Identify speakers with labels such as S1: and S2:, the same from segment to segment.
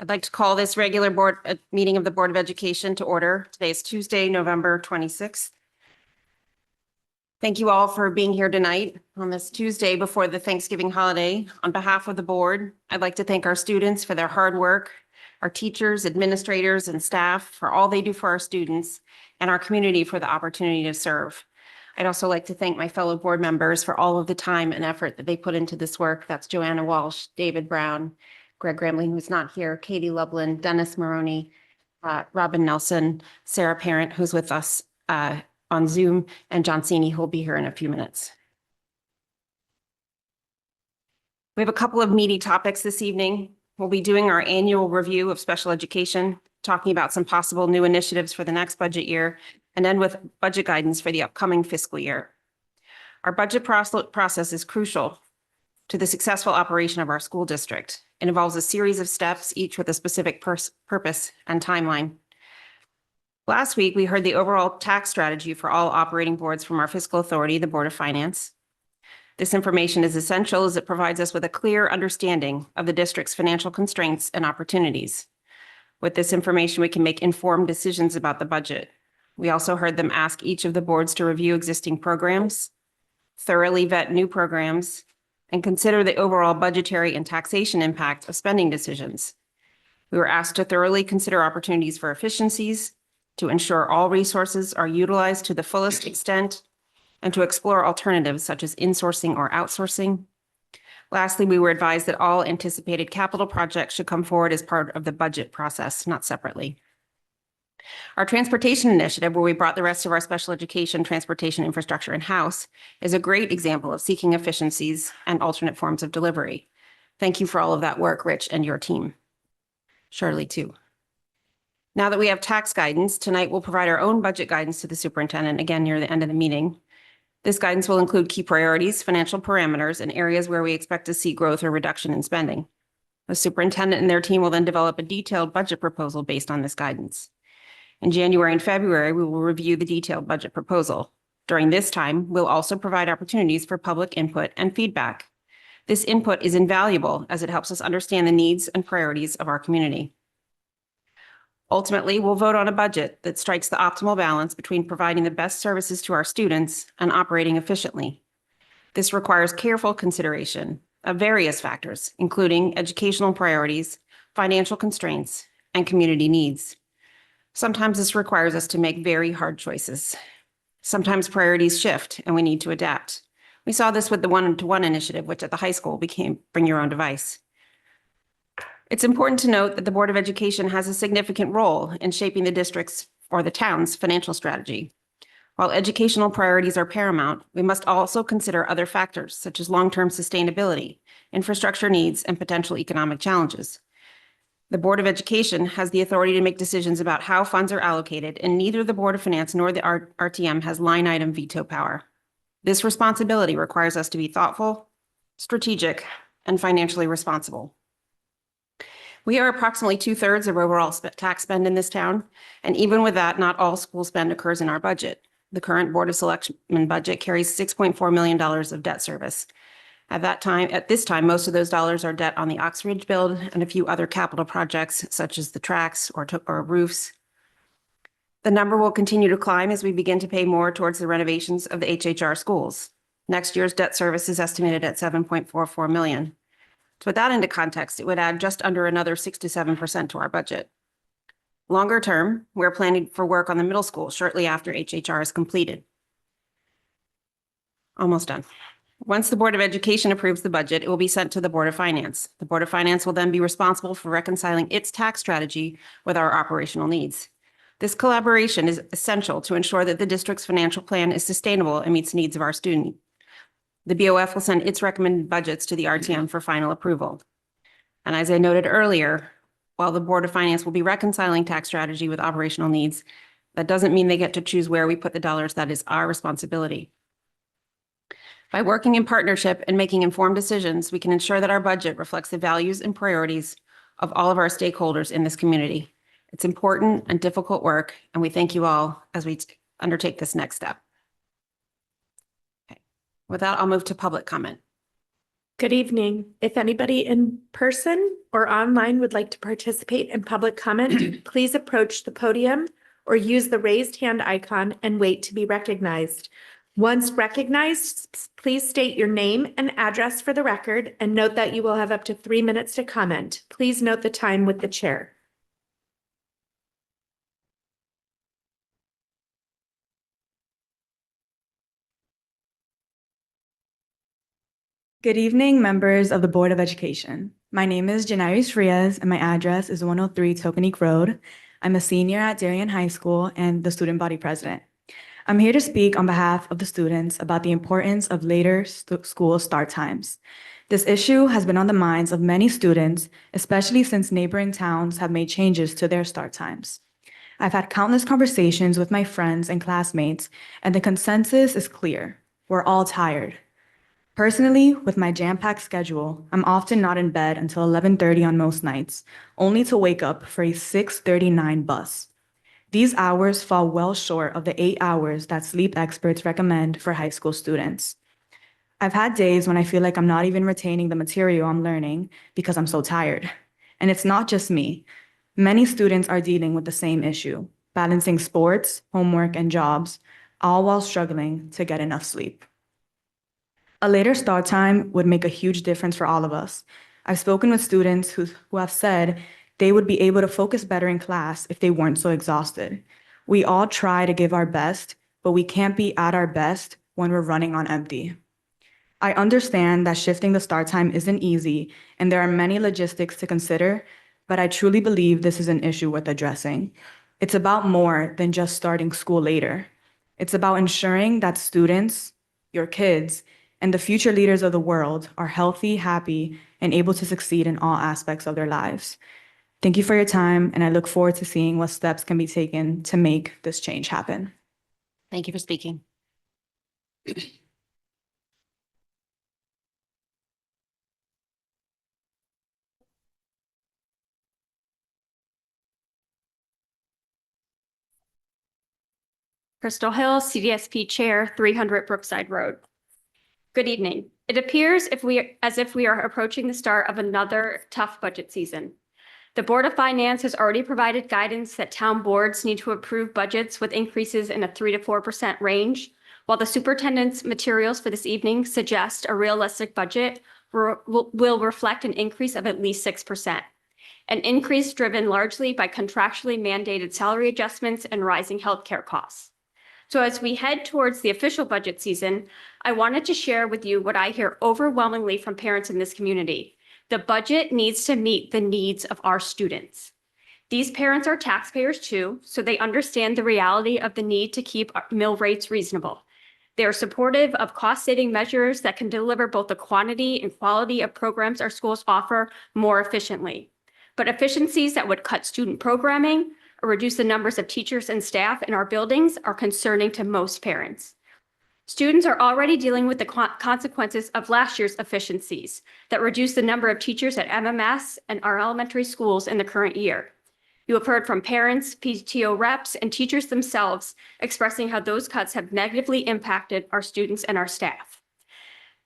S1: I'd like to call this regular meeting of the Board of Education to order. Today is Tuesday, November 26th. Thank you all for being here tonight on this Tuesday before the Thanksgiving holiday. On behalf of the board, I'd like to thank our students for their hard work, our teachers, administrators, and staff for all they do for our students, and our community for the opportunity to serve. I'd also like to thank my fellow board members for all of the time and effort that they put into this work. That's Joanna Walsh, David Brown, Greg Grambling, who's not here, Katie Lublin, Dennis Maroney, Robin Nelson, Sarah Parent, who's with us on Zoom, and John Cini, who will be here in a few minutes. We have a couple of meaty topics this evening. We'll be doing our annual review of special education, talking about some possible new initiatives for the next budget year, and end with budget guidance for the upcoming fiscal year. Our budget process is crucial to the successful operation of our school district. It involves a series of steps, each with a specific purpose and timeline. Last week, we heard the overall tax strategy for all operating boards from our fiscal authority, the Board of Finance. This information is essential as it provides us with a clear understanding of the district's financial constraints and opportunities. With this information, we can make informed decisions about the budget. We also heard them ask each of the boards to review existing programs, thoroughly vet new programs, and consider the overall budgetary and taxation impact of spending decisions. We were asked to thoroughly consider opportunities for efficiencies, to ensure all resources are utilized to the fullest extent, and to explore alternatives such as insourcing or outsourcing. Lastly, we were advised that all anticipated capital projects should come forward as part of the budget process, not separately. Our transportation initiative, where we brought the rest of our special education transportation infrastructure in-house, is a great example of seeking efficiencies and alternate forms of delivery. Thank you for all of that work, Rich, and your team. Shirley, too. Now that we have tax guidance, tonight we'll provide our own budget guidance to the superintendent, again, near the end of the meeting. This guidance will include key priorities, financial parameters, and areas where we expect to see growth or reduction in spending. The superintendent and their team will then develop a detailed budget proposal based on this guidance. In January and February, we will review the detailed budget proposal. During this time, we'll also provide opportunities for public input and feedback. This input is invaluable as it helps us understand the needs and priorities of our community. Ultimately, we'll vote on a budget that strikes the optimal balance between providing the best services to our students and operating efficiently. This requires careful consideration of various factors, including educational priorities, financial constraints, and community needs. Sometimes this requires us to make very hard choices. Sometimes priorities shift and we need to adapt. We saw this with the one-to-one initiative, which at the high school became Bring Your Own Device. It's important to note that the Board of Education has a significant role in shaping the district's or the town's financial strategy. While educational priorities are paramount, we must also consider other factors such as long-term sustainability, infrastructure needs, and potential economic challenges. The Board of Education has the authority to make decisions about how funds are allocated, and neither the Board of Finance nor the RTM has line item veto power. This responsibility requires us to be thoughtful, strategic, and financially responsible. We are approximately 2/3 of overall tax spend in this town, and even with that, not all school spend occurs in our budget. The current Board of Selectmen budget carries $6.4 million of debt service. At this time, most of those dollars are debt on the Oxbridge build and a few other capital projects such as the tracks or roofs. The number will continue to climb as we begin to pay more towards the renovations of the HHR schools. Next year's debt service is estimated at $7.44 million. To put that into context, it would add just under another 6 to 7% to our budget. Longer term, we're planning for work on the middle school shortly after HHR is completed. Almost done. Once the Board of Education approves the budget, it will be sent to the Board of Finance. The Board of Finance will then be responsible for reconciling its tax strategy with our operational needs. This collaboration is essential to ensure that the district's financial plan is sustainable and meets the needs of our students. The BOF will send its recommended budgets to the RTM for final approval. And as I noted earlier, while the Board of Finance will be reconciling tax strategy with operational needs, that doesn't mean they get to choose where we put the dollars. That is our responsibility. By working in partnership and making informed decisions, we can ensure that our budget reflects the values and priorities of all of our stakeholders in this community. It's important and difficult work, and we thank you all as we undertake this next step. Okay. With that, I'll move to public comment.
S2: Good evening. If anybody in person or online would like to participate in public comment, please approach the podium or use the raised hand icon and wait to be recognized. Once recognized, please state your name and address for the record and note that you will have up to 3 minutes to comment. Please note the time with the chair.
S3: Good evening, members of the Board of Education. My name is Janairis Frias, and my address is 103 Tokenique Road. I'm a senior at Darien High School and the student body president. I'm here to speak on behalf of the students about the importance of later school start times. This issue has been on the minds of many students, especially since neighboring towns have made changes to their start times. I've had countless conversations with my friends and classmates, and the consensus is clear. We're all tired. Personally, with my jam-packed schedule, I'm often not in bed until 11:30 on most nights, only to wake up for a 6:39 bus. These hours fall well short of the 8 hours that sleep experts recommend for high school students. I've had days when I feel like I'm not even retaining the material I'm learning because I'm so tired. And it's not just me. Many students are dealing with the same issue, balancing sports, homework, and jobs, all while struggling to get enough sleep. A later start time would make a huge difference for all of us. I've spoken with students who have said they would be able to focus better in class if they weren't so exhausted. We all try to give our best, but we can't be at our best when we're running on empty. I understand that shifting the start time isn't easy, and there are many logistics to consider, but I truly believe this is an issue worth addressing. It's about more than just starting school later. It's about ensuring that students, your kids, and the future leaders of the world are healthy, happy, and able to succeed in all aspects of their lives. Thank you for your time, and I look forward to seeing what steps can be taken to make this change happen.
S1: Thank you for speaking.
S4: Crystal Hill, CDSP Chair, 300 Brookside Road. Good evening. It appears as if we are approaching the start of another tough budget season. The Board of Finance has already provided guidance that town boards need to approve budgets with increases in a 3 to 4% range, while the superintendent's materials for this evening suggest a realistic budget will reflect an increase of at least 6%. An increase driven largely by contractually mandated salary adjustments and rising healthcare costs. So as we head towards the official budget season, I wanted to share with you what I hear overwhelmingly from parents in this community. The budget needs to meet the needs of our students. These parents are taxpayers too, so they understand the reality of the need to keep our mill rates reasonable. They are supportive of cost-saving measures that can deliver both the quantity and quality of programs our schools offer more efficiently. But efficiencies that would cut student programming or reduce the numbers of teachers and staff in our buildings are concerning to most parents. Students are already dealing with the consequences of last year's efficiencies that reduced the number of teachers at MMS and our elementary schools in the current year. You have heard from parents, PTO reps, and teachers themselves expressing how those cuts have negatively impacted our students and our staff.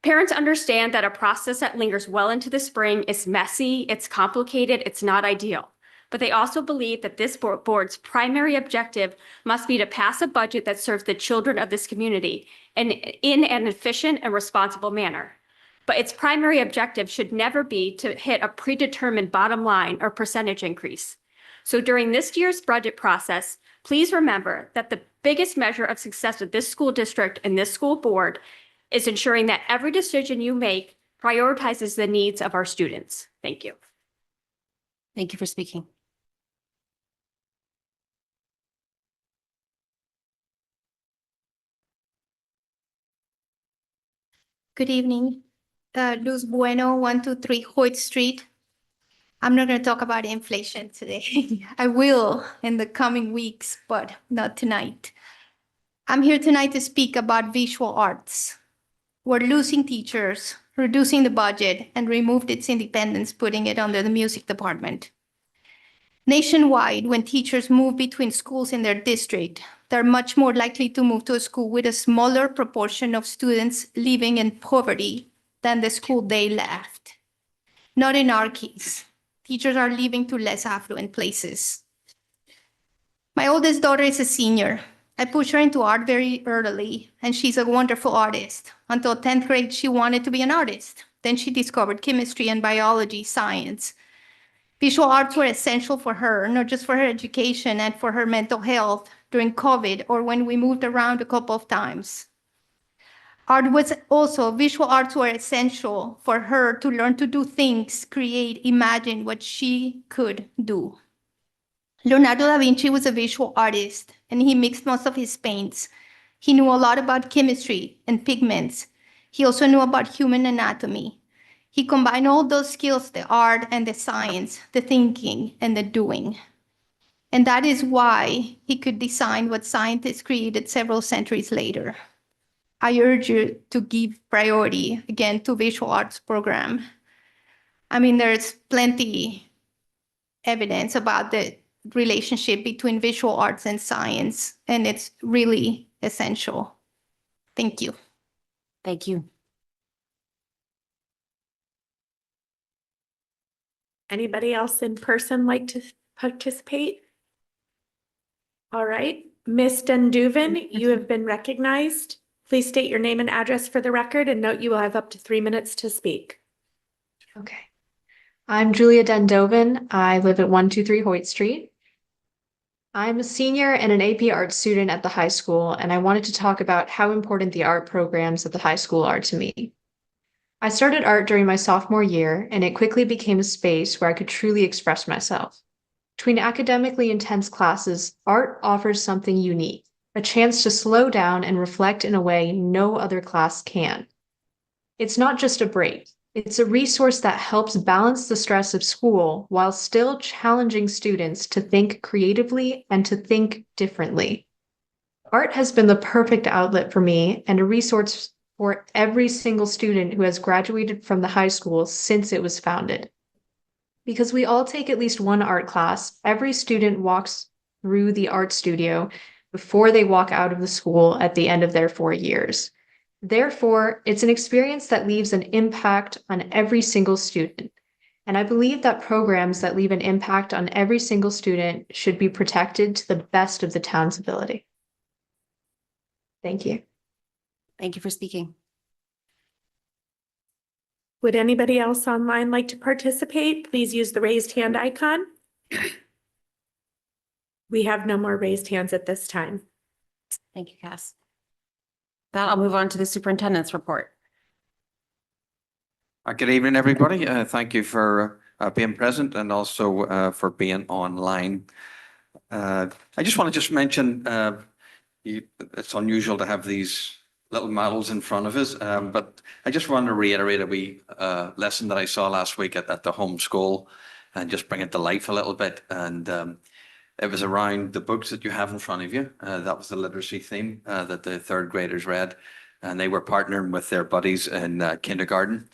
S4: Parents understand that a process that lingers well into the spring is messy, it's complicated, it's not ideal. But they also believe that this board's primary objective must be to pass a budget that serves the children of this community and in an efficient and responsible manner. But its primary objective should never be to hit a predetermined bottom line or percentage increase. So during this year's budget process, please remember that the biggest measure of success of this school district and this school board is ensuring that every decision you make prioritizes the needs of our students. Thank you.
S1: Thank you for speaking.
S5: Good evening. Luz Bueno, 123 Hoyt Street. I'm not going to talk about inflation today. I will in the coming weeks, but not tonight. I'm here tonight to speak about visual arts. We're losing teachers, reducing the budget, and removed its independence, putting it under the music department. Nationwide, when teachers move between schools in their district, they're much more likely to move to a school with a smaller proportion of students living in poverty than the school they left. Not in our case. Teachers are leaving to less affluent places. My oldest daughter is a senior. I pushed her into art very early, and she's a wonderful artist. Until 10th grade, she wanted to be an artist. Then she discovered chemistry and biology, science. Visual arts were essential for her, not just for her education and for her mental health during COVID or when we moved around a couple of times. Visual arts were essential for her to learn to do things, create, imagine what she could do. Leonardo da Vinci was a visual artist, and he mixed most of his paints. He knew a lot about chemistry and pigments. He also knew about human anatomy. He combined all those skills, the art and the science, the thinking and the doing. And that is why he could design what scientists created several centuries later. I urge you to give priority, again, to visual arts program. I mean, there's plenty evidence about the relationship between visual arts and science, and it's really essential. Thank you.
S1: Thank you.
S2: Anybody else in person like to participate? All right, Ms. Dunduvan, you have been recognized. Please state your name and address for the record and note you will have up to 3 minutes to speak.
S6: Okay. I'm Julia Dendoven. I live at 123 Hoyt Street. I'm a senior and an AP art student at the high school, and I wanted to talk about how important the art programs at the high school are to me. I started art during my sophomore year, and it quickly became a space where I could truly express myself. Between academically intense classes, art offers something unique, a chance to slow down and reflect in a way no other class can. It's not just a break. It's a resource that helps balance the stress of school while still challenging students to think creatively and to think differently. Art has been the perfect outlet for me and a resource for every single student who has graduated from the high school since it was founded. Because we all take at least one art class, every student walks through the art studio before they walk out of the school at the end of their 4 years. Therefore, it's an experience that leaves an impact on every single student. And I believe that programs that leave an impact on every single student should be protected to the best of the town's ability. Thank you.
S1: Thank you for speaking.
S2: Would anybody else online like to participate? Please use the raised hand icon. We have no more raised hands at this time.
S1: Thank you, Cass. That I'll move on to the superintendent's report.
S7: Good evening, everybody. Thank you for being present and also for being online. I just want to mention, it's unusual to have these little models in front of us, but I just want to reiterate a wee lesson that I saw last week at the home school and just bring it to life a little bit. And it was around the books that you have in front of you. That was the literacy theme that the third graders read, and they were partnering with their buddies in kindergarten.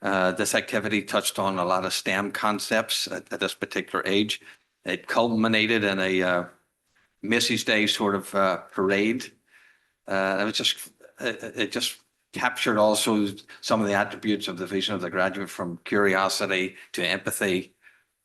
S7: This activity touched on a lot of STEM concepts at this particular age. It culminated in a Macy's Day sort of parade. It just captured also some of the attributes of the vision of the graduate, from curiosity to empathy,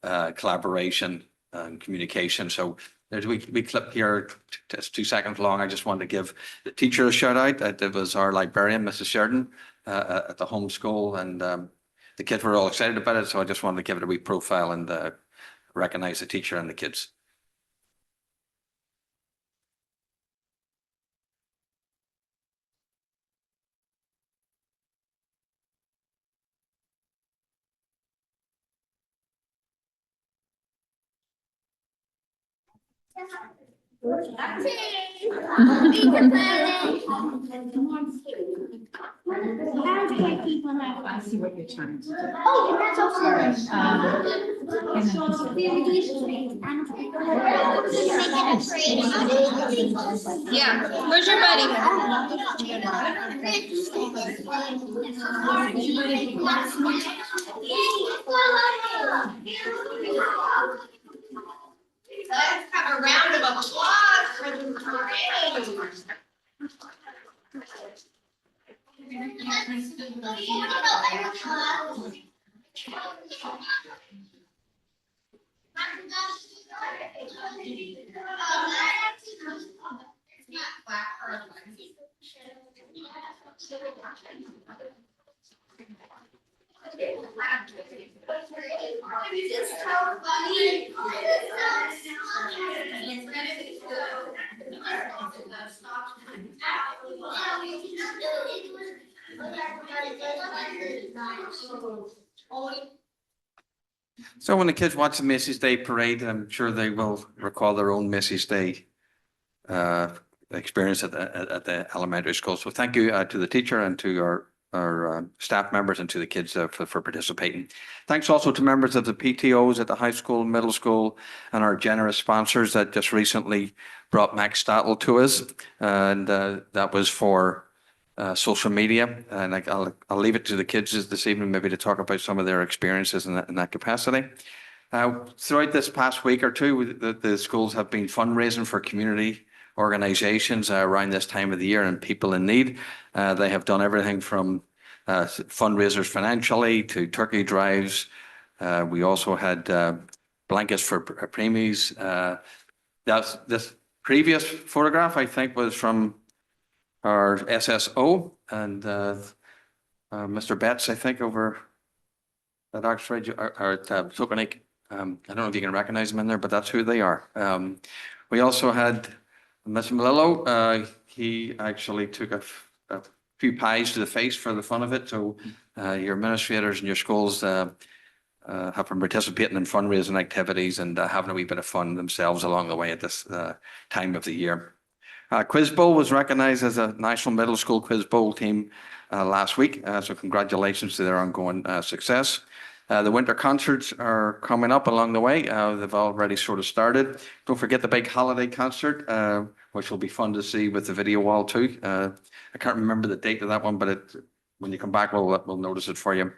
S7: collaboration, and communication. So there's we clip here, it's 2 seconds long. I just wanted to give the teacher a shout out. It was our librarian, Mrs. Sheridan, at the home school, and the kids were all excited about it. So I just wanted to give it a wee profile and recognize the teacher and the kids.
S5: Yeah, where's your buddy? Let's have a round of applause for the parade.
S7: So when the kids watch the Macy's Day Parade, I'm sure they will recall their own Macy's Day experience at the elementary school. So thank you to the teacher and to our staff members and to the kids for participating. Thanks also to members of the PTOs at the high school, middle school, and our generous sponsors that just recently brought Max Stottle to us. And that was for social media. And I'll leave it to the kids this evening maybe to talk about some of their experiences in that capacity. Throughout this past week or two, the schools have been fundraising for community organizations around this time of the year and people in need. They have done everything from fundraisers financially to turkey drives. We also had blankets for preemies. This previous photograph, I think, was from our SSO and Mr. Betts, I think, over at Oxford or at Tokenic. I don't know if you can recognize them in there, but that's who they are. We also had Mr. Malillo. He actually took a few pies to the face for the fun of it. So your administrators and your schools have been participating in fundraising activities and having a wee bit of fun themselves along the way at this time of the year. Quiz Bowl was recognized as a National Middle School Quiz Bowl team last week. So congratulations to their ongoing success. The winter concerts are coming up along the way. They've already sort of started. Don't forget the big holiday concert, which will be fun to see with the video wall too. I can't remember the date of that one, but when you come back, we'll notice it for you.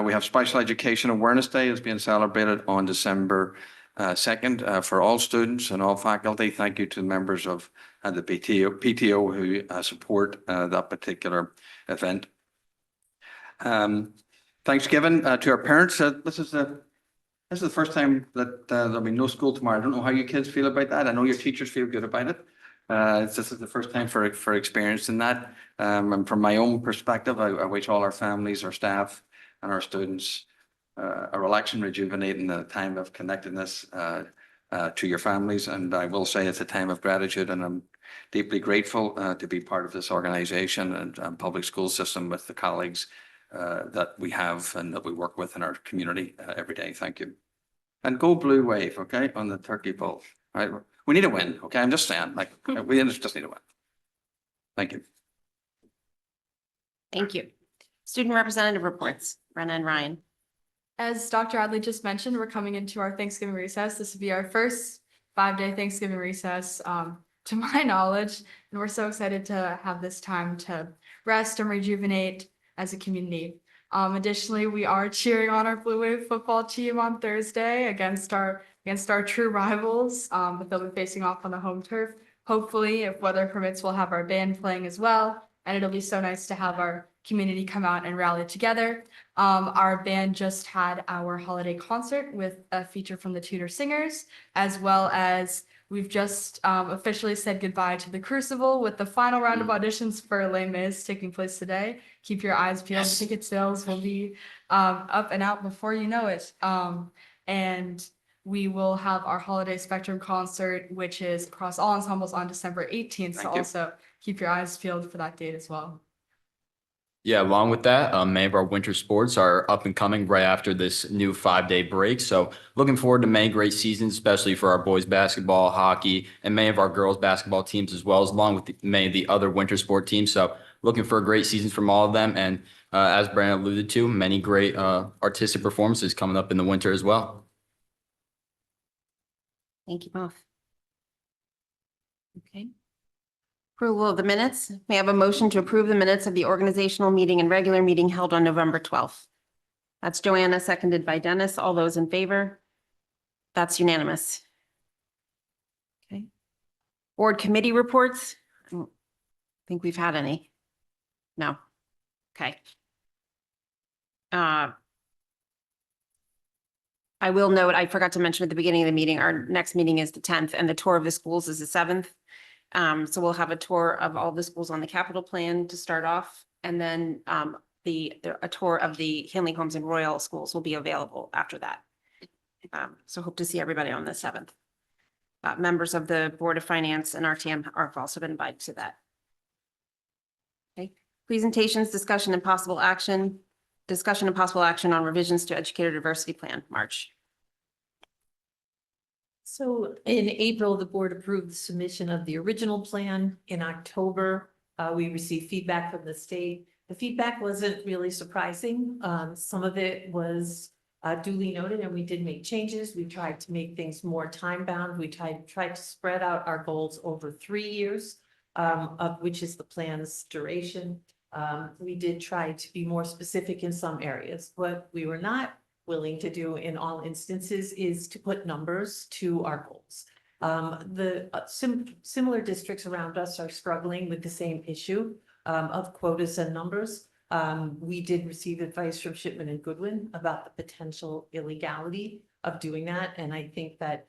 S7: We have Special Education Awareness Day is being celebrated on December 2nd for all students and all faculty. Thank you to the members of the PTO who support that particular event. Thanksgiving to our parents. This is the first time that there'll be no school tomorrow. I don't know how you kids feel about that. I know your teachers feel good about it. This is the first time for experiencing that. And from my own perspective, I wish all our families, our staff, and our students a relaxing, rejuvenating time of connectedness to your families. And I will say it's a time of gratitude, and I'm deeply grateful to be part of this organization and public school system with the colleagues that we have and that we work with in our community every day. Thank you. And go Blue Wave, okay, on the Turkey Bowl. All right, we need a win, okay? I'm just saying, like, we just need a win. Thank you.
S1: Thank you. Student representative reports, Brenna and Ryan.
S8: As Dr. Adley just mentioned, we're coming into our Thanksgiving recess. This will be our first 5-day Thanksgiving recess, to my knowledge, and we're so excited to have this time to rest and rejuvenate as a community. Additionally, we are cheering on our Blue Wave football team on Thursday against our true rivals, but they'll be facing off on the home turf. Hopefully, if weather permits, we'll have our band playing as well, and it'll be so nice to have our community come out and rally together. Our band just had our holiday concert with a feature from the Tudor Singers, as well as we've just officially said goodbye to the Crucible with the final round of auditions for Les Mis taking place today. Keep your eyes peeled.
S7: Yes.
S8: Ticket sales will be up and out before you know it. And we will have our Holiday Spectrum concert, which is across all ensembles on December 18th. So
S7: Thank you.
S8: also keep your eyes peeled for that date as well.
S9: Yeah, along with that, many of our winter sports are up and coming right after this new 5-day break. So looking forward to many great seasons, especially for our boys basketball, hockey, and many of our girls basketball teams as well, as along with many of the other winter sport teams. So looking for a great season from all of them. And as Brandon alluded to, many great artistic performances coming up in the winter as well.
S1: Thank you both. Okay. Approval of the minutes. May I have a motion to approve the minutes of the organizational meeting and regular meeting held on November 12th? That's Joanna, seconded by Dennis. All those in favor? That's unanimous. Okay. Board committee reports. I don't think we've had any. No. Okay. I will note, I forgot to mention at the beginning of the meeting, our next meeting is the 10th and the tour of the schools is the 7th. So we'll have a tour of all the schools on the capital plan to start off. And then a tour of the Hanley Homes and Royal schools will be available after that. So hope to see everybody on the 7th. Members of the Board of Finance and RTM have also been invited to that. Okay, presentations, discussion and possible action. Discussion and possible action on revisions to Educator Diversity Plan, March.
S10: So in April, the board approved the submission of the original plan. In October, we received feedback from the state. The feedback wasn't really surprising. Some of it was duly noted, and we did make changes. We tried to make things more time bound. We tried to spread out our goals over 3 years, of which is the plan's duration. We did try to be more specific in some areas. What we were not willing to do in all instances is to put numbers to our goals. The similar districts around us are struggling with the same issue of quotas and numbers. We did receive advice from Shipman and Goodwin about the potential illegality of doing that. And I think that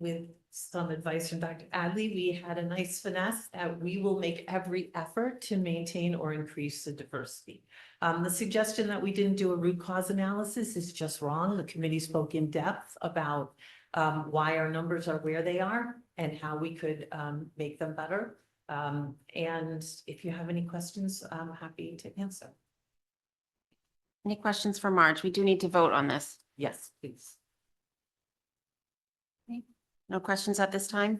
S10: with some advice from Dr. Adley, we had a nice finesse that we will make every effort to maintain or increase the diversity. The suggestion that we didn't do a root cause analysis is just wrong. The committee spoke in depth about why our numbers are where they are and how we could make them better. And if you have any questions, I'm happy to answer.
S1: Any questions for Marge? We do need to vote on this.
S10: Yes, please.
S1: No questions at this time?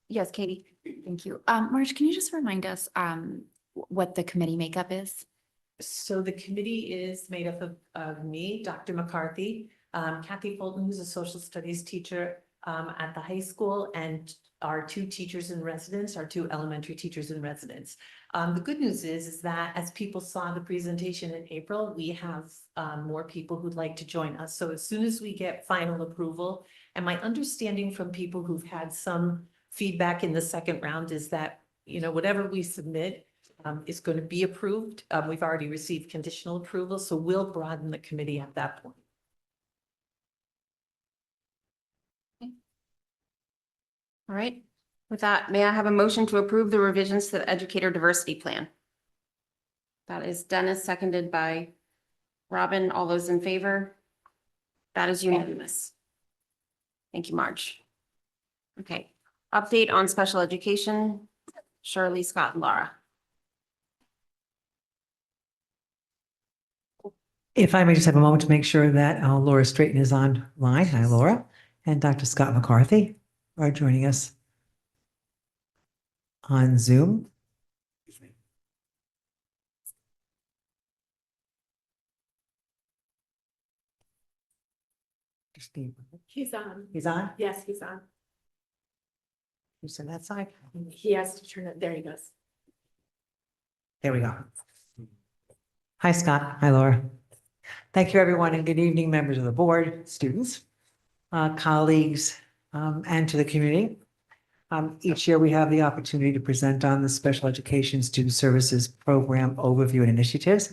S1: Yes, Katie.
S11: Thank you. Marge, can you just remind us what the committee makeup is?
S10: So the committee is made up of me, Dr. McCarthy, Kathy Fulton, who's a social studies teacher at the high school, and our 2 teachers in residence, our 2 elementary teachers in residence. The good news is that as people saw the presentation in April, we have more people who'd like to join us. So as soon as we get final approval, and my understanding from people who've had some feedback in the second round is that, you know, whatever we submit is going to be approved. We've already received conditional approval, so we'll broaden the committee at that point.
S1: All right. With that, may I have a motion to approve the revisions to the Educator Diversity Plan? That is Dennis, seconded by Robin. All those in favor? That is unanimous. Thank you, Marge. Okay, update on special education, Shirley, Scott, and Laura.
S12: If I may just have a moment to make sure that Laura Straighton is online. Hi, Laura. And Dr. Scott McCarthy are joining us on Zoom.
S2: He's on.
S12: He's on?
S2: Yes, he's on.
S12: Who's on that side?
S2: He has to turn it. There he goes.
S12: There we go. Hi, Scott. Hi, Laura. Thank you, everyone, and good evening, members of the board, students, colleagues, and to the community. Each year we have the opportunity to present on the Special Education Student Services Program Overview and Initiatives.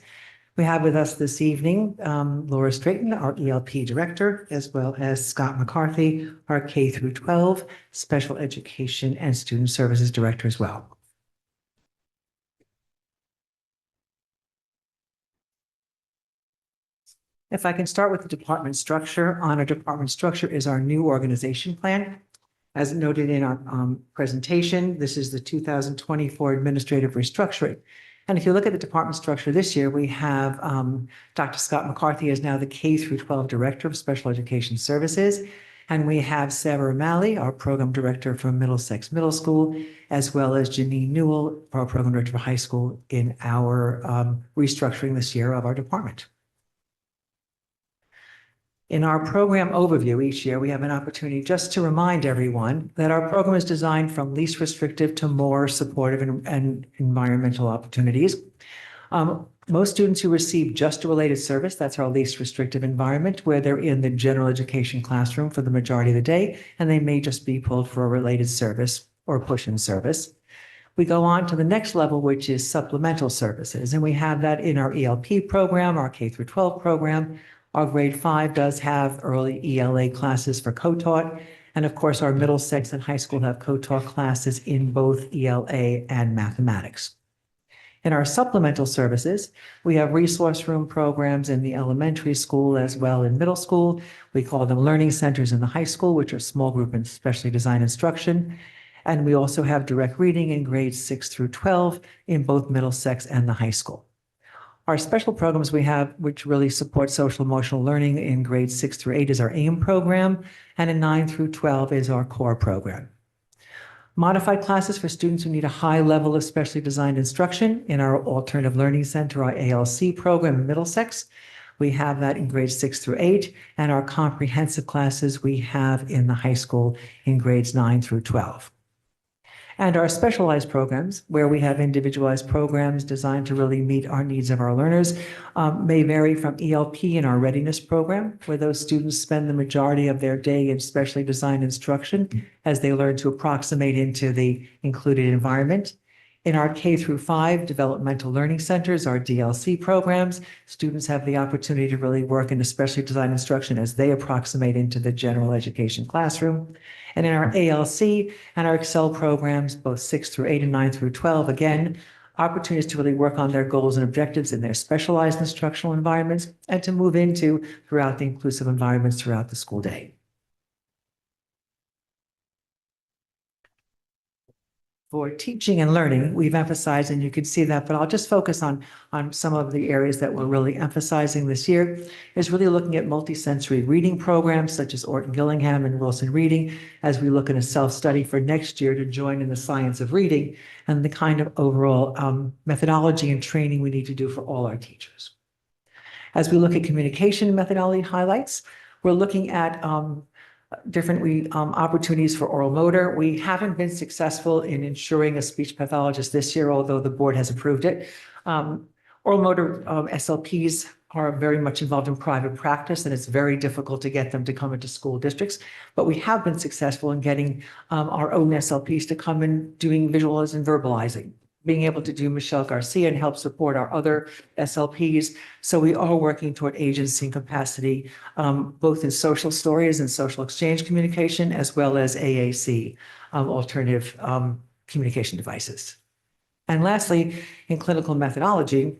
S12: We have with us this evening Laura Straighton, our ELP Director, as well as Scott McCarthy, our K through 12 Special Education and Student Services Director as well. If I can start with the department structure, on our department structure is our new organization plan. As noted in our presentation, this is the 2024 administrative restructuring. And if you look at the department structure this year, we have Dr. Scott McCarthy is now the K through 12 Director of Special Education Services. And we have Sarah O'Malley, our Program Director for Middlesex Middle School, as well as Janine Newell, our Program Director for High School, in our restructuring this year of our department. In our program overview each year, we have an opportunity just to remind everyone that our program is designed from least restrictive to more supportive and environmental opportunities. Most students who receive just a related service, that's our least restrictive environment, where they're in the general education classroom for the majority of the day, and they may just be pulled for a related service or push-in service. We go on to the next level, which is supplemental services, and we have that in our ELP program, our K through 12 program, Our grade 5 does have early ELA classes for co-taught. And of course, our middle, sixth, and high school have co-taught classes in both ELA and mathematics. In our supplemental services, we have resource room programs in the elementary school as well in middle school. We call them learning centers in the high school, which are small group and specially designed instruction. And we also have direct reading in grades 6 through 12 in both Middlesex and the high school. Our special programs we have, which really support social emotional learning in grades 6 through 8 is our AIM program, and in 9 through 12 is our CORE program. Modified classes for students who need a high level of specially designed instruction in our Alternative Learning Center, our ALC program in Middlesex. We have that in grades 6 through 8, and our comprehensive classes we have in the high school in grades 9 through 12. And our specialized programs, where we have individualized programs designed to really meet our needs of our learners, may vary from ELP in our readiness program, where those students spend the majority of their day in specially designed instruction as they learn to approximate into the included environment. In our K through 5 developmental learning centers, our DLC programs, students have the opportunity to really work in especially designed instruction as they approximate into the general education classroom. And in our ALC and our Excel programs, both 6 through 8 and 9 through 12, again, opportunities to really work on their goals and objectives in their specialized instructional environments and to move into throughout the inclusive environments throughout the school day. For teaching and learning, we've emphasized, and you can see that, but I'll just focus on some of the areas that we're really emphasizing this year, is really looking at multisensory reading programs such as Orton Gillingham and Wilson Reading, as we look at a self-study for next year to join in the science of reading and the kind of overall methodology and training we need to do for all our teachers. As we look at communication methodology highlights, we're looking at different opportunities for oral motor. We haven't been successful in ensuring a speech pathologist this year, although the board has approved it. Oral motor SLPs are very much involved in private practice, and it's very difficult to get them to come into school districts. But we have been successful in getting our own SLPs to come in doing visualizing and verbalizing, being able to do Michelle Garcia and help support our other SLPs. So we are working toward agency and capacity, both in social stories and social exchange communication, as well as AAC, alternative communication devices. And lastly, in clinical methodology,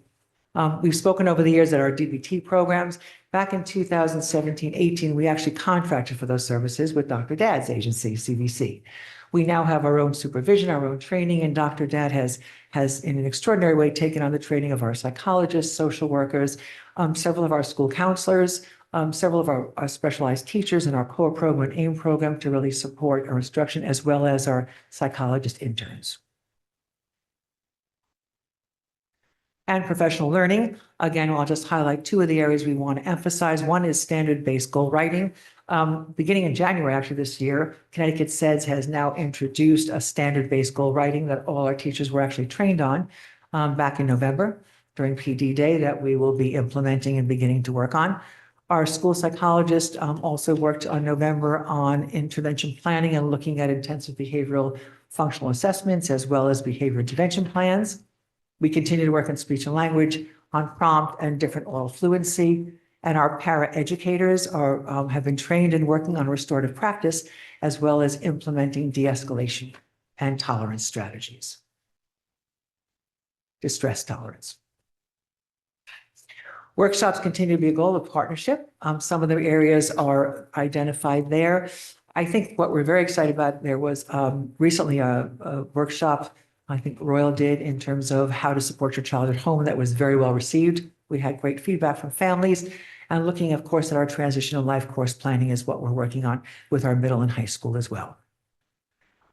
S12: we've spoken over the years that our DBT programs, back in 2017-18, we actually contracted for those services with Dr. Dad's agency, CVC. We now have our own supervision, our own training, and Dr. Dad has in an extraordinary way taken on the training of our psychologists, social workers, several of our school counselors, several of our specialized teachers in our core program and AIM program to really support our instruction, as well as our psychologist interns. And professional learning, again, I'll just highlight two of the areas we want to emphasize. One is standard-based goal writing. Beginning in January, actually this year, Connecticut SEDS has now introduced a standard-based goal writing that all our teachers were actually trained on back in November during PD Day that we will be implementing and beginning to work on. Our school psychologist also worked on November on intervention planning and looking at intensive behavioral functional assessments as well as behavior intervention plans. We continue to work on speech and language, on prompt and different oral fluency. And our para-educators have been trained in working on restorative practice, as well as implementing de-escalation and tolerance strategies. Distress tolerance. Workshops continue to be a goal of partnership. Some of the areas are identified there. I think what we're very excited about, there was recently a workshop I think Royal did in terms of how to support your child at home that was very well received. We had great feedback from families, and looking, of course, at our transitional life course planning is what we're working on with our middle and high school as well.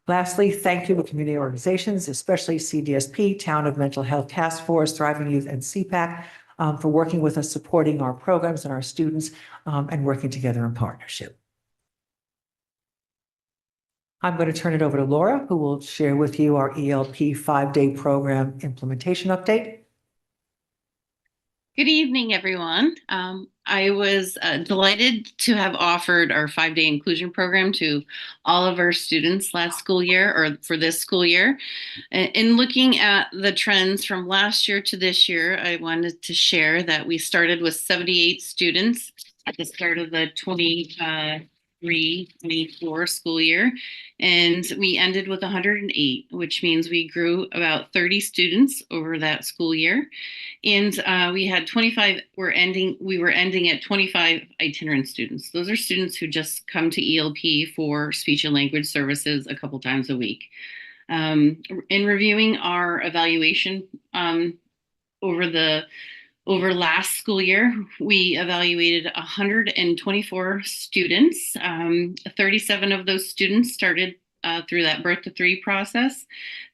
S12: Lastly, thank you to community organizations, especially CDSP, Town of Mental Health Task Force, Thriving Youth, and CPAC for working with us, supporting our programs and our students, and working together in partnership. I'm going to turn it over to Laura, who will share with you our ELP 5-day program implementation update.
S13: Good evening, everyone. I was delighted to have offered our 5-day inclusion program to all of our students last school year, or for this school year. In looking at the trends from last year to this year, I wanted to share that we started with 78 students at the start of the 23-24 school year. And we ended with 108, which means we grew about 30 students over that school year. And we had 25, we were ending at 25 itinerant students. Those are students who just come to ELP for speech and language services a couple times a week. In reviewing our evaluation over last school year, we evaluated 124 students. 37 of those students started through that birth to 3 process.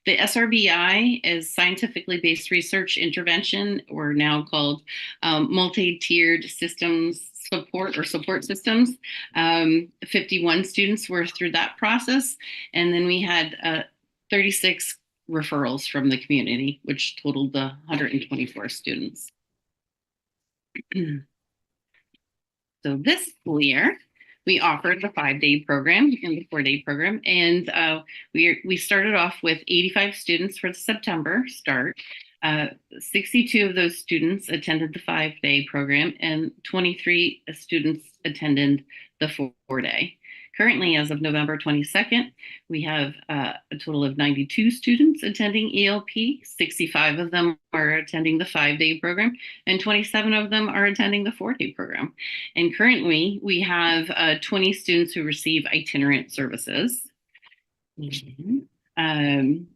S13: The SRBI is scientifically based research intervention, or now called multi-tiered systems support systems. 51 students were through that process. And then we had 36 referrals from the community, which totaled the 124 students. So this school year, we offered the 5-day program and the 4-day program, and we started off with 85 students for the September start. 62 of those students attended the 5-day program, and 23 students attended the 4-day. Currently, as of November 22nd, we have a total of 92 students attending ELP. 65 of them are attending the 5-day program, and 27 of them are attending the 4-day program. And currently, we have 20 students who receive itinerant services. And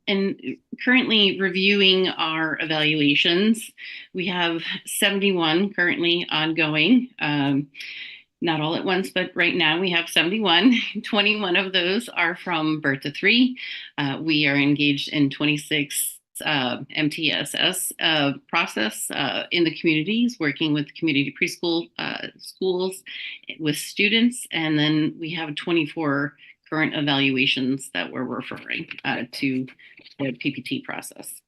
S13: currently reviewing our evaluations, we have 71 currently ongoing. Not all at once, but right now we have 71. 21 of those are from birth to 3. We are engaged in 26 MTSS process in the communities, working with community preschool schools with students. And then we have 24 current evaluations that we're referring to the PPT process.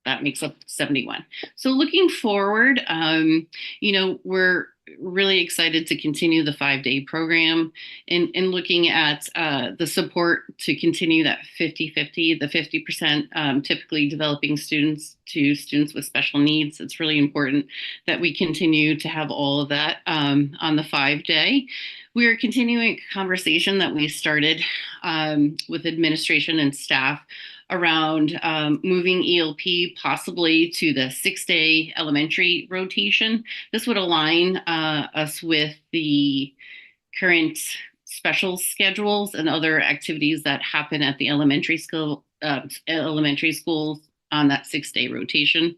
S13: That makes up 71. So looking forward, we're really excited to continue the 5-day program and looking at the support to continue that 50-50, the 50% typically developing students to students with special needs. It's really important that we continue to have all of that on the 5-day. We are continuing a conversation that we started with administration and staff around moving ELP possibly to the 6-day elementary rotation. This would align us with the current special schedules and other activities that happen at the elementary schools on that 6-day rotation.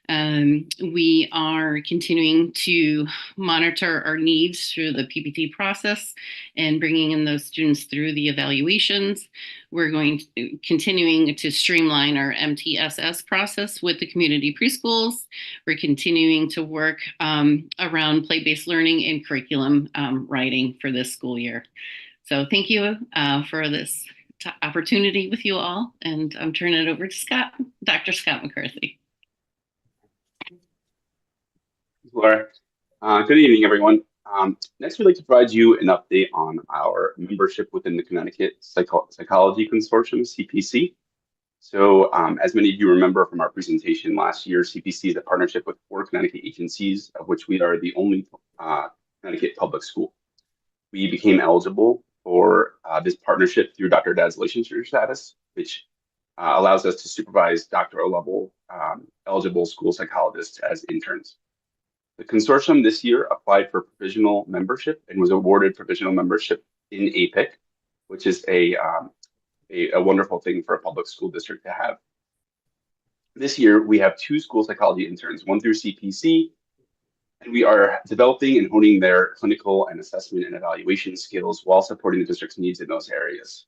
S13: We are continuing to monitor our needs through the PPT process and bringing in those students through the evaluations. We're continuing to streamline our MTSS process with the community preschools. We're continuing to work around play-based learning and curriculum writing for this school year. So thank you for this opportunity with you all, and I'm turning it over to Dr. Scott McCarthy.
S14: Laura. Good evening, everyone. Next, we'd like to provide you an update on our membership within the Connecticut Psychology Consortium, CPC. So as many of you remember from our presentation last year, CPC is a partnership with 4 Connecticut agencies, of which we are the only Connecticut public school. We became eligible for this partnership through Dr. Dad's licensure status, which allows us to supervise doctoral level eligible school psychologists as interns. The consortium this year applied for provisional membership and was awarded provisional membership in APIC, which is a wonderful thing for a public school district to have. This year, we have 2 school psychology interns, one through CPC, and we are developing and honing their clinical and assessment and evaluation skills while supporting the district's needs in those areas.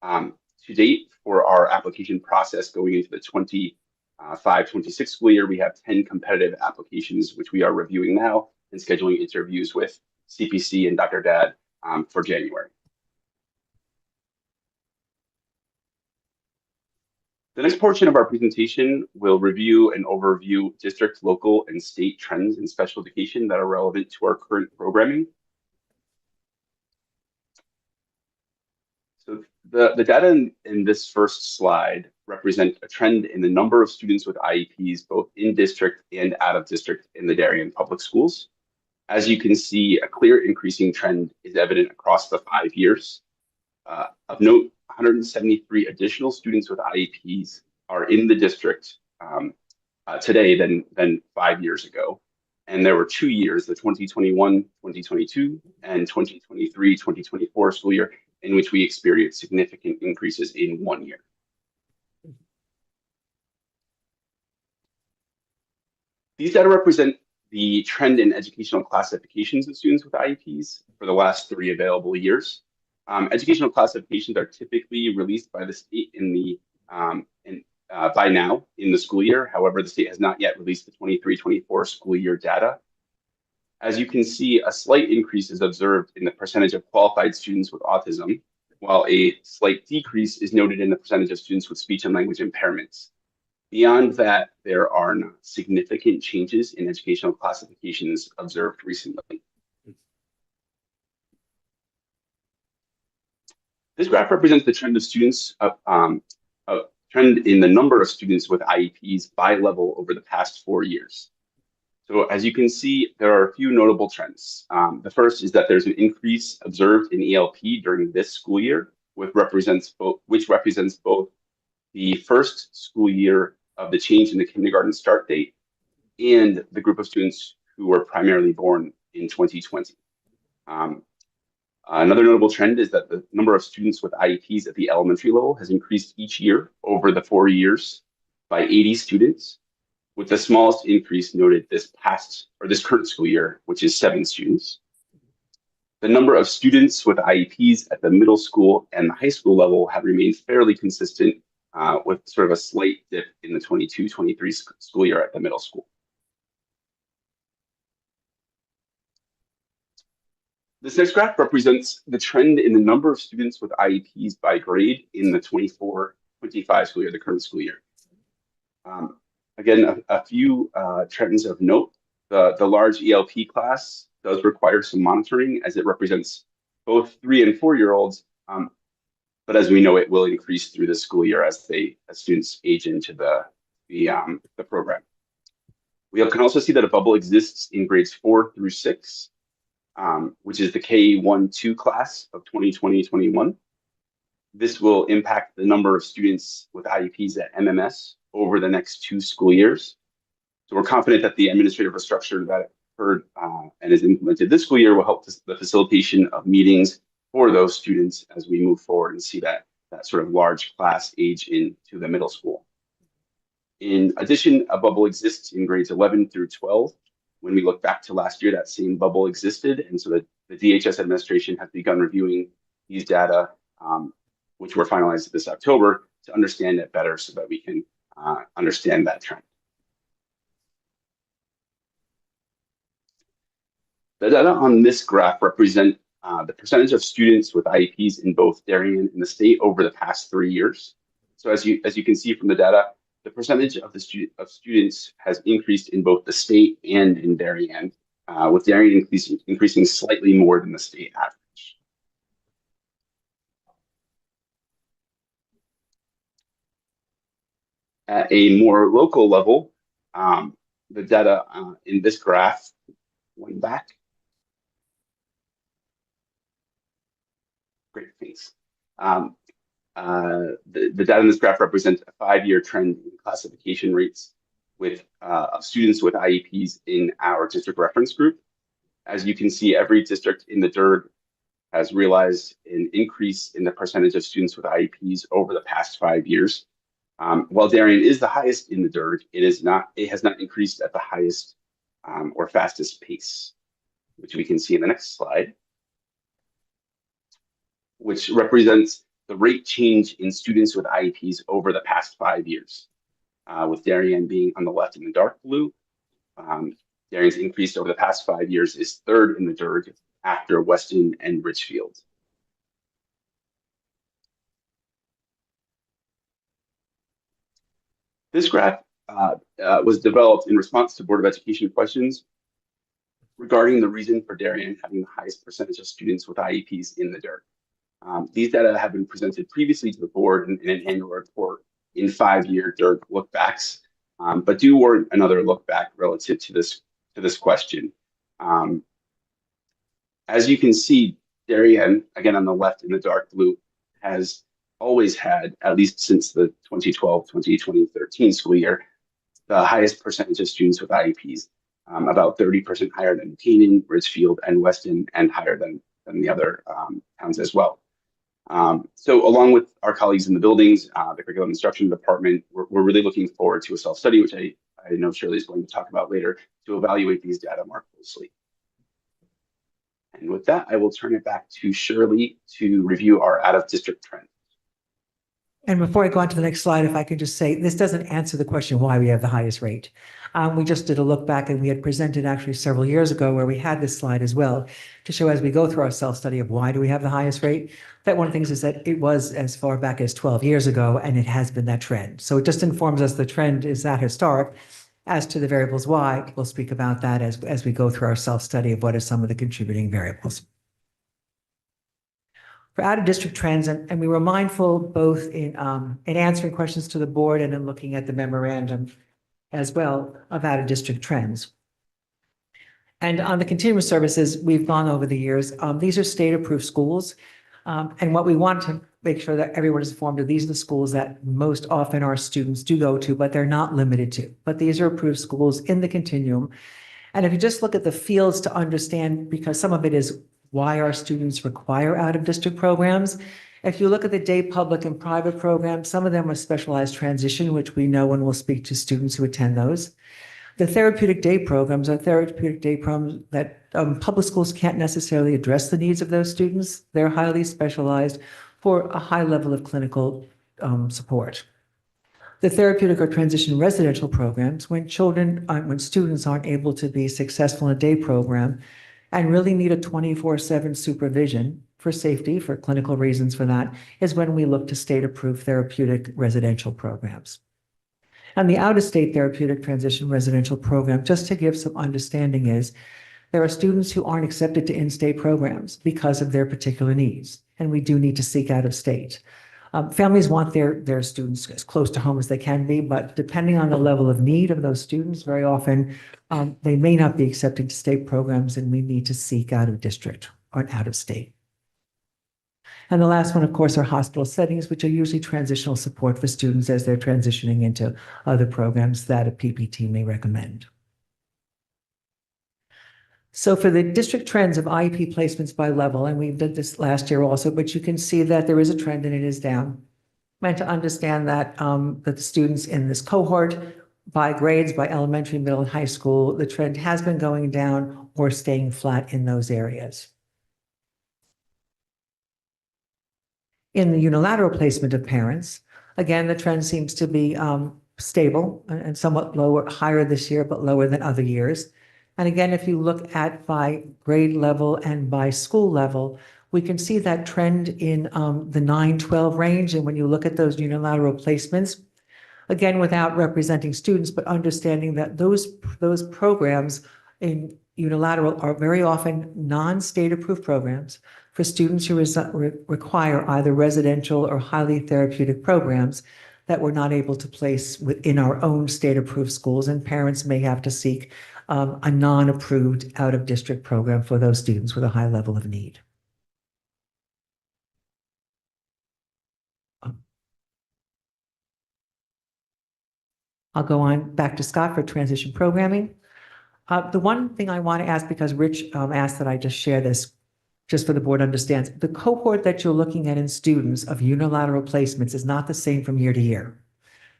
S14: To date, for our application process going into the 25-26 school year, we have 10 competitive applications, which we are reviewing now and scheduling interviews with CPC and Dr. Dad for January. The next portion of our presentation will review and overview district, local, and state trends in special education that are relevant to our current programming. So The data in this first slide represent a trend in the number of students with IEPs, both in district and out of district in the Darien Public Schools. As you can see, a clear increasing trend is evident across the 5 years. Of note, 173 additional students with IEPs are in the district today than 5 years ago. And there were 2 years, the 2021-2022 and 2023-2024 school year, in which we experienced significant increases in 1 year. These data represent the trend in educational classifications of students with IEPs for the last 3 available years. Educational classifications are typically released by the state by now in the school year. However, the state has not yet released the 23-24 school year data. As you can see, a slight increase is observed in the percentage of qualified students with autism, while a slight decrease is noted in the percentage of students with speech and language impairments. Beyond that, there are not significant changes in educational classifications observed recently. This graph represents the trend of students, trend in the number of students with IEPs by level over the past 4 years. So as you can see, there are a few notable trends. The first is that there's an increase observed in ELP during this school year, which represents both the first school year of the change in the kindergarten start date and the group of students who were primarily born in 2020. Another notable trend is that the number of students with IEPs at the elementary level has increased each year over the 4 years by 80 students, with the smallest increase noted this current school year, which is 7 students. The number of students with IEPs at the middle school and the high school level have remained fairly consistent, with sort of a slight dip in the 22-23 school year at the middle school. This next graph represents the trend in the number of students with IEPs by grade in the 24-25 school year, the current school year. Again, a few trends of note. The large ELP class does require some monitoring as it represents both 3- and 4-year-olds, but as we know, it will increase through the school year as students age into the program. We can also see that a bubble exists in grades 4 through 6. Which is the K1-2 class of 2020-21. This will impact the number of students with IEPs at MMS over the next 2 school years. So we're confident that the administrative restructure that occurred and is implemented this school year will help the facilitation of meetings for those students as we move forward and see that sort of large class age into the middle school. In addition, a bubble exists in grades 11 through 12. When we look back to last year, that same bubble existed. And so the DHS administration has begun reviewing these data, which were finalized this October, to understand it better so that we can understand that trend. The data on this graph represent the percentage of students with IEPs in both Darien and the state over the past 3 years. So as you can see from the data, the percentage of students has increased in both the state and in Darien, with Darien increasing slightly more than the state average. At a more local level, the data in this graph, going back. Great, thanks. The data in this graph represents a 5-year trend in classification rates with students with IEPs in our district reference group. As you can see, every district in the DIRG has realized an increase in the percentage of students with IEPs over the past 5 years. While Darien is the highest in the DIRG, it has not increased at the highest or fastest pace, which we can see in the next slide, which represents the rate change in students with IEPs over the past 5 years, with Darien being on the left in the dark blue. Darien's increase over the past 5 years is 3rd in the DIRG after Weston and Richfield. This graph was developed in response to Board of Education questions regarding the reason for Darien having the highest percentage of students with IEPs in the DIRG. These data have been presented previously to the board in an annual report in 5-year DIRG look backs, but do warrant another look back relative to this question. As you can see, Darien, again on the left in the dark blue, has always had, at least since the 2012-2013 school year, the highest percentage of students with IEPs, about 30% higher than Canaan, Ridgefield, and Weston, and higher than the other towns as well. So along with our colleagues in the buildings, the curriculum instruction department, we're really looking forward to a self-study, which I know Shirley is going to talk about later, to evaluate these data more closely. And with that, I will turn it back to Shirley to review our out-of-district trends.
S12: And before I go on to the next slide, if I could just say, this doesn't answer the question why we have the highest rate. We just did a look back, and we had presented actually several years ago where we had this slide as well to show, as we go through our self-study of why do we have the highest rate, that one of the things is that it was as far back as 12 years ago, and it has been that trend. So it just informs us the trend is that historic. As to the variables why, we'll speak about that as we go through our self-study of what are some of the contributing variables. For out-of-district trends, and we were mindful both in answering questions to the board and in looking at the memorandum as well of out-of-district trends. And on the continuous services, we've gone over the years. These are state-approved schools. And what we want to make sure that everyone is informed of, these are the schools that most often our students do go to, but they're not limited to. But these are approved schools in the continuum. And if you just look at the fields to understand, because some of it is why our students require out-of-district programs. If you look at the day public and private programs, some of them are specialized transition, which we know and will speak to students who attend those. The therapeutic day programs are therapeutic day programs that public schools can't necessarily address the needs of those students. They're highly specialized for a high level of clinical support. The therapeutic or transition residential programs, when students aren't able to be successful in a day program and really need a 24/7 supervision for safety, for clinical reasons for that, is when we look to state-approved therapeutic residential programs. And the out-of-state therapeutic transition residential program, just to give some understanding, is there are students who aren't accepted to in-state programs because of their particular needs, and we do need to seek out-of-state. Families want their students as close to home as they can be, but depending on the level of need of those students, very often they may not be accepted to state programs, and we need to seek out-of-district or out-of-state. And the last one, of course, are hospital settings, which are usually transitional support for students as they're transitioning into other programs that a PPT may recommend. So for the district trends of IEP placements by level, and we did this last year also, but you can see that there is a trend and it is down. Meant to understand that, that the students in this cohort by grades, by elementary, middle, and high school, the trend has been going down or staying flat in those areas. In the unilateral placement of parents, again, the trend seems to be stable and somewhat lower, higher this year, but lower than other years. And again, if you look at by grade level and by school level, we can see that trend in the 9-12 range. And when you look at those unilateral placements, again, without representing students, but understanding that those programs in unilateral are very often non-state approved programs for students who require either residential or highly therapeutic programs that we're not able to place within our own state approved schools, and parents may have to seek a non-approved out-of-district program for those students with a high level of need. I'll go on back to Scott for transition programming. The one thing I want to ask, because Rich asked that I just share this, just for the board understands, the cohort that you're looking at in students of unilateral placements is not the same from year to year.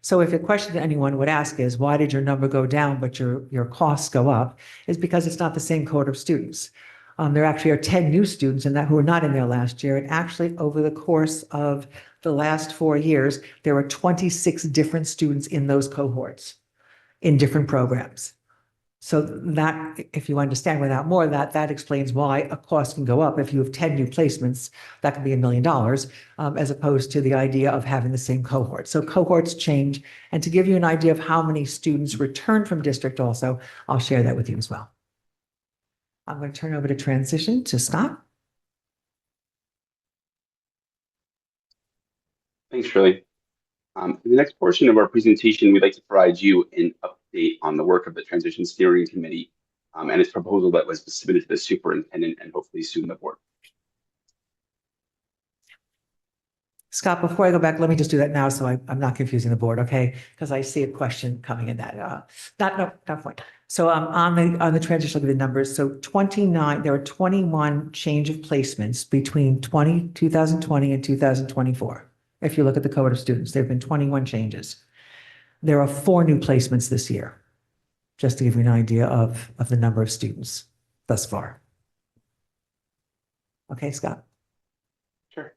S12: So if a question that anyone would ask is, why did your number go down, but your costs go up, is because it's not the same cohort of students. There actually are 10 new students in that who were not in there last year. And actually, over the course of the last 4 years, there were 26 different students in those cohorts in different programs. So that, if you understand without more, that explains why a cost can go up. If you have 10 new placements, that could be $1 million, as opposed to the idea of having the same cohort. So cohorts change. And to give you an idea of how many students return from district also, I'll share that with you as well. I'm going to turn over to transition to Scott.
S14: Thanks, Shirley. In the next portion of our presentation, we'd like to provide you an update on the work of the Transition Steering Committee and its proposal that was submitted to the superintendent and hopefully soon the board.
S12: Scott, before I go back, let me just do that now so I'm not confusing the board, okay? Because I see a question coming in that, not point. So on the transition, look at the numbers. So 29, there were 21 change of placements between 2020 and 2024. If you look at the cohort of students, there have been 21 changes. There are 4 new placements this year, just to give you an idea of the number of students thus far. Okay, Scott.
S14: Sure.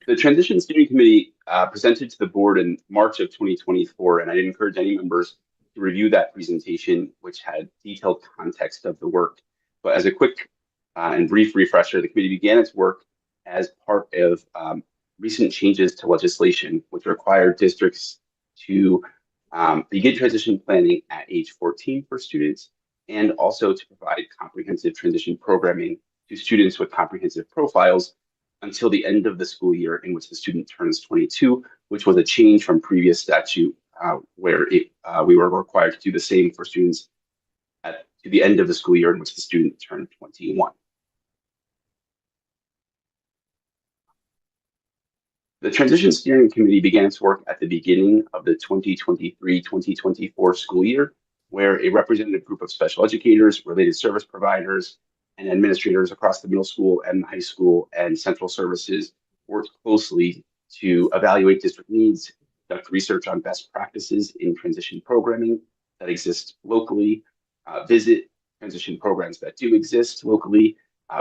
S14: The Transition Steering Committee presented to the board in March of 2024, and I'd encourage any members to review that presentation, which had detailed context of the work. But as a quick and brief refresher, the committee began its work as part of recent changes to legislation, which required districts to begin transition planning at age 14 for students, and also to provide comprehensive transition programming to students with comprehensive profiles until the end of the school year in which the student turns 22, which was a change from previous statute where we were required to do the same for students to the end of the school year in which the student turned 21. The Transition Steering Committee began its work at the beginning of the 2023-2024 school year, where a representative group of special educators, related service providers, and administrators across the middle school and high school and central services worked closely to evaluate district needs, conduct research on best practices in transition programming that exists locally, visit transition programs that do exist locally,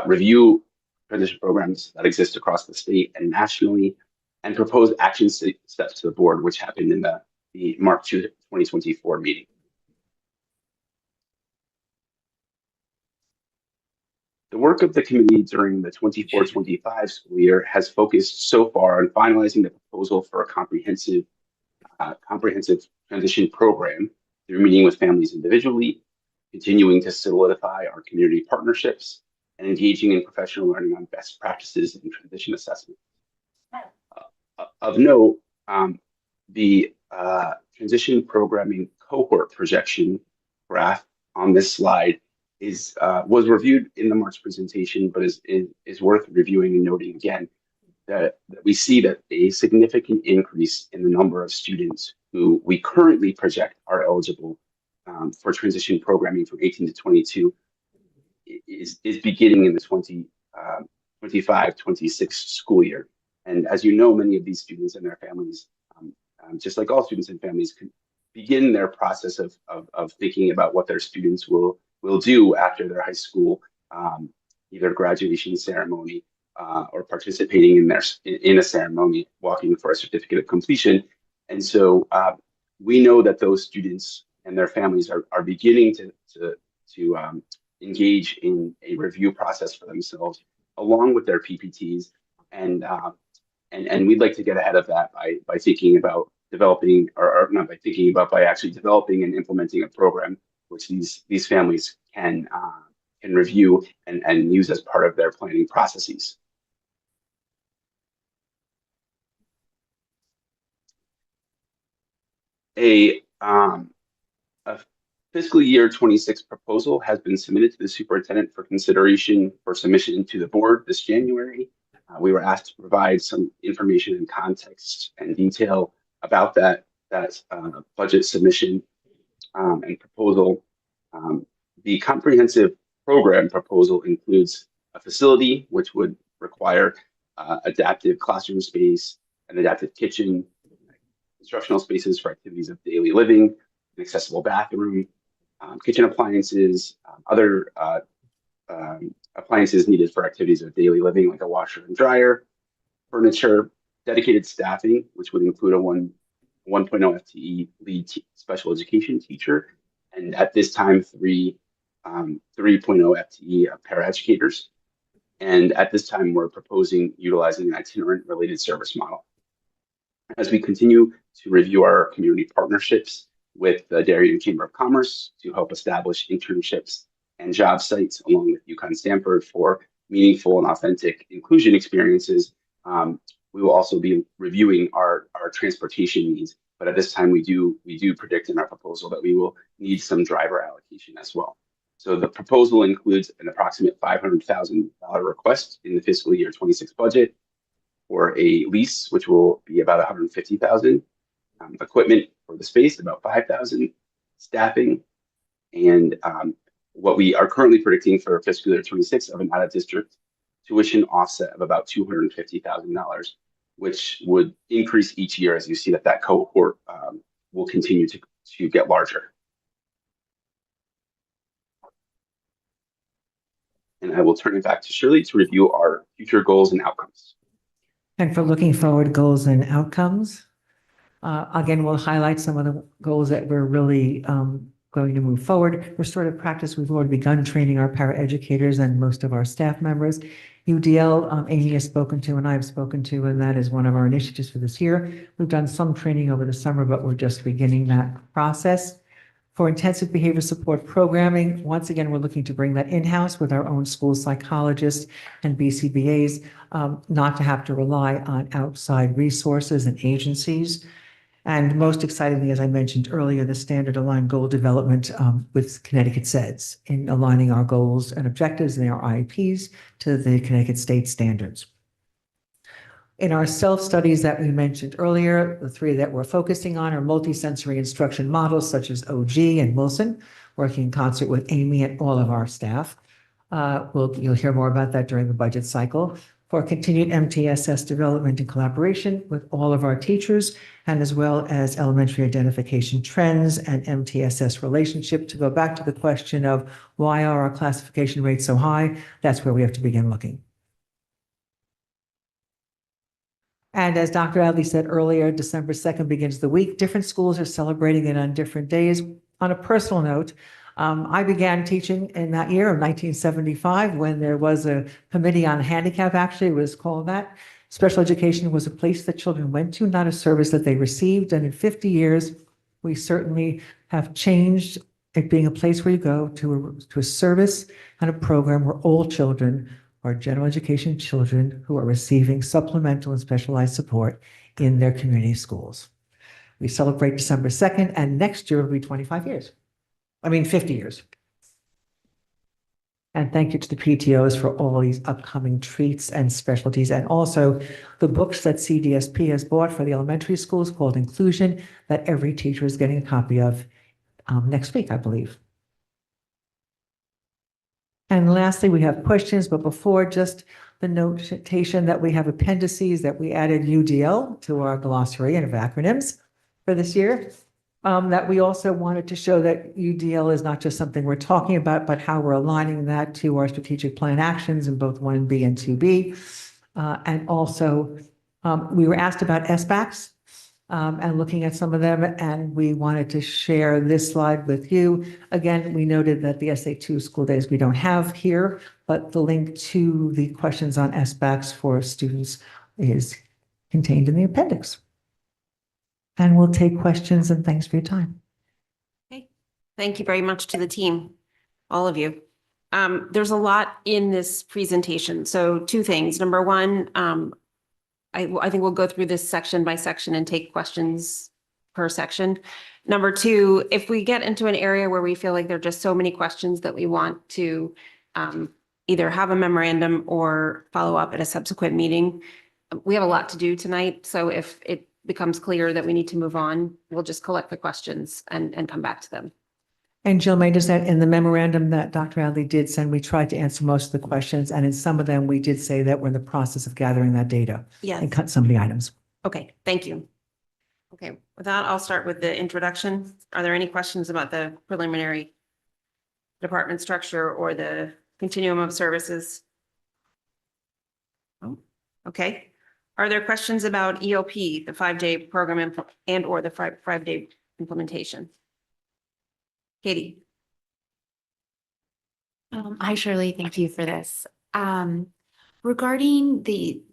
S14: review transition programs that exist across the state and nationally, and propose action steps to the board, which happened in the March 2024 meeting. The work of the committee during the 24-25 school year has focused so far on finalizing the proposal for a comprehensive transition program through meeting with families individually, continuing to solidify our community partnerships, and engaging in professional learning on best practices in transition assessment. Of note, the transition programming cohort projection graph on this slide was reviewed in the March presentation, but is worth reviewing and noting again that we see that a significant increase in the number of students who we currently project are eligible for transition programming from 18 to 22 is beginning in the 25-26 school year. And as you know, many of these students and their families, just like all students and families, can begin their process of thinking about what their students will do after their high school, either graduation ceremony or participating in a ceremony, walking for a certificate of completion. And so we know that those students and their families are beginning to engage in a review process for themselves, along with their PPTs, and we'd like to get ahead of that by thinking about developing, or not by thinking about, by actually developing and implementing a program which these families can review and use as part of their planning processes. A fiscal year 26 proposal has been submitted to the superintendent for consideration for submission to the board this January. We were asked to provide some information and context and detail about that budget submission and proposal. The comprehensive program proposal includes a facility which would require adaptive classroom space, an adaptive kitchen, instructional spaces for activities of daily living, an accessible bathroom, kitchen appliances, other appliances needed for activities of daily living, like a washer and dryer, furniture, dedicated staffing, which would include a 1.0 FTE lead special education teacher, and at this time, 3.0 FTE paraeducators. And at this time, we're proposing utilizing an itinerant related service model. As we continue to review our community partnerships with the Darien Chamber of Commerce to help establish internships and job sites, along with UConn Stanford for meaningful and authentic inclusion experiences, we will also be reviewing our transportation needs. But at this time, we do predict in our proposal that we will need some driver allocation as well. So the proposal includes an approximate $500,000 request in the fiscal year 26 budget for a lease, which will be about $150,000, equipment for the space, about $5,000, staffing, and what we are currently predicting for fiscal year 26 of an out-of-district tuition offset of about $250,000, which would increase each year as you see that cohort will continue to get larger. And I will turn it back to Shirley to review our future goals and outcomes.
S12: And for looking forward goals and outcomes, again, we'll highlight some of the goals that we're really going to move forward. Restorative practice, we've already begun training our paraeducators and most of our staff members. UDL, Amy has spoken to and I have spoken to, and that is one of our initiatives for this year. We've done some training over the summer, but we're just beginning that process. For intensive behavior support programming, once again, we're looking to bring that in-house with our own school psychologists and BCBAs, not to have to rely on outside resources and agencies. And most excitingly, as I mentioned earlier, the standard aligned goal development with Connecticut SEDS in aligning our goals and objectives and our IEPs to the Connecticut state standards. In our self-studies that we mentioned earlier, the three that we're focusing on are multisensory instruction models such as OG and Wilson, working in concert with Amy and all of our staff. You'll hear more about that during the budget cycle. For continued MTSS development and collaboration with all of our teachers, and as well as elementary identification trends and MTSS relationship. To go back to the question of why are our classification rates so high, that's where we have to begin looking. And as Dr. Adley said earlier, December 2nd begins the week. Different schools are celebrating it on different days. On a personal note, I began teaching in that year of 1975 when there was a committee on handicap, actually it was called that. Special education was a place that children went to, not a service that they received. And in 50 years, we certainly have changed it being a place where you go to a service and a program where all children are general education children who are receiving supplemental and specialized support in their community schools. We celebrate December 2nd, and next year will be 50 years. And thank you to the PTOs for all these upcoming treats and specialties, and also the books that CDSP has bought for the elementary schools called Inclusion that every teacher is getting a copy of next week, I believe. And lastly, we have questions, but before, just the notation that we have appendices that we added UDL to our glossary and of acronyms for this year. That we also wanted to show that UDL is not just something we're talking about, but how we're aligning that to our strategic plan actions in both 1B and 2B. And also, we were asked about SBACs and looking at some of them, and we wanted to share this slide with you. Again, we noted that the SA2 school days we don't have here, but the link to the questions on SBACs for students is contained in the appendix. And we'll take questions, and thanks for your time.
S1: Okay. Thank you very much to the team, all of you. There's a lot in this presentation. So two things. Number one, I think we'll go through this section by section and take questions per section. Number two, if we get into an area where we feel like there are just so many questions that we want to either have a memorandum or follow up at a subsequent meeting, we have a lot to do tonight. So if it becomes clear that we need to move on, we'll just collect the questions and come back to them.
S12: And Jill, may I just add, in the memorandum that Dr. Adley did send, we tried to answer most of the questions, and in some of them, we did say that we're in the process of gathering that data.
S1: Yes.
S12: And cut some of the items.
S1: Okay, thank you. Okay, with that, I'll start with the introduction. Are there any questions about the preliminary department structure or the continuum of services? Oh, okay. Are there questions about EOP, the 5-day program and or the five-day implementation? Katie.
S11: Hi, Shirley. Thank you for this. Regarding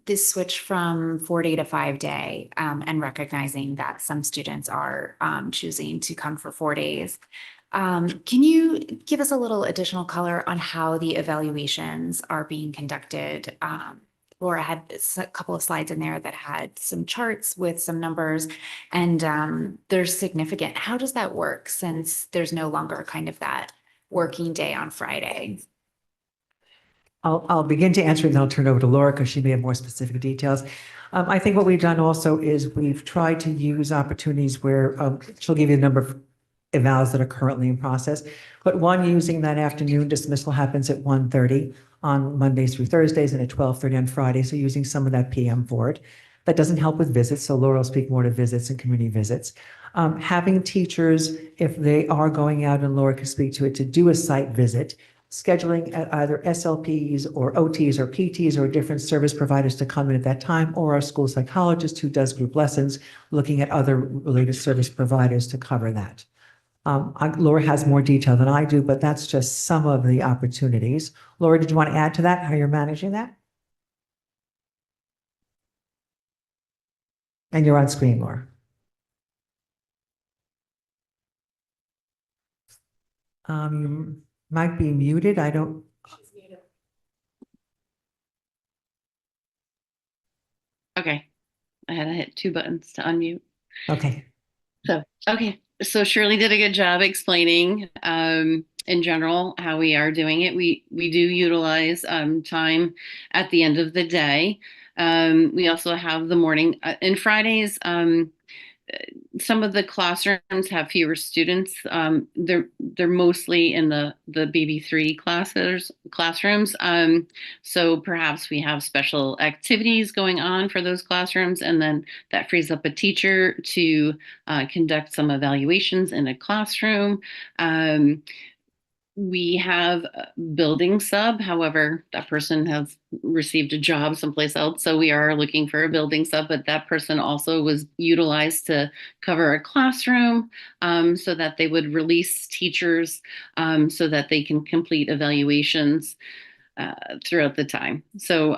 S11: this switch from 4-day to 5-day and recognizing that some students are choosing to come for 4 days, Can you give us a little additional color on how the evaluations are being conducted? Laura had a couple of slides in there that had some charts with some numbers, and they're significant. How does that work since there's no longer kind of that working day on Friday?
S12: I'll begin to answer and then I'll turn it over to Laura because she may have more specific details. I think what we've done also is we've tried to use opportunities where she'll give you a number of evals that are currently in process, but one using that afternoon dismissal happens at 1:30 on Mondays through Thursdays and at 12:30 on Fridays. So using some of that PM for it. That doesn't help with visits. So Laura will speak more to visits and community visits. Having teachers, if they are going out and Laura can speak to it, to do a site visit, scheduling either SLPs or OTs or PTs or different service providers to come in at that time, or our school psychologist who does group lessons, looking at other related service providers to cover that. Laura has more detail than I do, but that's just some of the opportunities. Laura, did you want to add to that, how you're managing that? And you're on screen, Laura. You might be muted. I don't.
S13: Okay. I had to hit two buttons to unmute.
S12: Okay.
S13: So Shirley did a good job explaining in general how we are doing it. We do utilize time at the end of the day. We also have the morning and Fridays. Some of the classrooms have fewer students. They're mostly in the BB3 classrooms. So perhaps we have special activities going on for those classrooms, and then that frees up a teacher to conduct some evaluations in a classroom. We have a building sub. However, that person has received a job someplace else. So we are looking for a building sub, but that person also was utilized to cover a classroom so that they would release teachers so that they can complete evaluations throughout the time. So,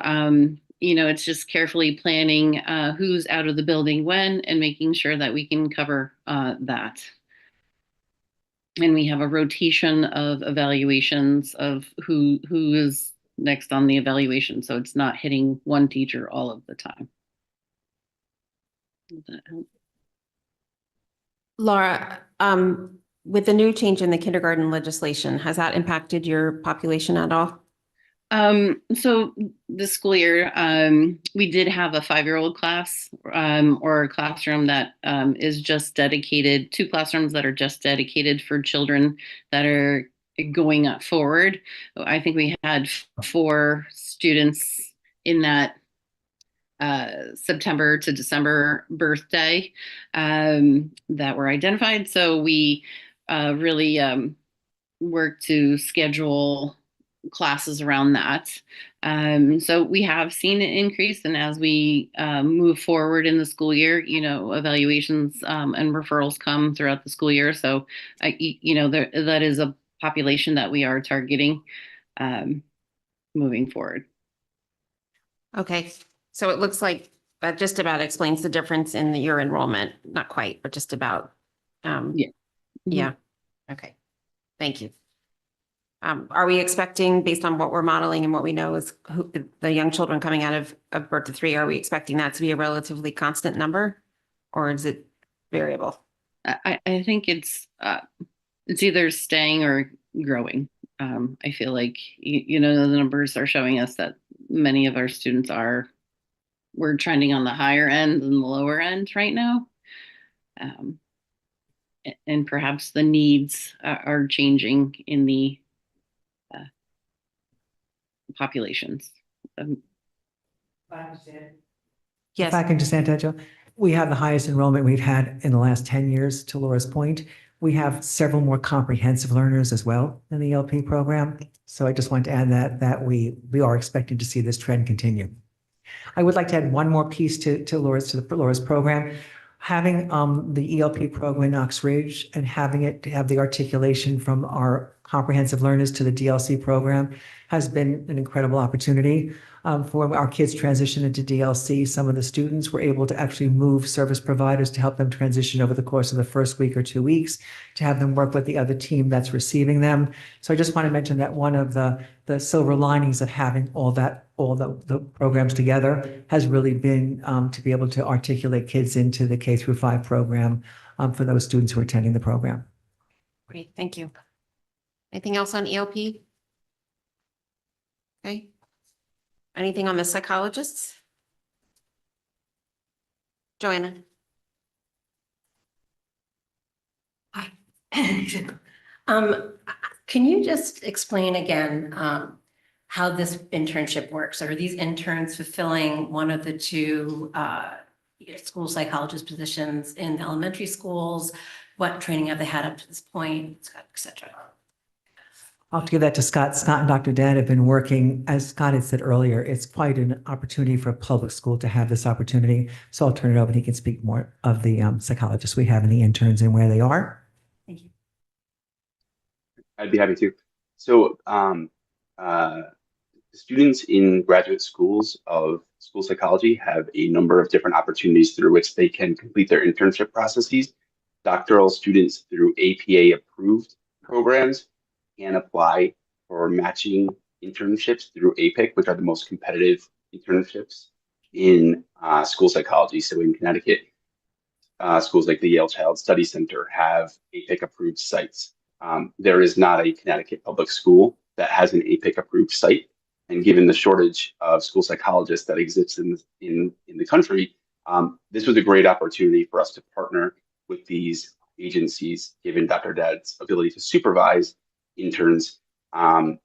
S13: it's just carefully planning who's out of the building when and making sure that we can cover that. And we have a rotation of evaluations of who is next on the evaluation. So it's not hitting one teacher all of the time. Does that help?
S1: Laura, with the new change in the kindergarten legislation, has that impacted your population at all?
S13: So this school year, we did have a 5-year-old class, or a classroom that is just dedicated, 2 classrooms that are just dedicated for children that are going up forward. I think we had 4 students in that September to December birthday that were identified. So we really worked to schedule classes around that. So we have seen an increase, and as we move forward in the school year, evaluations and referrals come throughout the school year. So, that is a population that we are targeting moving forward.
S1: Okay, so it looks like that just about explains the difference in your enrollment. Not quite, but just about.
S13: Yeah.
S1: Yeah. Okay. Thank you. Are we expecting, based on what we're modeling and what we know is the young children coming out of birth to 3, are we expecting that to be a relatively constant number, or is it variable?
S13: I think it's either staying or growing. I feel like the numbers are showing us that many of our students we're trending on the higher end than the lower end right now. And perhaps the needs are changing in the populations.
S1: Yes.
S12: If I can just add to that, we have the highest enrollment we've had in the last 10 years, to Laura's point. We have several more comprehensive learners as well in the ELP program. So I just want to add that we are expecting to see this trend continue. I would like to add one more piece to Laura's program. Having the ELP program in Ox Ridge and having it to have the articulation from our comprehensive learners to the DLC program has been an incredible opportunity. For our kids transition into DLC, some of the students were able to actually move service providers to help them transition over the course of the first week or 2 weeks, to have them work with the other team that's receiving them. So I just want to mention that one of the silver linings of having all the programs together has really been to be able to articulate kids into the K through 5 program for those students who are attending the program.
S1: Great, thank you. Anything else on ELP? Okay. Anything on the psychologists? Joanna?
S15: Hi. Can you just explain again, how this internship works? Are these interns fulfilling one of the two, school psychologist positions in elementary schools? What training have they had up to this point, et cetera?
S12: I'll have to give that to Scott. Scott and Dr. Dad have been working, as Scott had said earlier, it's quite an opportunity for a public school to have this opportunity. So I'll turn it over and he can speak more of the psychologists we have and the interns and where they are.
S15: Thank you.
S14: I'd be happy to. So students in graduate schools of school psychology have a number of different opportunities through which they can complete their internship processes. Doctoral students through APA approved programs can apply for matching internships through APIC, which are the most competitive internships in school psychology. So in Connecticut, schools like the Yale Child Study Center have APIC approved sites. There is not a Connecticut public school that has an APIC approved site. And given the shortage of school psychologists that exists in the country, this was a great opportunity for us to partner with these agencies, given Dr. Dad's ability to supervise interns. Through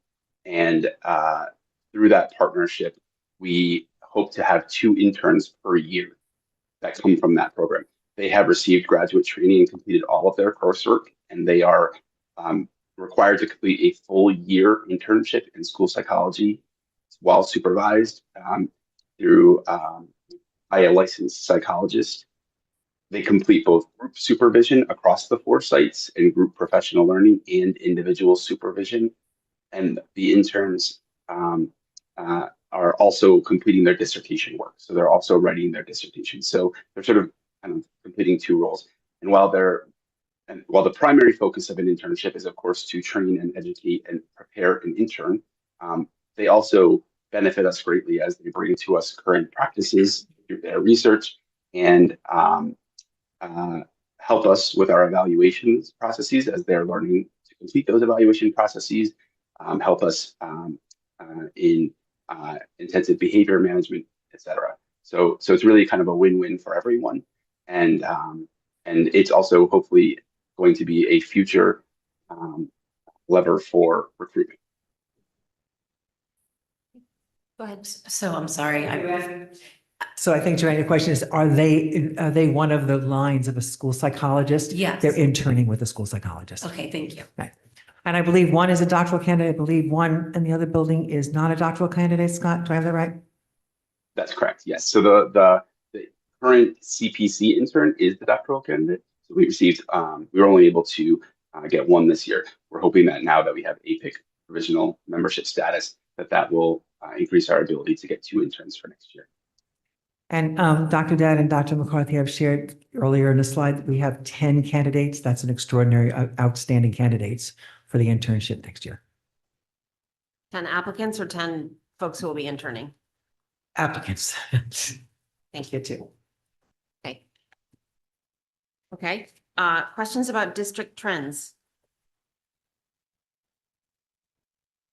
S14: that partnership, we hope to have 2 interns per year that come from that program. They have received graduate training and completed all of their coursework, and they are required to complete a full year internship in school psychology while supervised through by a licensed psychologist. They complete both group supervision across the 4 sites and group professional learning and individual supervision. And the interns are also completing their dissertation work. So they're also writing their dissertation. So they're sort of kind of completing 2 roles. And while the primary focus of an internship is, of course, to train and educate and prepare an intern, they also benefit us greatly as they bring to us current practices through their research and help us with our evaluations processes as they're learning to complete those evaluation processes, help us in intensive behavior management, et cetera. So it's really kind of a win-win for everyone. And it's also hopefully going to be a future lever for recruitment.
S15: Go ahead. So I'm sorry.
S12: So I think, Joanne, your question is, are they one of the lines of a school psychologist?
S15: Yes.
S12: They're interning with a school psychologist.
S15: Okay, thank you.
S12: Right. And I believe one is a doctoral candidate. I believe one in the other building is not a doctoral candidate. Scott, do I have that right?
S14: That's correct. Yes. So the current CPC intern is the doctoral candidate. So we received, we were only able to get 1 this year. We're hoping that now that we have APIC provisional membership status, that will increase our ability to get 2 interns for next year.
S12: And Dr. Dad and Dr. McCarthy have shared earlier in the slide that we have 10 candidates. That's an extraordinary, outstanding candidates for the internship next year.
S1: 10 applicants or 10 folks who will be interning?
S12: Applicants.
S1: Thank you.
S12: Too.
S1: Okay. Okay. Questions about district trends?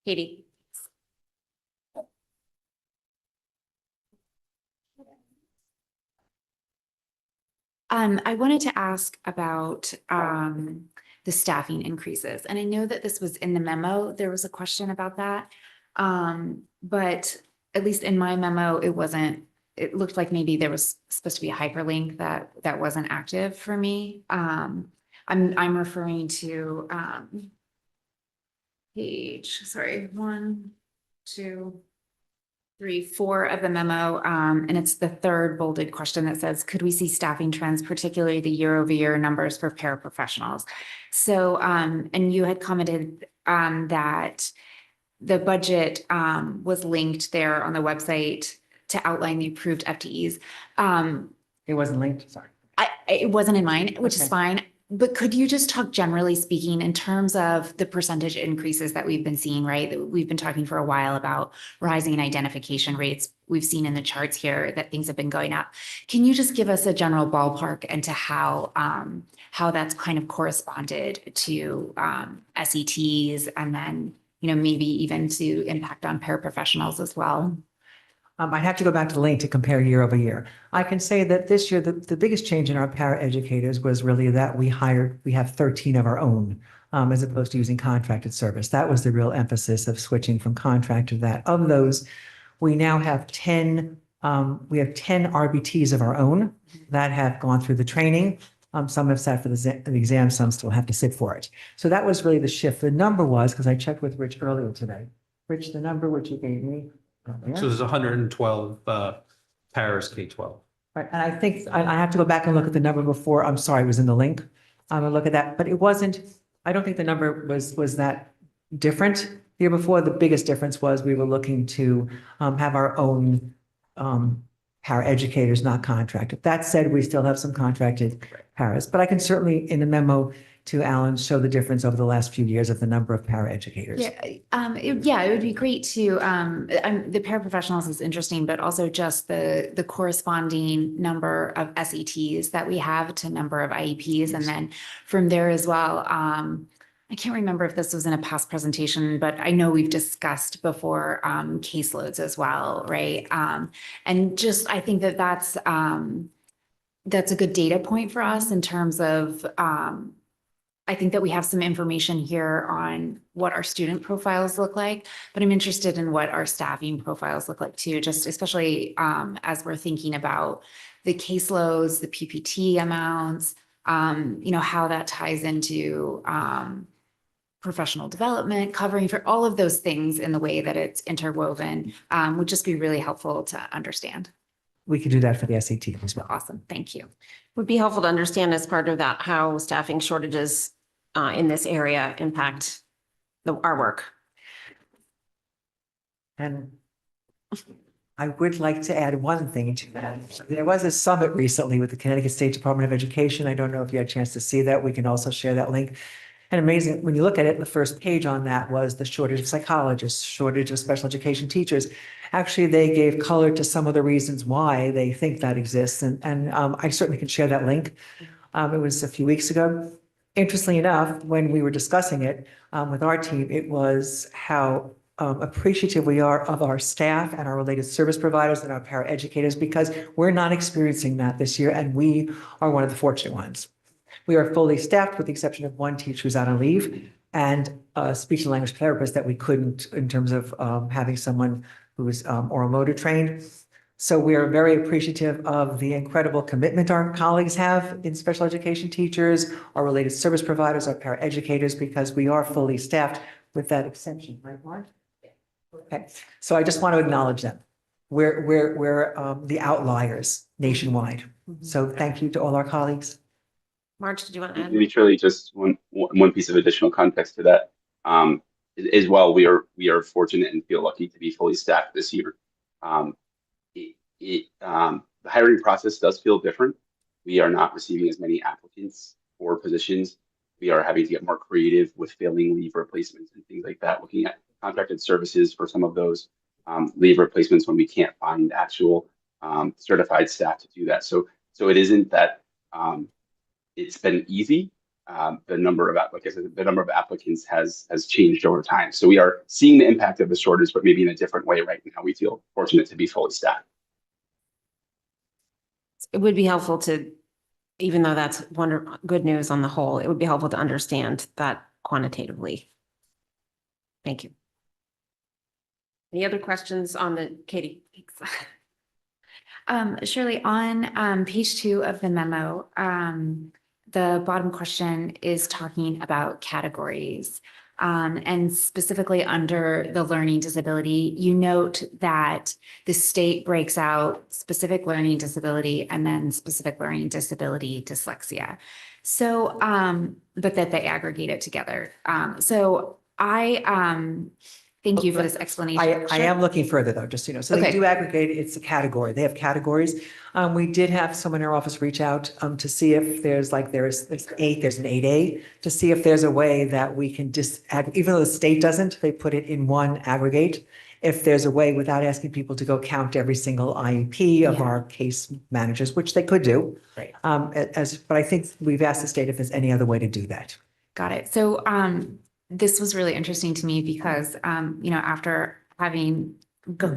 S1: Katie?
S11: I wanted to ask about the staffing increases. And I know that this was in the memo. There was a question about that. But at least in my memo, it looked like maybe there was supposed to be a hyperlink that wasn't active for me. I'm referring to page, sorry, 1, 2, 3, 4 of the memo. And it's the 3rd bolded question that says, could we see staffing trends, particularly the year-over-year numbers for paraprofessionals? So, and you had commented that the budget was linked there on the website to outline the approved FTEs.
S12: It wasn't linked, sorry.
S11: It wasn't in mine, which is
S12: Okay.
S11: fine. But could you just talk generally speaking in terms of the percentage increases that we've been seeing, right? That we've been talking for a while about rising identification rates. We've seen in the charts here that things have been going up. Can you just give us a general ballpark into how that's kind of corresponded to SETs and then, maybe even to impact on paraprofessionals as well?
S12: I have to go back to the link to compare year over year. I can say that this year, the biggest change in our paraeducators was really that we have 13 of our own, as opposed to using contracted service. That was the real emphasis of switching from contract to that. Of those, we now have 10 RBTs of our own that have gone through the training. Some have sat for the exam, some still have to sit for it. So that was really the shift. The number was, because I checked with Rich earlier today. Rich, the number which you gave me.
S16: So there's 112 paras K-12.
S12: Right, and I think I have to go back and look at the number before. I'm sorry, it was in the link. I'll look at that, but it wasn't. I don't think the number was that different the year before. The biggest difference was we were looking to have our own paraeducators, not contracted. That said, we still have some contracted paras, but I can certainly in the memo to Alan show the difference over the last few years of the number of paraeducators.
S11: It would be great to, the paraprofessionals is interesting, but also just the corresponding number of SETs that we have to number of IEPs. And then from there as well, I can't remember if this was in a past presentation, but I know we've discussed before caseloads as well, right? And just, I think that's a good data point for us in terms of, I think that we have some information here on what our student profiles look like, but I'm interested in what our staffing profiles look like too, just especially as we're thinking about the caseloads, the PPT amounts, how that ties into professional development, covering for all of those things in the way that it's interwoven would just be really helpful to understand.
S12: We could do that for the SAT as well.
S11: Awesome. Thank you.
S1: Would be helpful to understand as part of that, how staffing shortages in this area impact our work.
S12: And I would like to add one thing to that. There was a summit recently with the Connecticut State Department of Education. I don't know if you had a chance to see that. We can also share that link. And amazing, when you look at it, the first page on that was the shortage of psychologists, shortage of special education teachers. Actually, they gave color to some of the reasons why they think that exists. And I certainly can share that link. It was a few weeks ago. Interestingly enough, when we were discussing it with our team, it was how appreciative we are of our staff and our related service providers and our paraeducators, because we're not experiencing that this year, and we are one of the fortunate ones. We are fully staffed with the exception of one teacher who's out on leave and a speech and language therapist that we couldn't in terms of having someone who is oral motor trained. So we are very appreciative of the incredible commitment our colleagues have in special education teachers, our related service providers, our paraeducators, because we are fully staffed with that exception, right, Mark? Okay, so I just want to acknowledge them. We're the outliers nationwide. So thank you to all our colleagues.
S1: Marge, did you want to add?
S14: Maybe truly just one piece of additional context to that. As well, we are fortunate and feel lucky to be fully staffed this year. The hiring process does feel different. We are not receiving as many applicants for positions. We are having to get more creative with filling leave replacements and things like that, looking at contracted services for some of those leave replacements when we can't find actual certified staff to do that. So it isn't that it's been easy. The number of applicants has changed over time. So we are seeing the impact of the shortage, but maybe in a different way right now. We feel fortunate to be fully staffed.
S1: It would be helpful to, even though that's good news on the whole, it would be helpful to understand that quantitatively. Thank you. Any other questions on the, Katie?
S11: Shirley, on page 2 of the memo, the bottom question is talking about categories. And specifically under the learning disability, you note that the state breaks out specific learning disability and then specific learning disability dyslexia. So, but that they aggregate it together. So Thank you for this explanation.
S12: I am looking further though, just so you know. So they
S11: Okay.
S12: do aggregate, it's a category. They have categories. We did have someone in our office reach out to see if there's there's an 8A, to see if there's a way that we can even though the state doesn't, they put it in one aggregate. If there's a way without asking people to go count every single IEP of
S11: Yeah.
S12: our case managers, which they could do.
S11: Right.
S12: But I think we've asked the state if there's any other way to do that.
S11: Got it. So, this was really interesting to me because, after having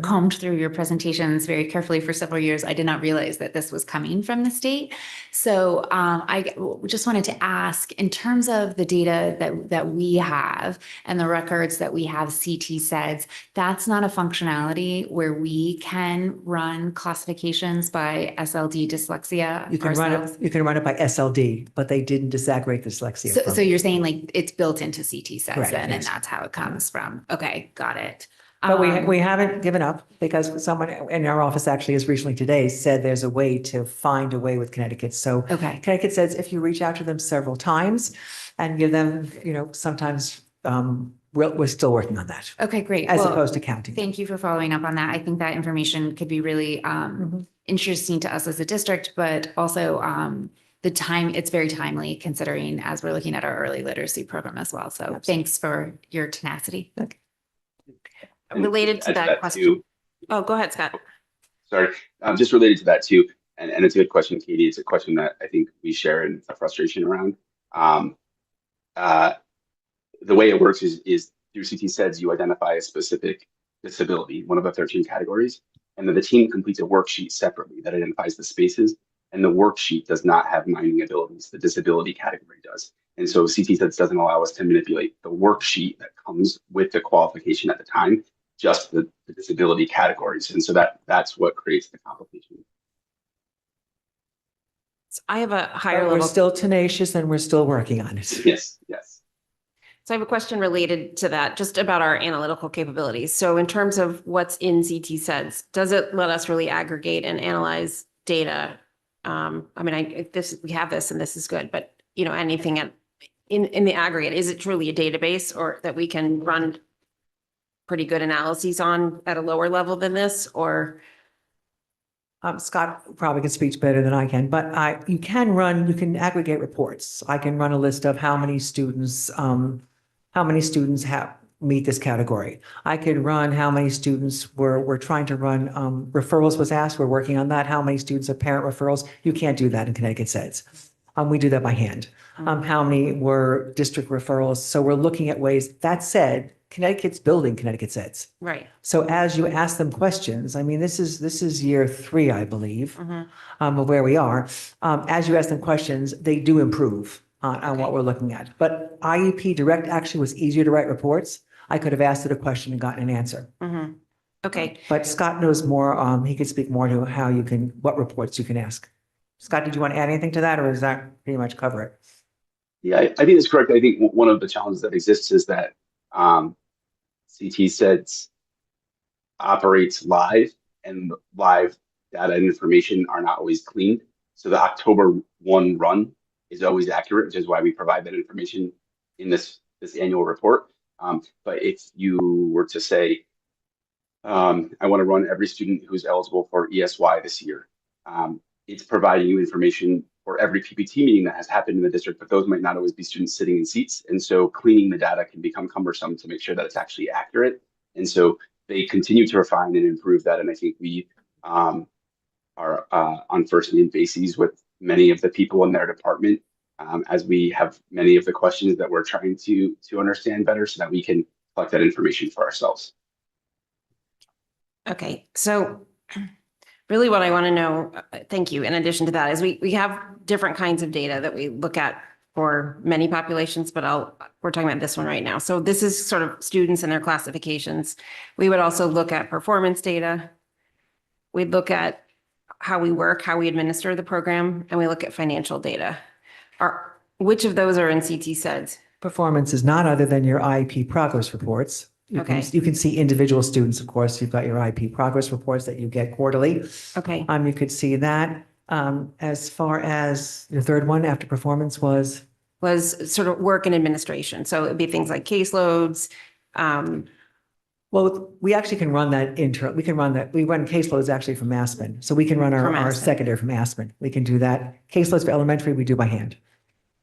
S11: combed through your presentations very carefully for several years, I did not realize that this was coming from the state. So, I just wanted to ask, in terms of the data that we have and the records that we have, CT SEDS, that's not a functionality where we can run classifications by SLD dyslexia
S12: You can run it by SLD, but they didn't disaggregate dyslexia.
S11: So,
S12: from
S11: so
S12: it.
S11: you're saying like it's built into CT SEDS
S12: Correct,
S11: then, and
S12: yes.
S11: that's how it comes from. Okay, got it.
S12: But we haven't given up because someone in our office actually as recently today said there's a way to find a way with Connecticut. So
S11: Okay.
S12: Connecticut says if you reach out to them several times and give them, sometimes we're still working on that
S11: Okay, great.
S12: as
S11: Well,
S12: opposed to counting.
S11: thank you for following up on that. I think that information could be really interesting to us as a district, but also it's very timely considering as we're looking at our early literacy program as well. So thanks for your tenacity.
S12: Okay.
S14: And
S1: Related to
S14: add
S1: that question.
S14: too.
S1: Oh, go ahead, Scott.
S14: Sorry, just related to that too, and it's a good question, Katie. It's a question that I think we share and a frustration around. The way it works is through CT SEDS, you identify a specific disability, one of the 13 categories, and then the team completes a worksheet separately that identifies the spaces. And the worksheet does not have mining abilities. The disability category does. And so CT SEDS doesn't allow us to manipulate the worksheet that comes with the qualification at the time, just the disability categories. And so that's what creates the complication.
S1: So I have a higher
S12: But we're
S1: level.
S12: still tenacious and we're still working on it.
S14: Yes, yes.
S1: So I have a question related to that, just about our analytical capabilities. So in terms of what's in CT SEDS, does it let us really aggregate and analyze data? We have this and this is good, but anything in the aggregate, is it truly a database or that we can run pretty good analyses on at a lower level than this, or?
S12: Scott probably can speak better than I can, but you can aggregate reports. I can run a list of how many students meet this category. I could run how many students we're trying to run, referrals was asked, we're working on that. How many students are parent referrals? You can't do that in Connecticut SEDS. We do that by hand. How many were district referrals? So we're looking at ways. That said, Connecticut's building Connecticut SEDS.
S1: Right.
S12: So as you ask them questions, this is year 3, I believe, of where we are. As you ask them questions, they do improve on what we're looking at. But IEP Direct actually was easier to write reports. I could have asked it a question and gotten an answer.
S1: Okay.
S12: But Scott knows more. He could speak more to what reports you can ask. Scott, did you want to add anything to that, or does that pretty much cover it?
S14: Yeah, I think it's correct. I think one of the challenges that exists is that CT SEDS operates live, and live data and information are not always cleaned. So the October 1 run is always accurate, which is why we provide that information in this annual report. But if you were to say, I want to run every student who's eligible for ESY this year, it's providing you information for every PPT meeting that has happened in the district, but those might not always be students sitting in seats. And so cleaning the data can become cumbersome to make sure that it's actually accurate. And so they continue to refine and improve that. And I think we are on first name bases with many of the people in their department as we have many of the questions that we're trying to understand better so that we can collect that information for ourselves.
S1: Okay, so really what I want to know, thank you, in addition to that, is we have different kinds of data that we look at for many populations, but we're talking about this one right now. So this is sort of students and their classifications. We would also look at performance data. We'd look at how we work, how we administer the program, and we look at financial data. Which of those are in CT SEDS?
S12: Performance is not other than your IEP progress reports. You can see individual students, of course. You've got your IEP progress reports that you get quarterly.
S1: Okay.
S12: You could see that. As far as the third one after performance was?
S1: was sort of work and administration. So it'd be things like caseloads.
S12: Well, we actually can run that we can run that, we run caseloads actually from Aspen. So we can run
S1: From
S12: our
S1: Aspen.
S12: secondary from Aspen. We can do that. Caseloads for elementary, we do by hand.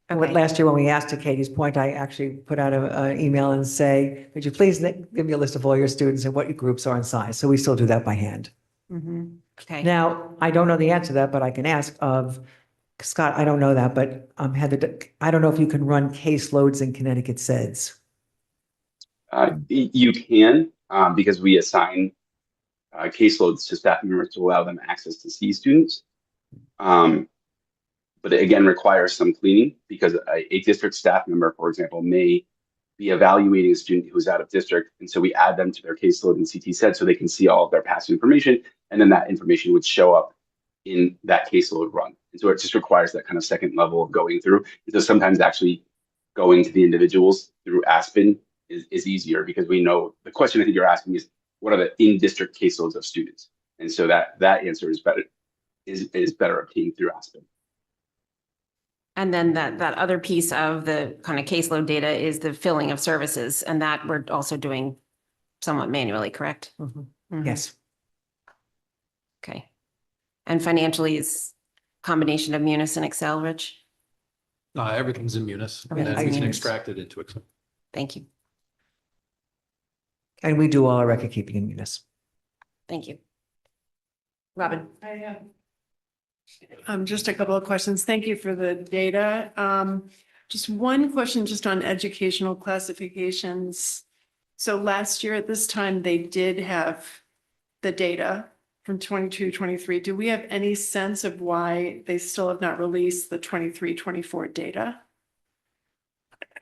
S1: Okay.
S12: Last year, when we asked to Katie's point, I actually put out an email and say, could you please give me a list of all your students and what your groups are in size? So we still do that by hand.
S1: Mhm. Okay.
S12: Now, I don't know the answer to that, but I can ask of Scott, I don't know that, but Heather, I don't know if you can run caseloads in Connecticut SEDS.
S14: You can, because we assign caseloads to staff members to allow them access to see students. But it again requires some cleaning because a district staff member, for example, may be evaluating a student who's out of district. And so we add them to their caseload in CT SED so they can see all of their past information. And then that information would show up in that caseload run. And so it just requires that kind of second level of going through. And so sometimes actually going to the individuals through Aspen is easier because we know the question I think you're asking is what are the in-district caseloads of students? And so that answer is better obtained through Aspen.
S1: And then that other piece of the kind of caseload data is the filling of services, and that we're also doing somewhat manually, correct? Mhm.
S12: Yes.
S1: Okay. And financially is combination of Munis and Excel, Rich?
S16: Everything's in Munis, and
S1: Everything's
S16: then we
S1: in
S16: can
S1: Munis.
S16: extract it into Excel.
S1: Thank you.
S12: And we do all our record keeping in Munis.
S1: Thank you. Robin?
S17: I have just a couple of questions. Thank you for the data. Just one question just on educational classifications. So last year at this time, they did have the data from 22, 23. Do we have any sense of why they still have not released the 23, 24 data?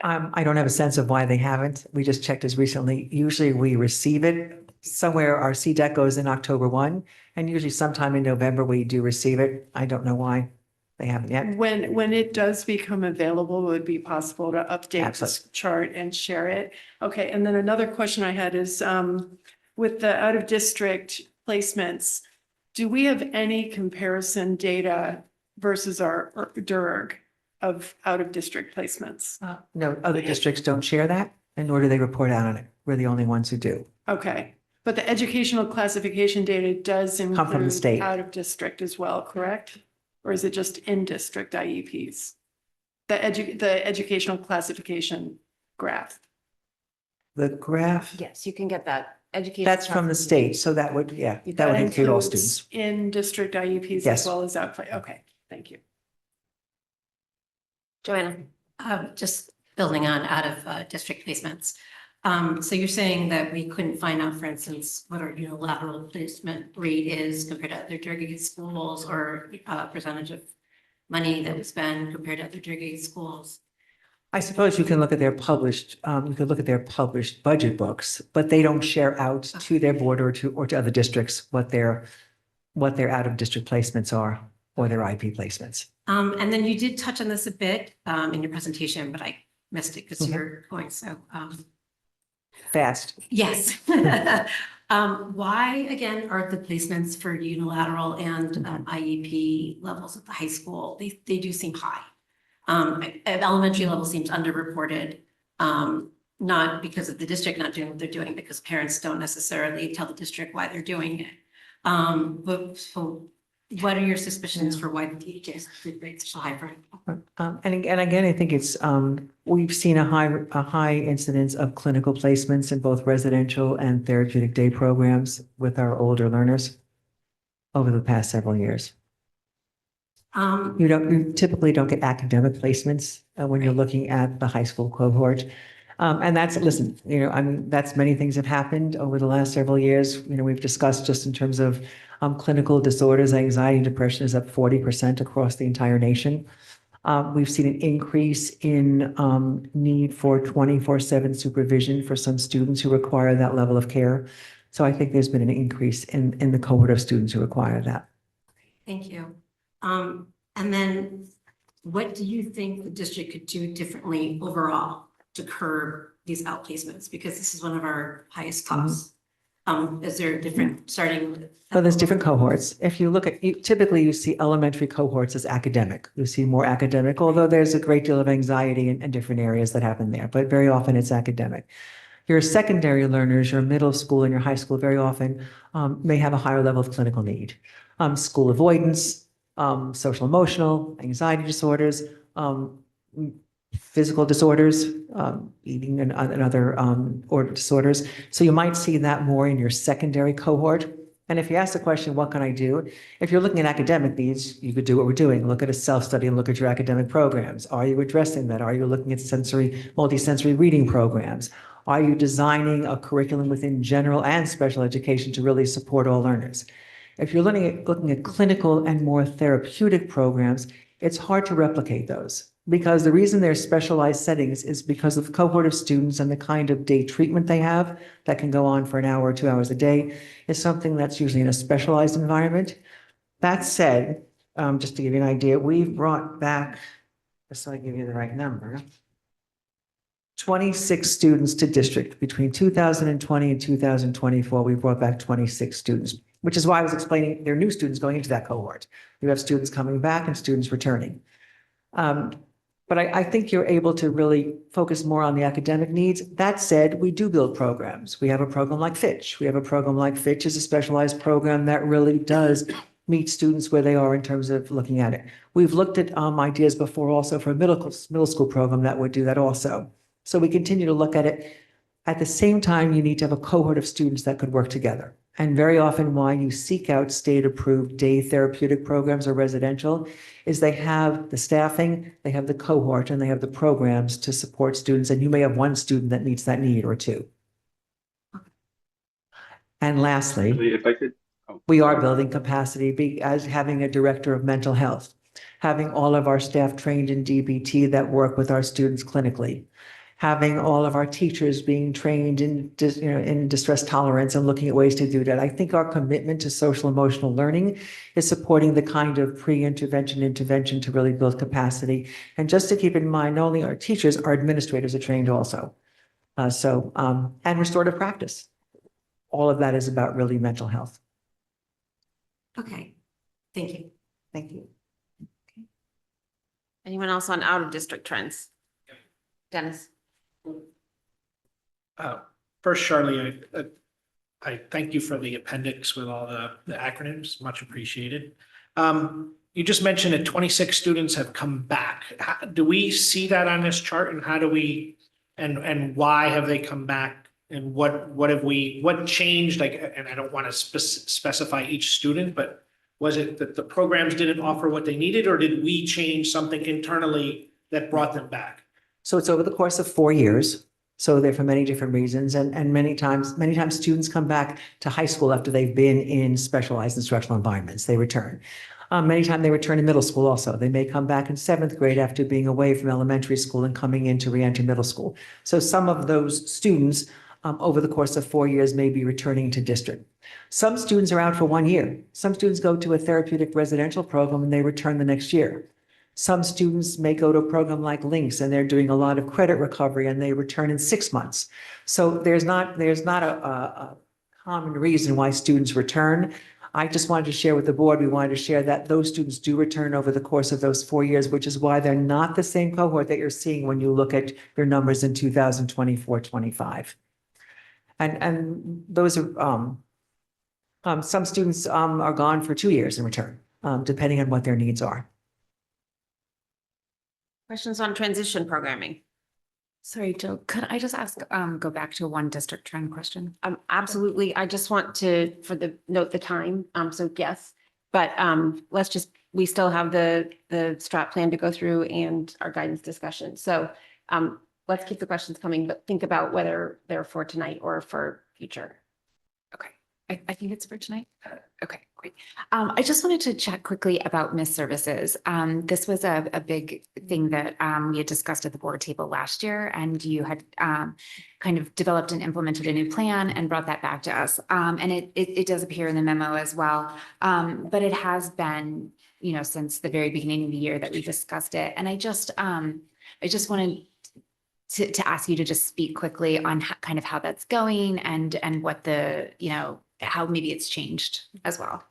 S12: I don't have a sense of why they haven't. We just checked as recently. Usually we receive it somewhere. Our CDEC goes in October 1, and usually sometime in November we do receive it. I don't know why they haven't yet.
S17: When it does become available, would it be possible to update this
S12: Absolutely.
S17: chart and share it? Okay, and then another question I had is with the out of district placements, do we have any comparison data versus our DIRG of out of district placements?
S12: No, other districts don't share that, and nor do they report out on it. We're the only ones who do.
S17: Okay, but the educational classification data does
S12: Come from the
S17: include
S12: state.
S17: out of district as well, correct? Or is it just in district IEPs? The educational classification graph.
S12: The graph,
S1: Yes, you can get that education.
S12: that's from the state, so that would, yeah, that would include all students.
S17: In district IEPs
S12: Yes.
S17: as well as out. Okay, thank you.
S1: Joanna?
S15: Just building on out of district placements. So you're saying that we couldn't find out, for instance, what our unilateral placement rate is compared to other targeted schools or percentage of money that was spent compared to other targeted schools?
S12: I suppose you can look at their published, you could look at their published budget books, but they don't share out to their board or to other districts what their out of district placements are or their IP placements.
S15: And then you did touch on this a bit in your presentation, but I missed it because you're going so
S12: Fast.
S15: yes. Why, again, are the placements for unilateral and IEP levels at the high school, they do seem high. At elementary level seems underreported, not because of the district not doing what they're doing, because parents don't necessarily tell the district why they're doing it. But so what are your suspicions for why the DHS rates are so high for?
S12: And again, I think it's, we've seen a high incidence of clinical placements in both residential and therapeutic day programs with our older learners over the past several years. You typically don't get academic placements when you're looking at the high school cohort. And that's, listen, I mean, that's many things have happened over the last several years. We've discussed just in terms of clinical disorders, anxiety and depression is up 40% across the entire nation. We've seen an increase in need for 24/7 supervision for some students who require that level of care. So I think there's been an increase in the cohort of students who require that.
S15: Thank you. And then what do you think the district could do differently overall to curb these outplacements? Because this is one of our highest costs. Is there different starting? with-
S12: So there's different cohorts. If you look at, typically you see elementary cohorts as academic. You see more academic, although there's a great deal of anxiety in different areas that happen there, but very often it's academic. Your secondary learners, your middle school and your high school very often may have a higher level of clinical need. School avoidance, social emotional, anxiety disorders, physical disorders, eating and other order disorders. So you might see that more in your secondary cohort. And if you ask the question, what can I do? If you're looking at academic needs, you could do what we're doing. Look at a self-study and look at your academic programs. Are you addressing that? Are you looking at multisensory reading programs? Are you designing a curriculum within general and special education to really support all learners? If you're looking at clinical and more therapeutic programs, it's hard to replicate those because the reason they're specialized settings is because of the cohort of students and the kind of day treatment they have that can go on for an hour or 2 hours a day is something that's usually in a specialized environment. That said, just to give you an idea, we've brought back, just so I give you the right number, 26 students to district. Between 2020 and 2024, we brought back 26 students, which is why I was explaining there are new students going into that cohort. You have students coming back and students returning. But I think you're able to really focus more on the academic needs. That said, we do build programs. We have a program like Fitch. We have a program like Fitch is a specialized program that really does meet students where they are in terms of looking at it. We've looked at ideas before also for a middle school program that would do that also. So we continue to look at it. At the same time, you need to have a cohort of students that could work together. And very often why you seek out state-approved day therapeutic programs or residential is they have the staffing, they have the cohort, and they have the programs to support students. And you may have one student that meets that need or two. And lastly,
S14: If I could,
S12: we are building capacity as having a director of mental health, having all of our staff trained in DBT that work with our students clinically, having all of our teachers being trained in distress tolerance and looking at ways to do that. I think our commitment to social emotional learning is supporting the kind of pre-intervention intervention to really build capacity. And just to keep in mind, not only our teachers, our administrators are trained also. And restorative practice. All of that is about really mental health.
S15: Okay, thank you.
S12: Thank you.
S1: Anyone else on out of district trends? Dennis?
S18: First, Charlie, I thank you for the appendix with all the acronyms, much appreciated. You just mentioned that 26 students have come back. Do we see that on this chart and how do we, and why have they come back? And what changed? Like, and I don't want to specify each student, but was it that the programs didn't offer what they needed, or did we change something internally that brought them back?
S12: So it's over the course of 4 years. So they're for many different reasons. And many times students come back to high school after they've been in specialized instructional environments. They return. Many times they return in middle school also. They may come back in 7th grade after being away from elementary school and coming in to re-enter middle school. So some of those students over the course of 4 years may be returning to district. Some students are out for 1 year. Some students go to a therapeutic residential program and they return the next year. Some students may go to a program like Links and they're doing a lot of credit recovery and they return in 6 months. So there's not a common reason why students return. I just wanted to share with the board, we wanted to share that those students do return over the course of those 4 years, which is why they're not the same cohort that you're seeing when you look at your numbers in 2024-25. And those are, some students are gone for 2 years in return, depending on what their needs are.
S1: Questions on transition programming?
S11: Sorry, Jill, could I just ask, go back to one district trend question?
S1: Absolutely. I just want to, note the time. So yes, but we still have the strat plan to go through and our guidance discussion. So let's keep the questions coming, but think about whether they're for tonight or for future.
S11: Okay, I think it's for tonight. Okay, great. I just wanted to chat quickly about missed services. This was a big thing that we had discussed at the board table last year, and you had kind of developed and implemented a new plan and brought that back to us. And it does appear in the memo as well. But it has been, since the very beginning of the year that we discussed it. And I just wanted to ask you to just speak quickly on kind of how that's going and what the, how maybe it's changed as well.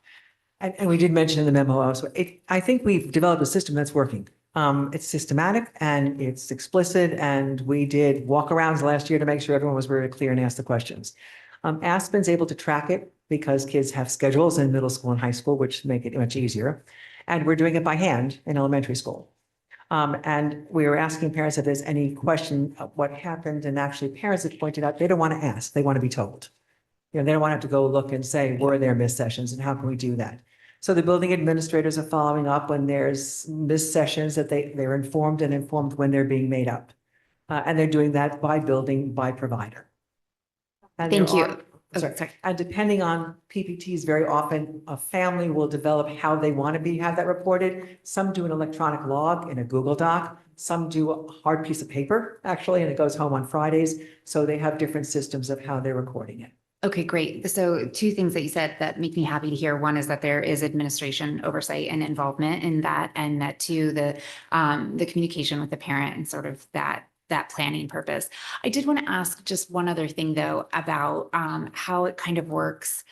S12: And we did mention in the memo also, I think we've developed a system that's working. It's systematic and it's explicit, and we did walkarounds last year to make sure everyone was very clear and asked the questions. Aspen's able to track it because kids have schedules in middle school and high school, which make it much easier. And we're doing it by hand in elementary school. And we were asking parents if there's any question of what happened, and actually parents have pointed out they don't want to ask, they want to be told. They don't want to have to go look and say, were there missed sessions and how can we do that? So the building administrators are following up when there's missed sessions, that they're informed and informed when they're being made up. And they're doing that by building, by provider. And
S11: Thank
S12: there
S11: you.
S12: are- Sorry. And depending on PPTs, very often a family will develop how they want to have that reported. Some do an electronic log in a Google Doc. Some do a hard piece of paper, actually, and it goes home on Fridays. So they have different systems of how they're recording it.
S11: Okay, great. So two things that you said that make me happy to hear. One is that there is administration oversight and involvement in that, and that two, the communication with the parent and sort of that planning purpose. I did want to ask just one other thing though about how it kind of works.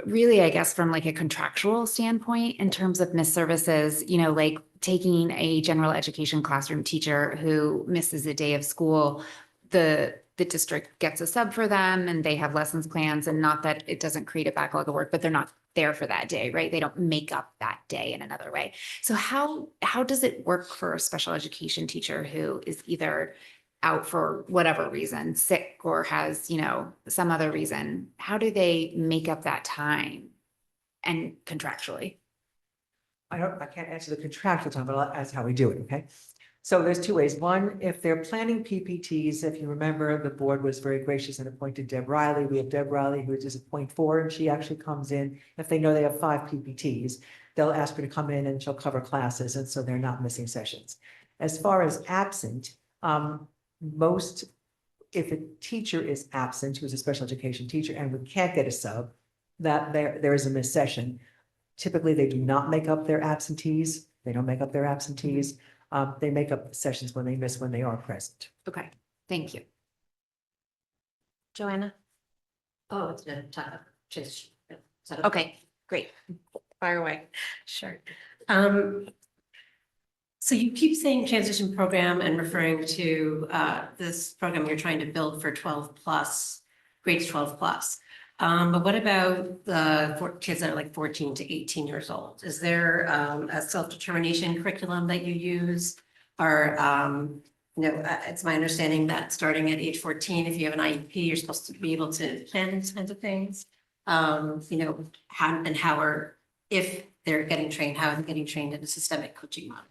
S11: Really, I guess from like a contractual standpoint in terms of missed services, like taking a general education classroom teacher who misses a day of school, the district gets a sub for them and they have lessons plans, and not that it doesn't create a backlog of work, but they're not there for that day, right? They don't make up that day in another way. So how does it work for a special education teacher who is either out for whatever reason, sick, or has, some other reason? How do they make up that time and contractually?
S12: I can't answer the contractual time, but that's how we do it, okay? So there's two ways. One, if they're planning PPTs, if you remember, the board was very gracious and appointed Deb Riley. We have Deb Riley, who is a .4, and she actually comes in. If they know they have 5 PPTs, they'll ask her to come in and she'll cover classes, and so they're not missing sessions. As far as absent, if a teacher is absent, who's a special education teacher, and we can't get a sub, that there is a missed session. Typically, they do not make up their absentees. They don't make up their absentees. They make up the sessions when they miss when they are present.
S11: Okay, thank you.
S1: Joanna?
S10: Oh, it's been just.
S11: Okay, great.
S1: Fire away.
S15: Sure. So you keep saying transition program and referring to this program you're trying to build for 12 plus, grades 12 plus. But what about the kids that are like 14 to 18 years old? Is there a self-determination curriculum that you use? Or, it's my understanding that starting at age 14, if you have an IEP, you're supposed to be able to plan these kinds of things. If they're getting trained, how are they getting trained in a systemic coaching model?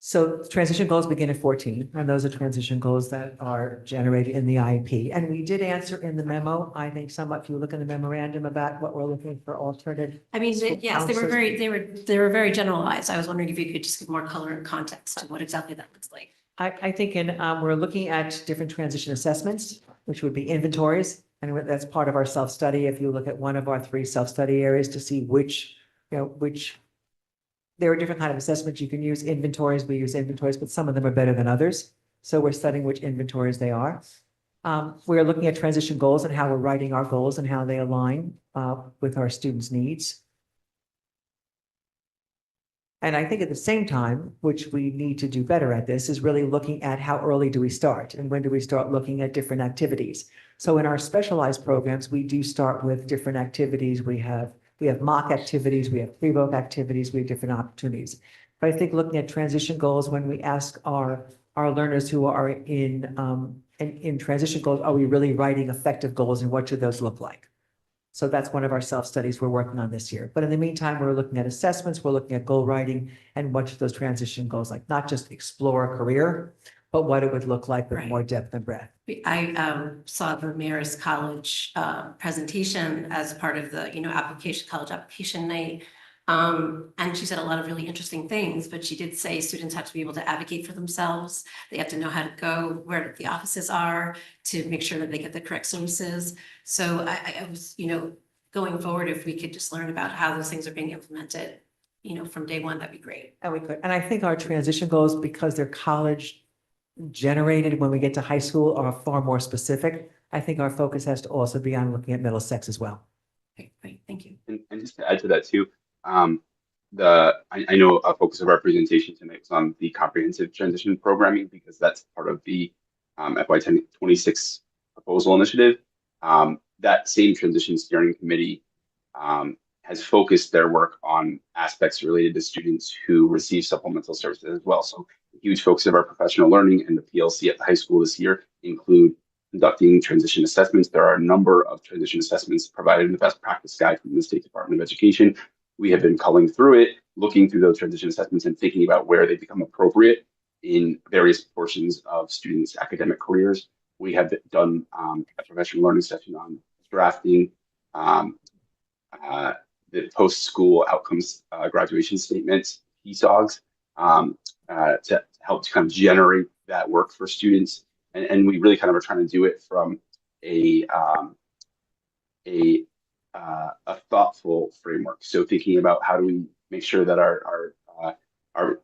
S12: So transition goals begin at 14, and those are transition goals that are generated in the IEP. And we did answer in the memo, I think somewhat, if you look in the memorandum about what we're looking for alternative.
S15: I mean,
S12: school
S15: yes, they were
S12: counselors.
S15: very very generalized. I was wondering if you could just give more color and context to what exactly that looks like.
S12: I think we're looking at different transition assessments, which would be inventories. And that's part of our self-study. If you look at one of our 3 self-study areas to see which there are different kind of assessments you can use. Inventories, we use inventories, but some of them are better than others. So we're studying which inventories they are. We're looking at transition goals and how we're writing our goals and how they align with our students' needs. And I think at the same time, which we need to do better at this, is really looking at how early do we start and when do we start looking at different activities. So in our specialized programs, we do start with different activities. We have mock activities, we have pre-voc activities, we have different opportunities. But I think looking at transition goals, when we ask our learners who are in transition goals, are we really writing effective goals and what should those look like? So that's one of our self-studies we're working on this year. But in the meantime, we're looking at assessments, we're looking at goal writing, and what should those transition goals like, not just explore a career, but what it would look like with more depth and breadth.
S15: I saw the Marist College presentation as part of the college application night. And she said a lot of really interesting things, but she did say students have to be able to advocate for themselves. They have to know how to go where the offices are to make sure that they get the correct services. So I was, going forward, if we could just learn about how those things are being implemented, from day one, that'd be great.
S12: And we could, and I think our transition goals, because they're college generated when we get to high school are far more specific. I think our focus has to also be on looking at Middlesex as well.
S15: Okay, great, thank you.
S14: And just to add to that too, I know a focus of our presentation tonight was on the comprehensive transition programming because that's part of the FY 26 proposal initiative. That same transition steering committee has focused their work on aspects related to students who receive supplemental services as well. So a huge focus of our professional learning and the PLC at the high school this year include conducting transition assessments. There are a number of transition assessments provided in the best practice guide from the State Department of Education. We have been culling through it, looking through those transition assessments and thinking about where they become appropriate in various portions of students' academic careers. We have done a professional learning session on drafting the post-school outcomes graduation statements, PSOGs, to help to kind of generate that work for students. And we really kind of are trying to do it from a thoughtful framework. So thinking about how do we make sure that our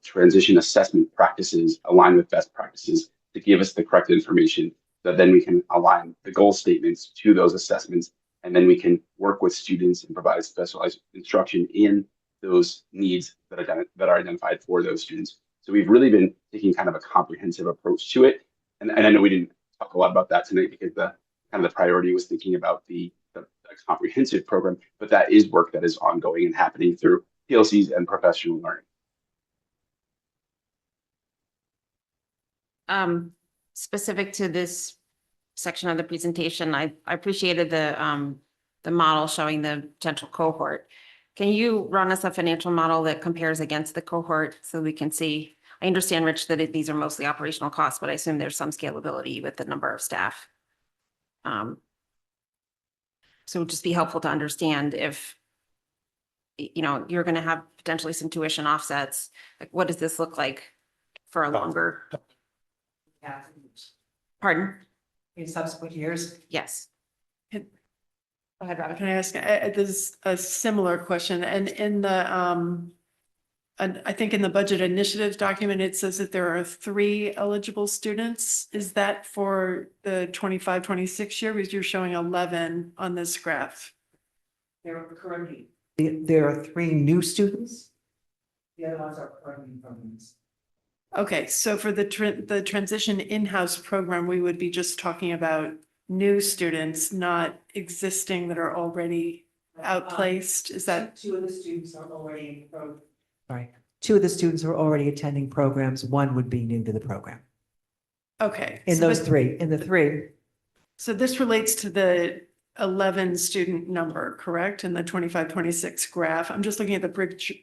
S14: transition assessment practices align with best practices to give us the correct information, that then we can align the goal statements to those assessments, and then we can work with students and provide specialized instruction in those needs that are identified for those students. So we've really been taking kind of a comprehensive approach to it. And I know we didn't talk a lot about that tonight because the priority was thinking about the comprehensive program, but that is work that is ongoing and happening through PLCs and professional learning.
S1: Specific to this section of the presentation, I appreciated the model showing the potential cohort. Can you run us a financial model that compares against the cohort so we can see? I understand, Rich, that these are mostly operational costs, but I assume there's some scalability with the number of staff. So it would just be helpful to understand if, you know, you're going to have potentially some tuition offsets. Like, what does this look like for a longer? Pardon?
S12: In subsequent years?
S1: Yes.
S17: Go ahead, Robin. Can I ask, there's a similar question, and in the, and I think in the budget initiatives document, it says that there are 3 eligible students. Is that for the 25-26 year? Because you're showing 11 on this graph.
S12: There are 3 new students. The other ones are currently in programs.
S17: Okay, so for the transition in-house program, we would be just talking about new students, not existing that are already outplaced. Is that?
S12: 2 of the students are already in program. Sorry, 2 of the students are already attending programs. 1 would be new to the program.
S17: Okay.
S12: In
S17: so
S12: those 3, in the 3.
S17: So this relates to the 11 student number, correct? In the 25-26 graph. I'm just looking at the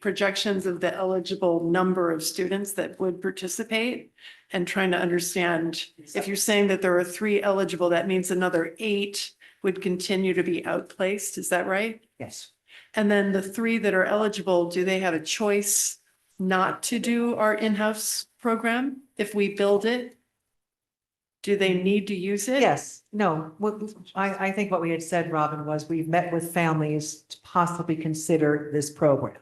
S17: projections of the eligible number of students that would participate and trying to understand if you're saying that there are 3 eligible, that means another 8 would continue to be outplaced. Is that right?
S12: Yes.
S17: And then the 3 that are eligible, do they have a choice not to do our in-house program if we build it? Do they need to use it?
S12: Yes, no, I think what we had said, Robin, was we've met with families to possibly consider this program.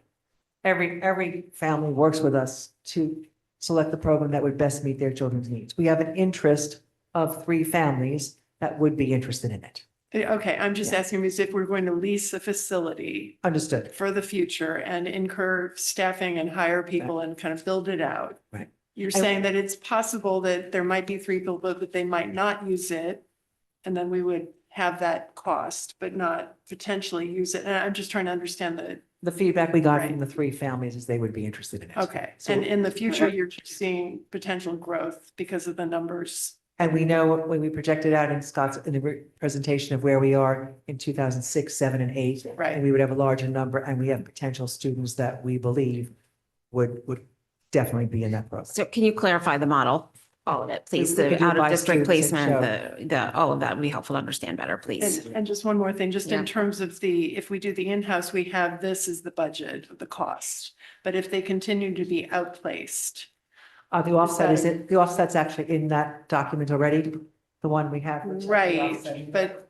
S12: Every family works with us to select the program that would best meet their children's needs. We have an interest of 3 families that would be interested in it.
S17: Okay, I'm just asking because if we're going to lease a facility
S12: Understood.
S17: for the future and incur staffing and hire people and kind of build it out.
S12: Right.
S17: You're saying that it's possible that there might be 3 people, but they might not use it. And then we would have that cost, but not potentially use it. And I'm just trying to understand
S12: The feedback we got
S17: Right.
S12: from the 3 families is they would be interested in it.
S17: okay.
S12: So-
S17: And in the future, you're seeing potential growth because of the numbers.
S12: And we know when we projected out in Scott's, in the presentation of where we are in 2006, 7, and 8.
S17: Right.
S12: And we would have a larger number, and we have potential students that we believe would definitely be in that program.
S1: So can you clarify the model? All of it, please.
S12: We could
S1: The
S12: do
S1: out of
S12: by
S1: district
S12: students and
S1: placement, the, all of that would be helpful to understand better, please.
S17: And just one more thing, just
S1: Yeah.
S17: in terms of if we do the in-house, we have this as the budget, the cost. But if they continue to be outplaced,
S12: The offset the offset's actually in that document already, the one we have. which has the
S17: right,
S12: offset.
S17: but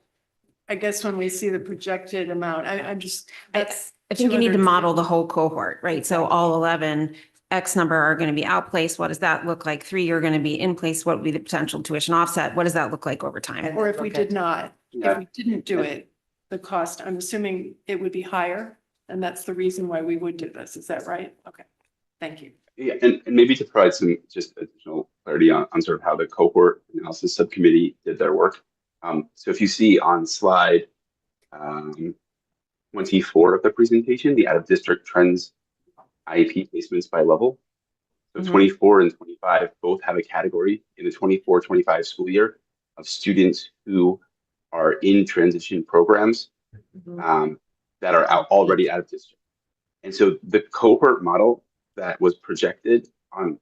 S17: I guess when we see the projected amount, I'm just, that's.
S1: I think you need to
S17: 200
S1: model the whole cohort, right? So all 11, X number are going to be outplaced, what does that look like? 3 are going to be in place, what would be the potential tuition offset? What does that look like over time?
S17: Or if we did not,
S14: Yeah.
S17: if we didn't do it, the cost, I'm assuming it would be higher. And that's the reason why we would do this. Is that right? Okay. Thank you.
S14: Yeah, and maybe to provide some just additional clarity on sort of how the cohort analysis subcommittee did their work. So if you see on slide 24 of the presentation, the out of district trends IEP placements by level. So 24 and 25 both have a category in the 24-25 school year of students who are in transition programs that are already out of district. And so the cohort model that was projected on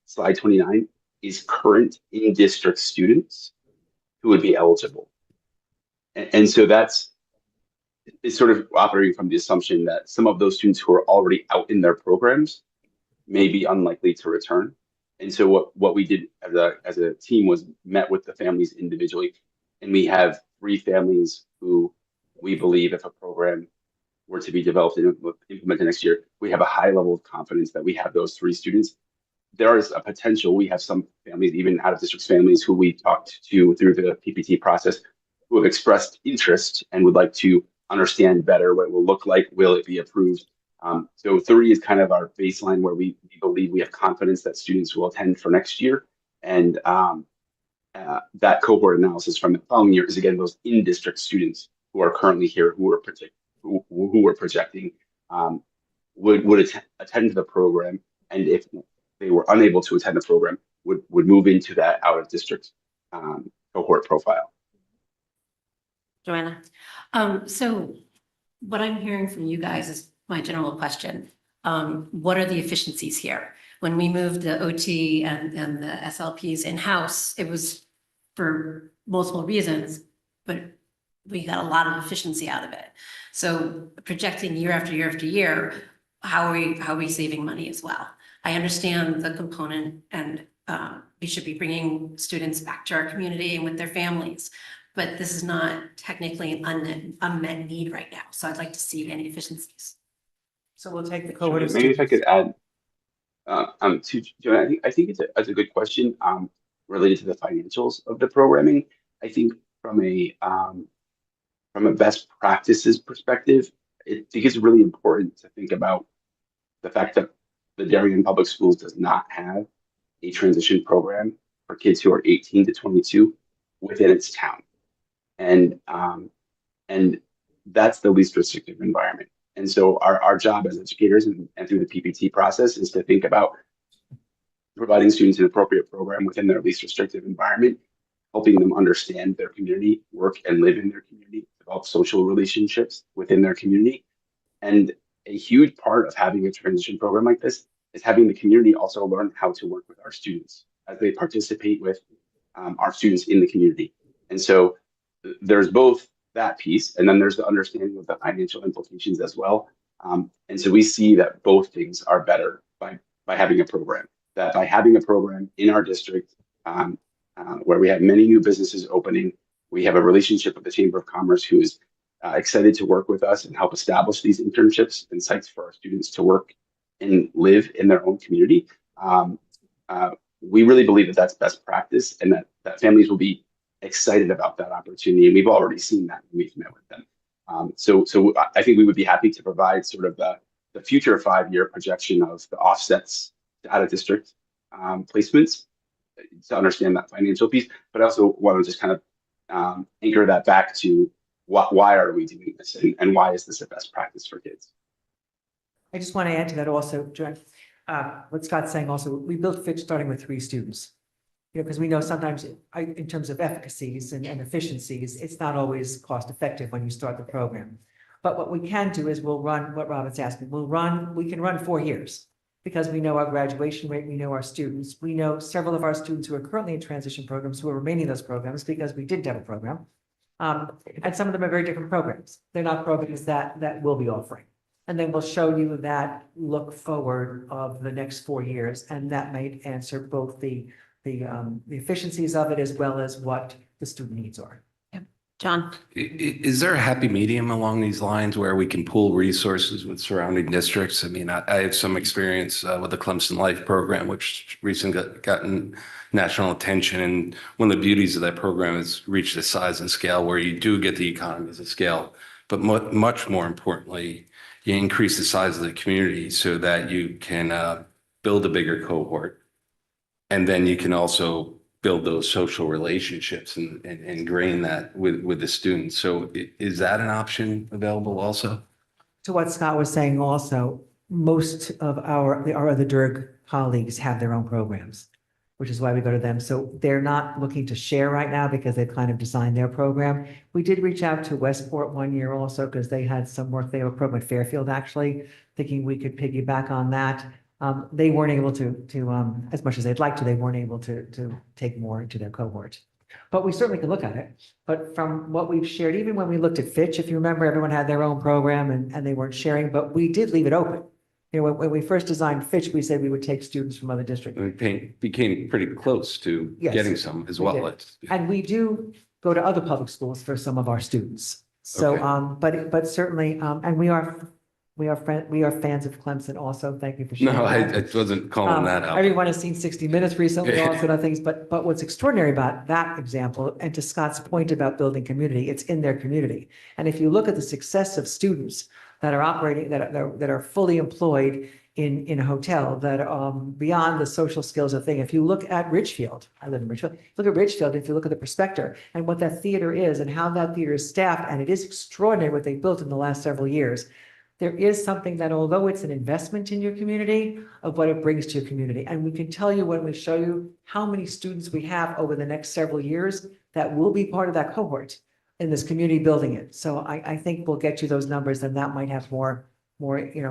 S14: slide 29 is current in district students who would be eligible. And so it's sort of operating from the assumption that some of those students who are already out in their programs may be unlikely to return. And so what we did as a team was met with the families individually. And we have 3 families who we believe, if a program were to be developed and implemented next year, we have a high level of confidence that we have those 3 students. There is a potential, we have some families, even out of district families who we talked to through the PPT process, who have expressed interest and would like to understand better what it will look like. Will it be approved? So 3 is kind of our baseline where we believe we have confidence that students will attend for next year. And that cohort analysis from the following year is, again, those in-district students who are currently here, who are projecting would attend the program. And if they were unable to attend the program, would move into that out-of-district cohort profile.
S1: Joanna?
S15: So what I'm hearing from you guys is my general question. What are the efficiencies here? When we moved the OT and the SLPs in-house, it was for multiple reasons, but we got a lot of efficiency out of it. So projecting year after year after year, how are we saving money as well? I understand the component, and we should be bringing students back to our community and with their families. But this is not technically an unmet need right now. So I'd like to see any efficiencies.
S12: So we'll take the cohort of
S14: Maybe if I
S12: students.
S14: could add to Joanna, I think it's a good question related to the financials of the programming. I think from a best practices perspective, I think it's really important to think about the fact that the Darien Public Schools does not have a transition program for kids who are 18 to 22 within its town. And that's the least restrictive environment. And so our job as educators and through the PPT process is to think about providing students an appropriate program within their least restrictive environment, helping them understand their community, work and live in their community, develop social relationships within their community. And a huge part of having a transition program like this is having the community also learn how to work with our students as they participate with our students in the community. And so there's both that piece, and then there's the understanding of the financial implications as well. And so we see that both things are better by having a program. That by having a program in our district where we have many new businesses opening, we have a relationship with the Chamber of Commerce who is excited to work with us and help establish these internships and sites for our students to work and live in their own community. We really believe that that's best practice, and that families will be excited about that opportunity. And we've already seen that when we've met with them. So I think we would be happy to provide sort of the future 5-year projection of the offsets to out of district placements to understand that financial piece, but I also want to just kind of anchor that back to why are we doing this and why is this a best practice for kids?
S12: I just want to add to that also, Joanne, what Scott's saying also, we built FIT starting with 3 students. Because we know sometimes in terms of efficacies and efficiencies, it's not always cost effective when you start the program. But what we can do is we'll run what Robin's asking. We can run 4 years because we know our graduation rate, we know our students, we know several of our students who are currently in transition programs who are remaining in those programs because we didn't have a program. And some of them are very different programs. They're not programs that we'll be offering. And then we'll show you that look forward of the next 4 years, and that might answer both the efficiencies of it as well as what the student needs are.
S1: John?
S16: Is there a happy medium along these lines where we can pool resources with surrounding districts? I mean, I have some experience with the Clemson Life program, which recently gotten national attention. And one of the beauties of that program is reach the size and scale where you do get the economies of scale. But much more importantly, you increase the size of the community so that you can build a bigger cohort. And then you can also build those social relationships and ingrain that with the students. So is that an option available also?
S12: To what Scott was saying also, most of our other DIRG colleagues have their own programs, which is why we go to them. So they're not looking to share right now because they've kind of designed their program. We did reach out to Westport one year also because they had some work. They have a program at Fairfield, actually, thinking we could piggyback on that. They weren't able to, as much as they'd like to, they weren't able to take more into their cohort. But we certainly can look at it. But from what we've shared, even when we looked at Fitch, if you remember, everyone had their own program and they weren't sharing, but we did leave it open. You know, when we first designed Fitch, we said we would take students from other districts.
S16: We became pretty close to
S12: Yes,
S16: getting some as
S12: we
S16: well.
S12: did.
S16: It's-
S12: And we do go to other public schools for some of our students. So,
S16: Okay.
S12: but certainly, and we are fans of Clemson also. Thank you for sharing
S16: No, I
S12: that.
S16: wasn't calling that out.
S12: Everyone has seen 60 Minutes recently, all sorts of things, but what's extraordinary about that example, and to Scott's point about building community, it's in their community. And if you look at the success of students that are operating, that are fully employed in a hotel, that beyond the social skills of thing, if you look at Ridgefield, I live in Ridgefield, look at Ridgefield, if you look at the Prospector and what that theater is and how that theater is staffed, and it is extraordinary what they built in the last several years. There is something that, although it's an investment in your community, of what it brings to your community. And we can tell you when we show you how many students we have over the next several years that will be part of that cohort in this community building it. So I think we'll get you those numbers and that might have more,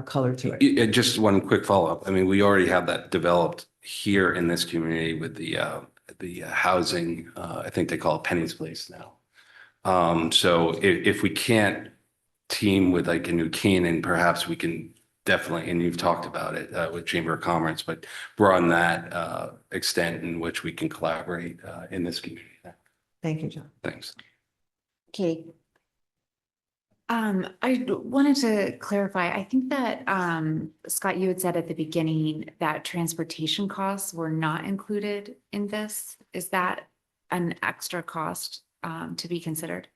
S12: color to it.
S16: Yeah, just one quick follow-up. I mean, we already have that developed here in this community with the housing, I think they call it Penny's Place now. So if we can't team with like a New Canaan, perhaps we can definitely, and you've talked about it with Chamber of Commerce, but broaden that extent in which we can collaborate in this community.
S12: Thank you, John.
S16: Thanks.
S11: Okay. I wanted to clarify, I think that, Scott, you had said at the beginning that transportation costs were not included in this. Is that an extra cost, to be considered?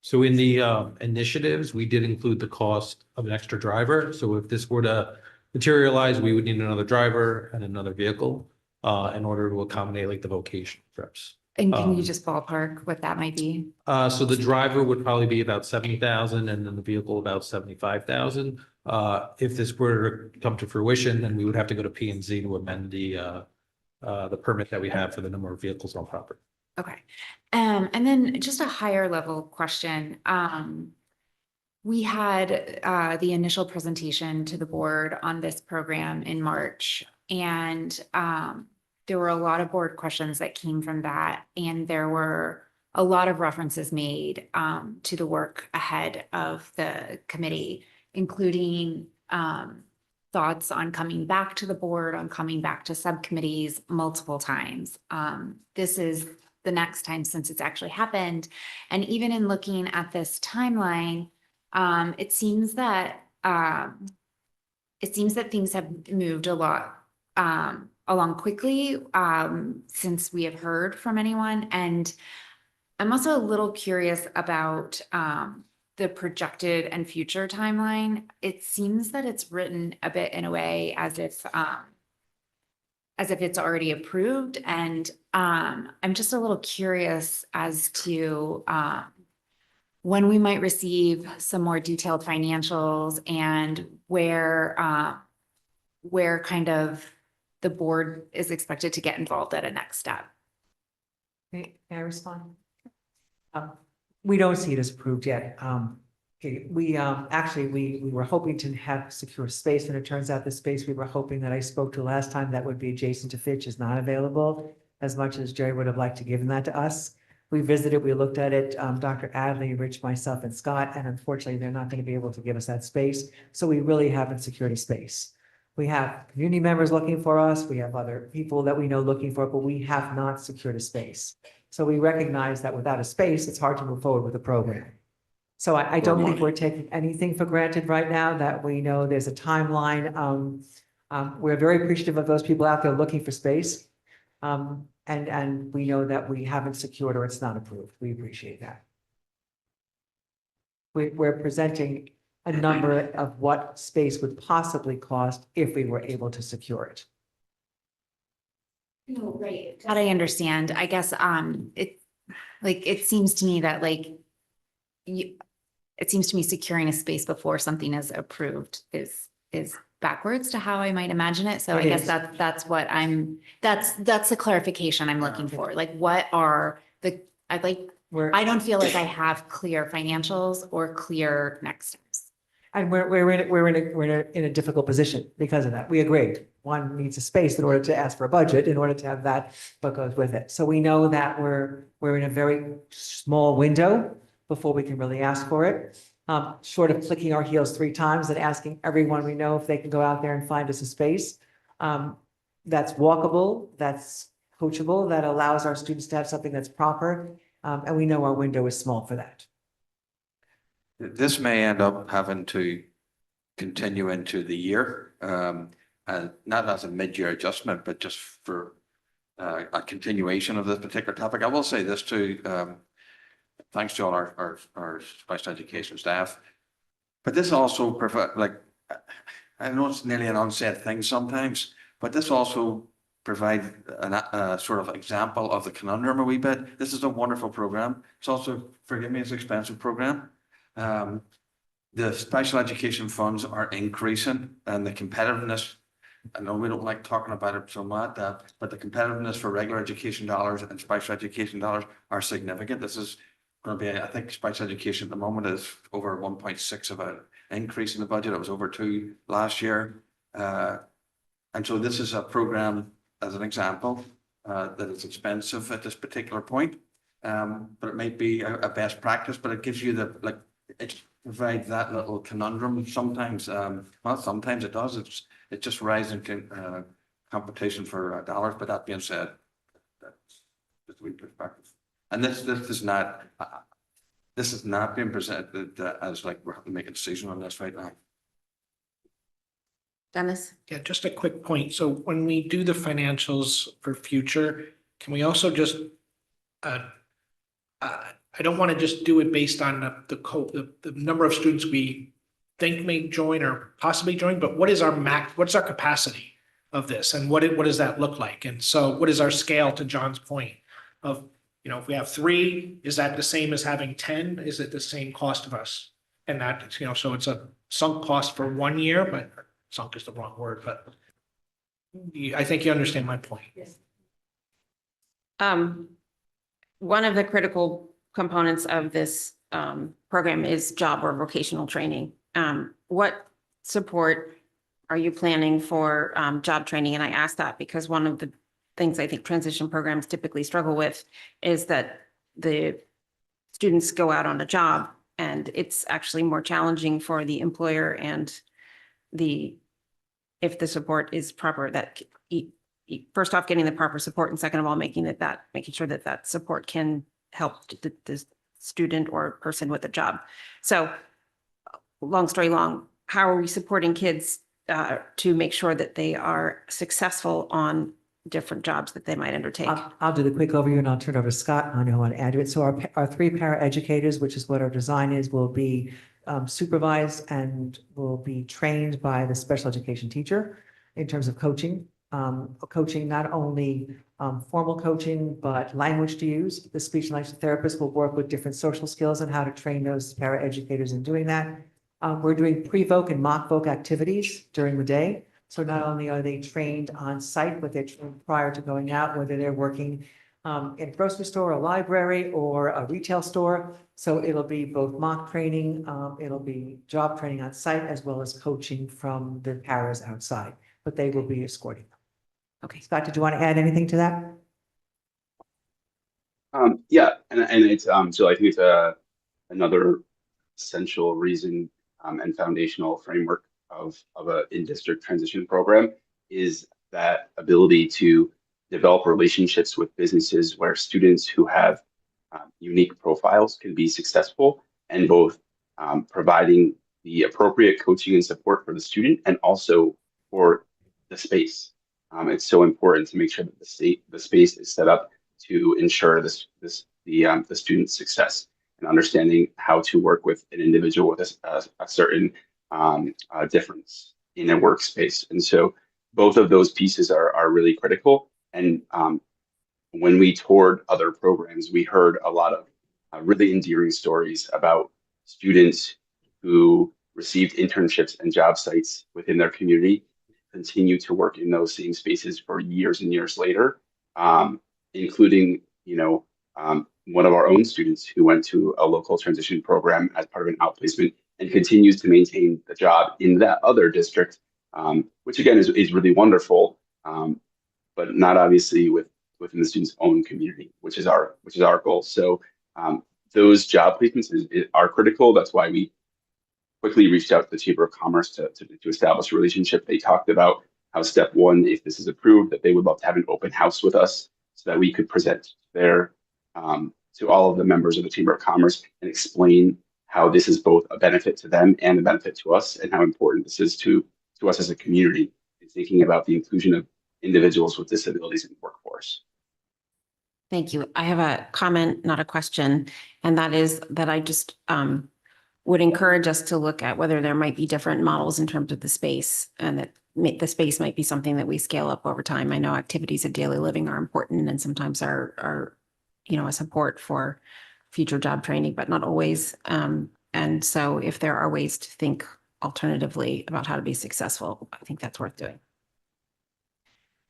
S19: So in the initiatives, we did include the cost of an extra driver. So if this were to materialize, we would need another driver and another vehicle in order to accommodate like the vocational trips.
S11: And can you just ballpark what that might be?
S19: So the driver would probably be about 70,000 and then the vehicle about 75,000. If this were to come to fruition, then we would have to go to P and Z to amend the permit that we have for the number of vehicles on property.
S11: Okay. And then just a higher level question. We had the initial presentation to the board on this program in March, and there were a lot of board questions that came from that, and there were a lot of references made to the work ahead of the committee, including thoughts on coming back to the board, on coming back to subcommittees multiple times. This is the next time since it's actually happened. And even in looking at this timeline, it seems that things have moved a lot along quickly since we have heard from anyone. And I'm also a little curious about the projected and future timeline. It seems that it's written a bit in a way as if it's already approved. And I'm just a little curious as to when we might receive some more detailed financials and where kind of the board is expected to get involved at a next step.
S12: Can I respond? We don't see it as approved yet. Okay, we actually, we were hoping to have secure space, and it turns out the space we were hoping that I spoke to last time that would be adjacent to Fitch is not available, as much as Jerry would have liked to give that to us. We visited, we looked at it, Dr. Adley, Rich, myself, and Scott, and unfortunately, they're not going to be able to give us that space. So we really haven't secured a space. We have community members looking for us. We have other people that we know looking for, it, but we have not secured a space. So we recognize that without a space, it's hard to move forward with the program. So I don't think we're taking anything for granted right now, that we know there's a timeline. We're very appreciative of those people out there looking for space. And we know that we haven't secured or it's not approved. We appreciate that. We're presenting a number of what space would possibly cost if we were able to secure it.
S11: No, right. That I understand. I guess, it seems to me that it seems to me securing a space before something is approved is backwards to how I might imagine it. So I guess that's what that's the clarification I'm looking for. Like, what are I don't feel like I have clear financials or clear next steps.
S12: And we're in a difficult position because of that. We agreed. One needs a space in order to ask for a budget, in order to have that, what goes with it. So we know that we're in a very small window before we can really ask for it. Short of clicking our heels 3 times and asking everyone we know if they can go out there and find us a space. That's walkable, that's coachable, that allows our students to have something that's proper. And we know our window is small for that.
S7: This may end up having to continue into the year, and not as a mid-year adjustment, but just for a continuation of this particular topic. I will say this too, thanks to all our special education staff, but this also provide, I know it's nearly an unsaid thing sometimes, but this also provide a sort of example of the conundrum a wee bit. This is a wonderful program. It's also, forgive me, it's an expensive program. The special education funds are increasing, and the competitiveness, I know we don't like talking about it so much, but the competitiveness for regular education dollars and special education dollars are significant. This is going to be, I think special education at the moment is over 1.6 of an increase in the budget. It was over 2 last year. And so this is a program, as an example, that is expensive at this particular point. But it might be a best practice, but it gives you it provides that little conundrum sometimes. Well, sometimes it does. It's just rising competition for dollars. But that being said, that's just a wee perspective. And this is not being presented as like we're making a decision on this right now.
S1: Dennis?
S18: Yeah, just a quick point. So when we do the financials for future, can we also just, I don't want to just do it based on the number of students we think may join or possibly join, but what's our capacity of this, and what does that look like? And so what is our scale, to John's point of, if we have 3, is that the same as having 10? Is it the same cost of us? And that, so it's a sunk cost for 1 year, but sunk is the wrong word, but I think you understand my point.
S1: Yes. One of the critical components of this program is job or vocational training. What support are you planning for job training? And I ask that because one of the things I think transition programs typically struggle with is that the students go out on a job and it's actually more challenging for the employer and if the support is proper, that first off, getting the proper support, and second of all, making sure that support can help the student or person with a job. So long story long, how are we supporting kids to make sure that they are successful on different jobs that they might undertake?
S12: I'll do the quick overview and I'll turn it over to Scott. I know I want to add to it. So our 3 paraeducators, which is what our design is, will be supervised and will be trained by the special education teacher in terms of coaching. Coaching, not only formal coaching, but language to use. The speech and language therapist will work with different social skills and how to train those paraeducators in doing that. We're doing pre-voc and mock-voc activities during the day. So not only are they trained on site, but they're trained prior to going out, whether they're working in a grocery store, a library, or a retail store. So it'll be both mock training, it'll be job training on site, as well as coaching from the paras outside, but they will be escorting them. Okay, Scott, did you want to add anything to that?
S14: Yeah, and it's so I think it's another essential reason and foundational framework of a in-district transition program is that ability to develop relationships with businesses where students who have unique profiles can be successful, and both providing the appropriate coaching and support for the student and also for the space. It's so important to make sure that the space is set up to ensure the student's success, and understanding how to work with an individual with a certain difference in a workspace. And so both of those pieces are really critical. And when we toured other programs, we heard a lot of really endearing stories about students who received internships and job sites within their community, continue to work in those same spaces for years and years later, including, one of our own students who went to a local transition program as part of an outplacement and continues to maintain the job in that other district, which again is really wonderful, but not obviously within the student's own community, which is our goal. So those job placements are critical. That's why we quickly reached out to the Chamber of Commerce to establish a relationship. They talked about how step one, if this is approved, that they would love to have an open house with us so that we could present to all of the members of the Chamber of Commerce and explain how this is both a benefit to them and a benefit to us, and how important this is to us as a community in thinking about the inclusion of individuals with disabilities in the workforce.
S1: Thank you. I have a comment, not a question, and that is that I just would encourage us to look at whether there might be different models in terms of the space, and that the space might be something that we scale up over time. I know activities of daily living are important and sometimes are a support for future job training, but not always. And so if there are ways to think alternatively about how to be successful, I think that's worth doing.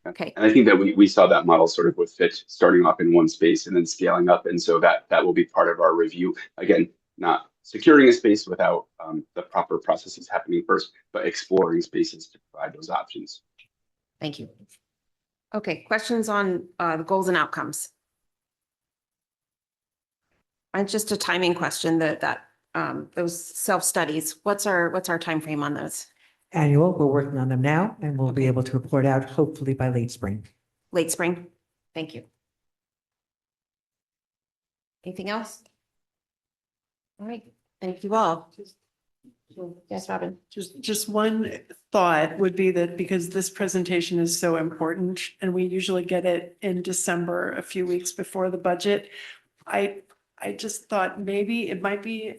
S1: Okay.
S14: And I think that we saw that model sort of with FIT starting off in one space and then scaling up. And so that will be part of our review. Again, not securing a space without the proper processes happening first, but exploring spaces to provide those options.
S1: Thank you. Okay, questions on the goals and outcomes? And just a timing question, that those self-studies, what's our time frame on those?
S12: Annual, we're working on them now, and we'll be able to report out hopefully by late spring.
S1: Late spring? Thank you. Anything else? All right, thank you all. Yes, Robin.
S17: Just one thought would be that because this presentation is so important and we usually get it in December, a few weeks before the budget, I just thought maybe it might be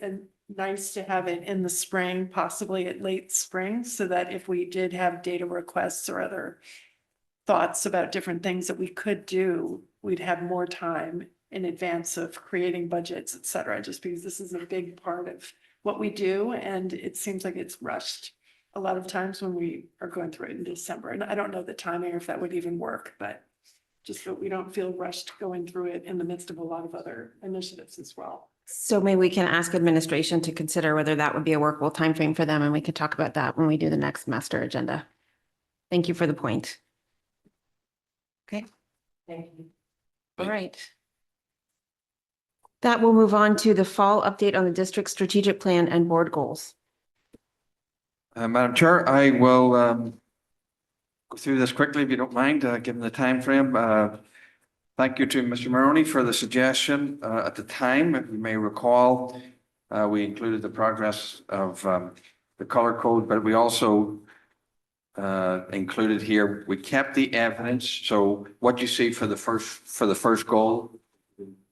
S17: nice to have it in the spring, possibly at late spring, so that if we did have data requests or other thoughts about different things that we could do, we'd have more time in advance of creating budgets, et cetera, just because this is a big part of what we do. And it seems like it's rushed a lot of times when we are going through it in December. And I don't know the timing or if that would even work, but just so we don't feel rushed going through it in the midst of a lot of other initiatives as well.
S1: So maybe we can ask administration to consider whether that would be a workable timeframe for them, and we could talk about that when we do the next master agenda. Thank you for the point. Okay.
S17: Thank you.
S1: All right. That will move on to the fall update on the district strategic plan and board goals.
S7: Madam Chair, I will go through this quickly if you don't mind, given the time frame. Thank you to Mr. Maroney for the suggestion. At the time, if you may recall, we included the progress of the color code, but we also included here, we kept the evidence. So what you see for the first goal,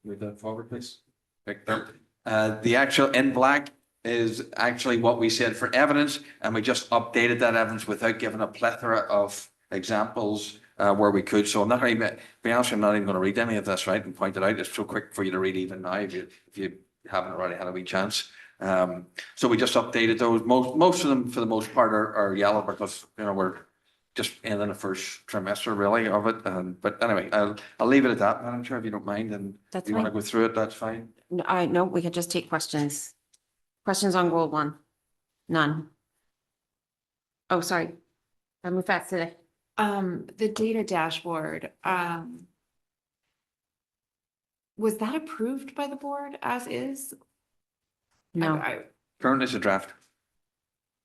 S7: move that forward, please. The actual in black is actually what we said for evidence, and we just updated that evidence without giving a plethora of examples where we could. So I'm not going to be honest, I'm not even going to read any of this, right, and point it out. It's so quick for you to read even now if you haven't already had a wee chance. So we just updated those. Most of them, for the most part, are yellow because we're just ending the first trimester really of it. But anyway, I'll leave it at that, Madam Chair, if you don't mind. And
S1: That's
S7: if you want to
S1: fine.
S7: go through it, that's fine.
S1: No, we could just take questions. Questions on goal one? None. Oh, sorry. I moved fast today.
S11: The data dashboard, was that approved by the board as is?
S1: No.
S7: Currently it's a draft.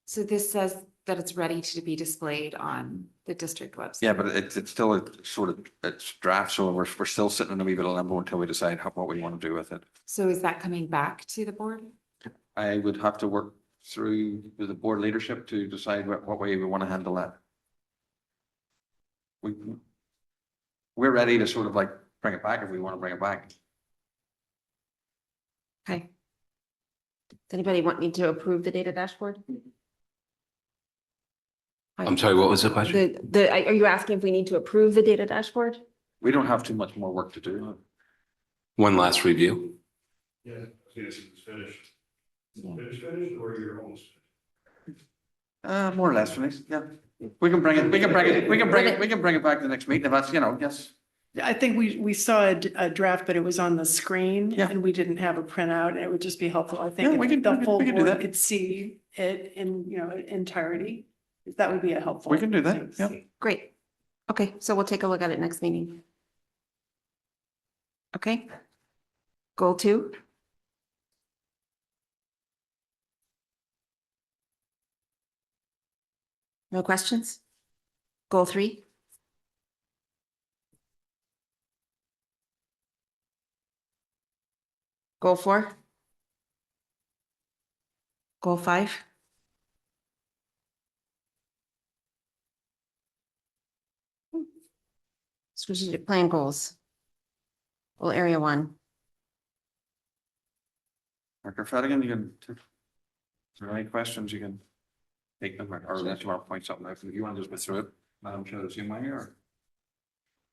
S11: So this says that it's ready to be displayed on the district website.
S7: Yeah, but it's still it's draft, so we're still sitting in a wee bit of limbo until we decide what we want to do with it.
S11: So is that coming back to the board?
S7: I would have to work through with the board leadership to decide what way we want to handle that. We're ready to sort of like bring it back if we want to bring it back.
S1: Okay. Does anybody want me to approve the data dashboard?
S16: I'm sorry, what was the question?
S1: Are you asking if we need to approve the data dashboard?
S7: We don't have too much more work to do.
S16: One last review.
S18: Yeah, yes, it's finished. Finished, or you're almost?
S7: More or less, please. Yeah. We can bring it back to the next meeting if that's, yes.
S17: I think we saw a draft, but it was on the screen
S7: Yeah.
S17: and we didn't have a printout, and it would just be helpful, I
S7: Yeah,
S17: think,
S7: we
S17: if
S7: can-
S17: the
S7: we can-
S17: full
S7: we can do
S17: board
S7: that.
S17: could see it in, entirety. That would be a helpful.
S7: We can do that,
S17: thing to
S7: yeah.
S17: see.
S1: Great. Okay, so we'll take a look at it next meeting. Okay. Goal 2. No questions? Goal 3. Goal 4. Goal 5. Strategic plan goals. Goal area 1.
S7: Dr. Fadigan, is there any questions you can take them or unless you want to point something out, if you want to just go through it, Madam Chair, the same way or?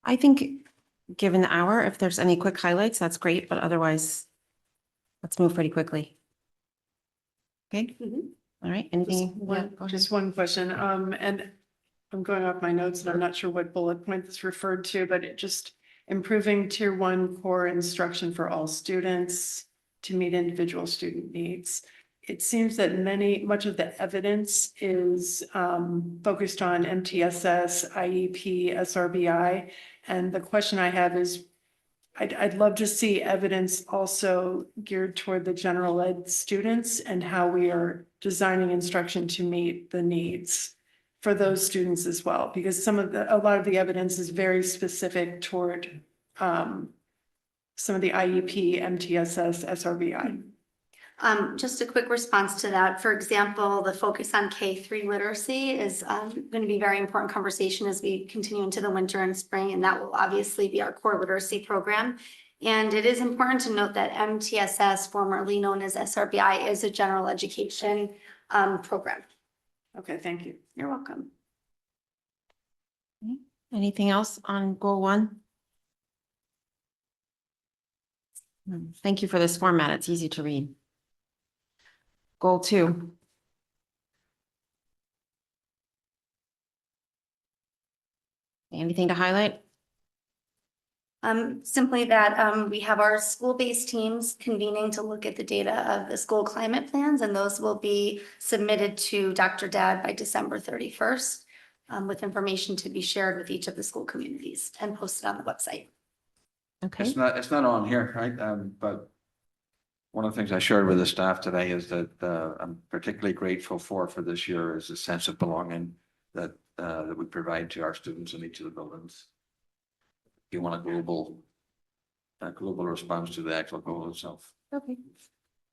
S1: I think, given the hour, if there's any quick highlights, that's great, but otherwise, let's move pretty quickly. Okay, all right, anything?
S17: Just
S1: Yeah,
S17: one,
S1: go ahead.
S17: just one question, and I'm going off my notes and I'm not sure what bullet point this referred to, but it just improving tier 1 core instruction for all students to meet individual student needs. It seems that much of the evidence is focused on MTSS, IEP, SRBI. And the question I have is, I'd love to see evidence also geared toward the general ed students and how we are designing instruction to meet the needs for those students as well, because a lot of the evidence is very specific toward some of the IEP, MTSS, SRBI.
S20: Just a quick response to that. For example, the focus on K-3 literacy is going to be a very important conversation as we continue into the winter and spring, and that will obviously be our core literacy program. And it is important to note that MTSS, formerly known as SRBI, is a general education program.
S17: Okay, thank you.
S20: You're welcome.
S1: Anything else on goal 1? Thank you for this format. It's easy to read. Goal 2. Anything to highlight?
S20: Simply that we have our school-based teams convening to look at the data of the school climate plans, and those will be submitted to Dr. Dad by December 31st, with information to be shared with each of the school communities and posted on the website.
S1: Okay.
S7: It's not on here, right? But one of the things I shared with the staff today is that I'm particularly grateful for this year is the sense of belonging that we provide to our students in each of the buildings. You want a global response to the actual goal itself.
S1: Okay.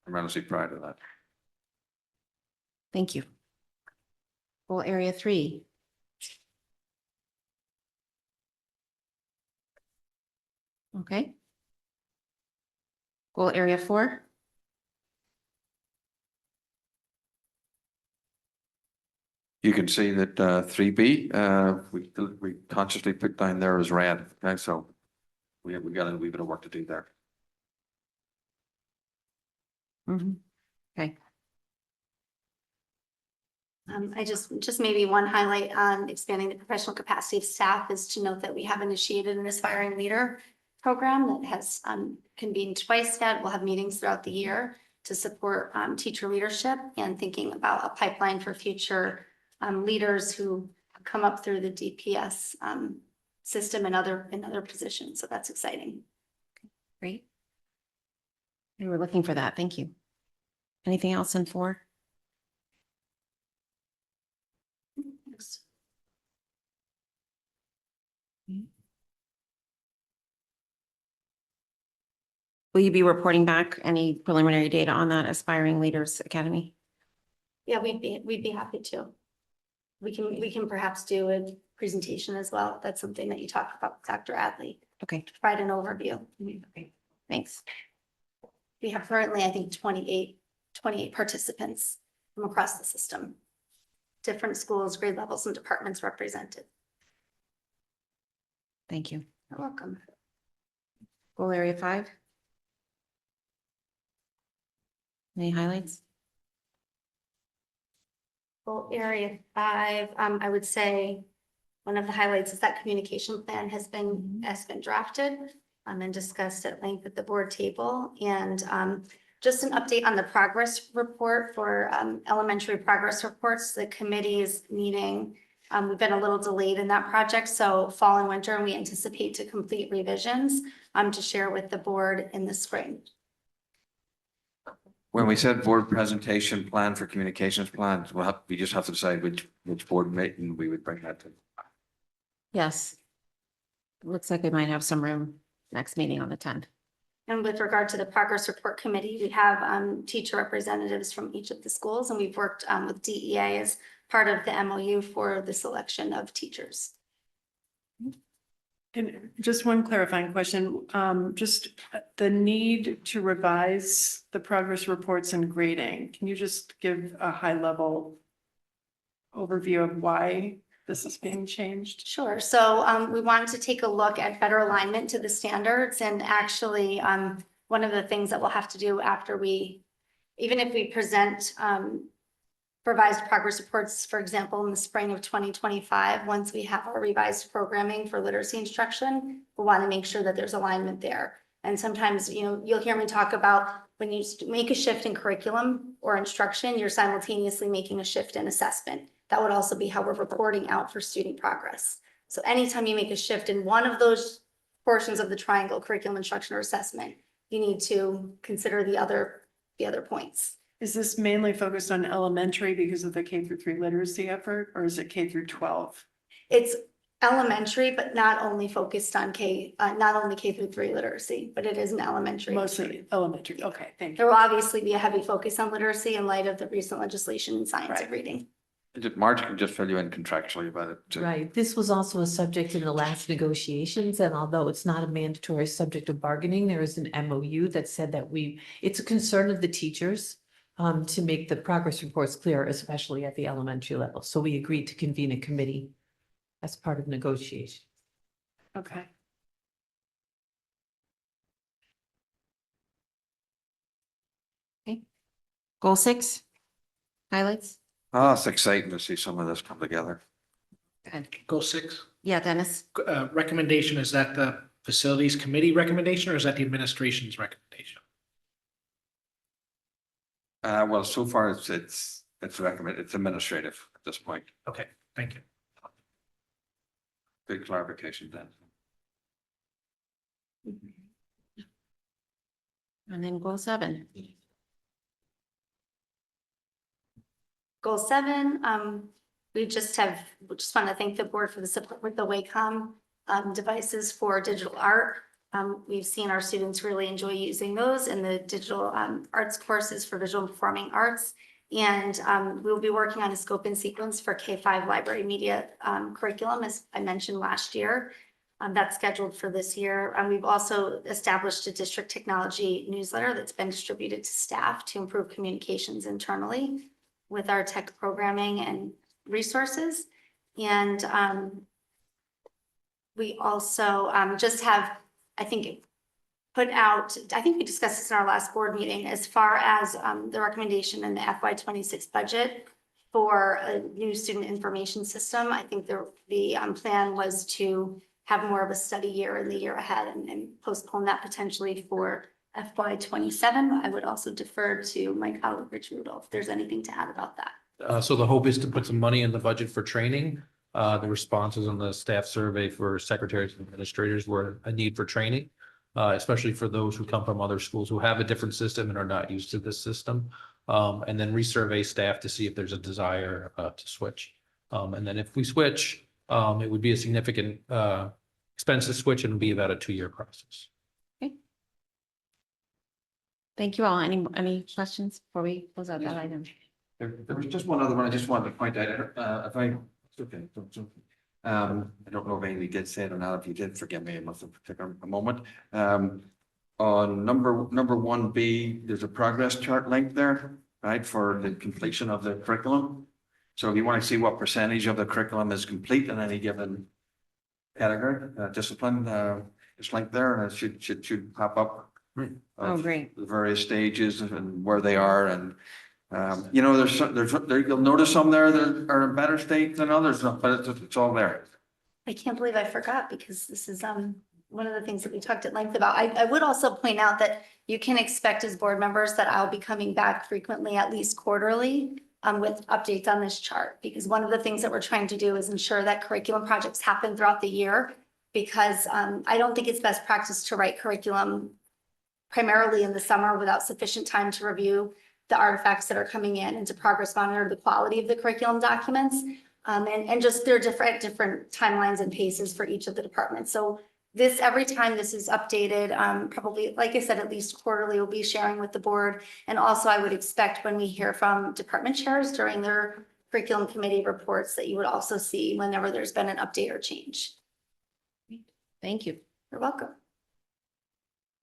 S7: I'm honestly proud of that.
S1: Thank you. Goal area 3. Okay. Goal area 4.
S7: You can see that 3B, we consciously put down there as red. Okay, so we got a wee bit of work to do there.
S1: Okay.
S20: I just maybe one highlight on expanding the professional capacity of staff is to note that we have initiated an aspiring leader program that has convened twice yet. We'll have meetings throughout the year to support teacher leadership and thinking about a pipeline for future leaders who come up through the DPS system and other positions. So that's exciting.
S1: Great. We were looking for that. Thank you. Anything else in 4? Will you be reporting back any preliminary data on that Aspiring Leaders Academy?
S20: Yeah, we'd be happy to. We can perhaps do a presentation as well. That's something that you talked about with Dr. Adley.
S1: Okay.
S20: To provide an overview.
S1: Okay. Thanks.
S20: We have currently, I think, 28 participants from across the system. Different schools, grade levels, and departments represented.
S1: Thank you.
S20: You're welcome.
S1: Goal area 5. Any highlights?
S20: Well, area 5, I would say one of the highlights is that communication plan has been drafted and discussed at length at the board table. And just an update on the progress report for elementary progress reports. The committee is meeting. We've been a little delayed in that project. So fall and winter, we anticipate to complete revisions to share with the board in the spring.
S7: When we said board presentation plan for communications plans, we just have to decide which board meeting we would bring that to.
S1: Yes. Looks like we might have some room next meeting on the 10th.
S20: And with regard to the progress report committee, we have teacher representatives from each of the schools, and we've worked with DEA as part of the MOU for the selection of teachers.
S17: And just one clarifying question, just the need to revise the progress reports and grading. Can you just give a high level overview of why this is being changed?
S20: Sure. So we wanted to take a look at better alignment to the standards, and actually one of the things that we'll have to do after even if we present revised progress reports, for example, in the spring of 2025, once we have our revised programming for literacy instruction, we'll want to make sure that there's alignment there. And sometimes, you'll hear me talk about when you make a shift in curriculum or instruction, you're simultaneously making a shift in assessment. That would also be how we're reporting out for student progress. So anytime you make a shift in one of those portions of the triangle, curriculum, instruction, or assessment, you need to consider the other points.
S17: Is this mainly focused on elementary because of the K-3 literacy effort, or is it K-12?
S20: It's elementary, but not only focused on not only K-3 literacy, but it is an elementary.
S17: Mostly elementary. Okay, thank you.
S20: There will obviously be a heavy focus on literacy in light of the recent legislation in science of reading.
S7: Marge can just fill you in contractually about it too.
S10: Right. This was also a subject in the last negotiations, and although it's not a mandatory subject of bargaining, there is an MOU that said that it's a concern of the teachers to make the progress reports clear, especially at the elementary level. So we agreed to convene a committee as part of negotiation.
S17: Okay.
S1: Okay. Goal 6, highlights?
S7: Oh, it's exciting to see some of this come together.
S1: Good.
S18: Goal 6.
S1: Yeah, Dennis?
S18: Recommendation, is that the facilities committee recommendation or is that the administration's recommendation?
S7: Well, so far it's recommended, it's administrative at this point.
S18: Okay, thank you.
S7: Good clarification then.
S1: And then goal 7.
S20: Goal 7, we just want to thank the board for the support with the Wacom devices for digital art. We've seen our students really enjoy using those in the digital arts courses for visual and performing arts. And we'll be working on a scope and sequence for K-5 library media curriculum, as I mentioned last year. That's scheduled for this year. We've also established a district technology newsletter that's been distributed to staff to improve communications internally with our tech programming and resources. And we also just have, I think we discussed this in our last board meeting, as far as the recommendation in the FY26 budget for a new student information system. I think the plan was to have more of a study year in the year ahead and postpone that potentially for FY27. I would also defer to my colleague, Rich Rudolph, if there's anything to add about that.
S19: So the hope is to put some money in the budget for training. The responses on the staff survey for secretaries and administrators were a need for training, especially for those who come from other schools who have a different system and are not used to this system. And then resurvey staff to see if there's a desire to switch. And then if we switch, it would be a significant expense to switch and it would be about a 2-year process.
S1: Thank you all. Any questions before we close out that item?
S7: There was just one other one I just wanted to point out. If I, okay, I don't know if Amy did say it or not. If you did, forgive me. I must have taken a moment. On number 1B, there's a progress chart link there, right, for the completion of the curriculum. So if you want to see what percentage of the curriculum is complete in any given category, discipline, it's linked there, and it should pop up.
S1: Oh, great.
S7: The various stages and where they are, and you know, you'll notice some there that are in better state than others, but it's all there.
S20: I can't believe I forgot because this is one of the things that we talked at length about. I would also point out that you can expect as board members that I'll be coming back frequently, at least quarterly, with updates on this chart. Because one of the things that we're trying to do is ensure that curriculum projects happen throughout the year. Because I don't think it's best practice to write curriculum primarily in the summer without sufficient time to review the artifacts that are coming in and to progress monitor the quality of the curriculum documents. And just there are different timelines and paces for each of the departments. So every time this is updated, probably, like I said, at least quarterly, we'll be sharing with the board. And also I would expect when we hear from department chairs during their curriculum committee reports that you would also see whenever there's been an update or change.
S1: Thank you.
S20: You're welcome.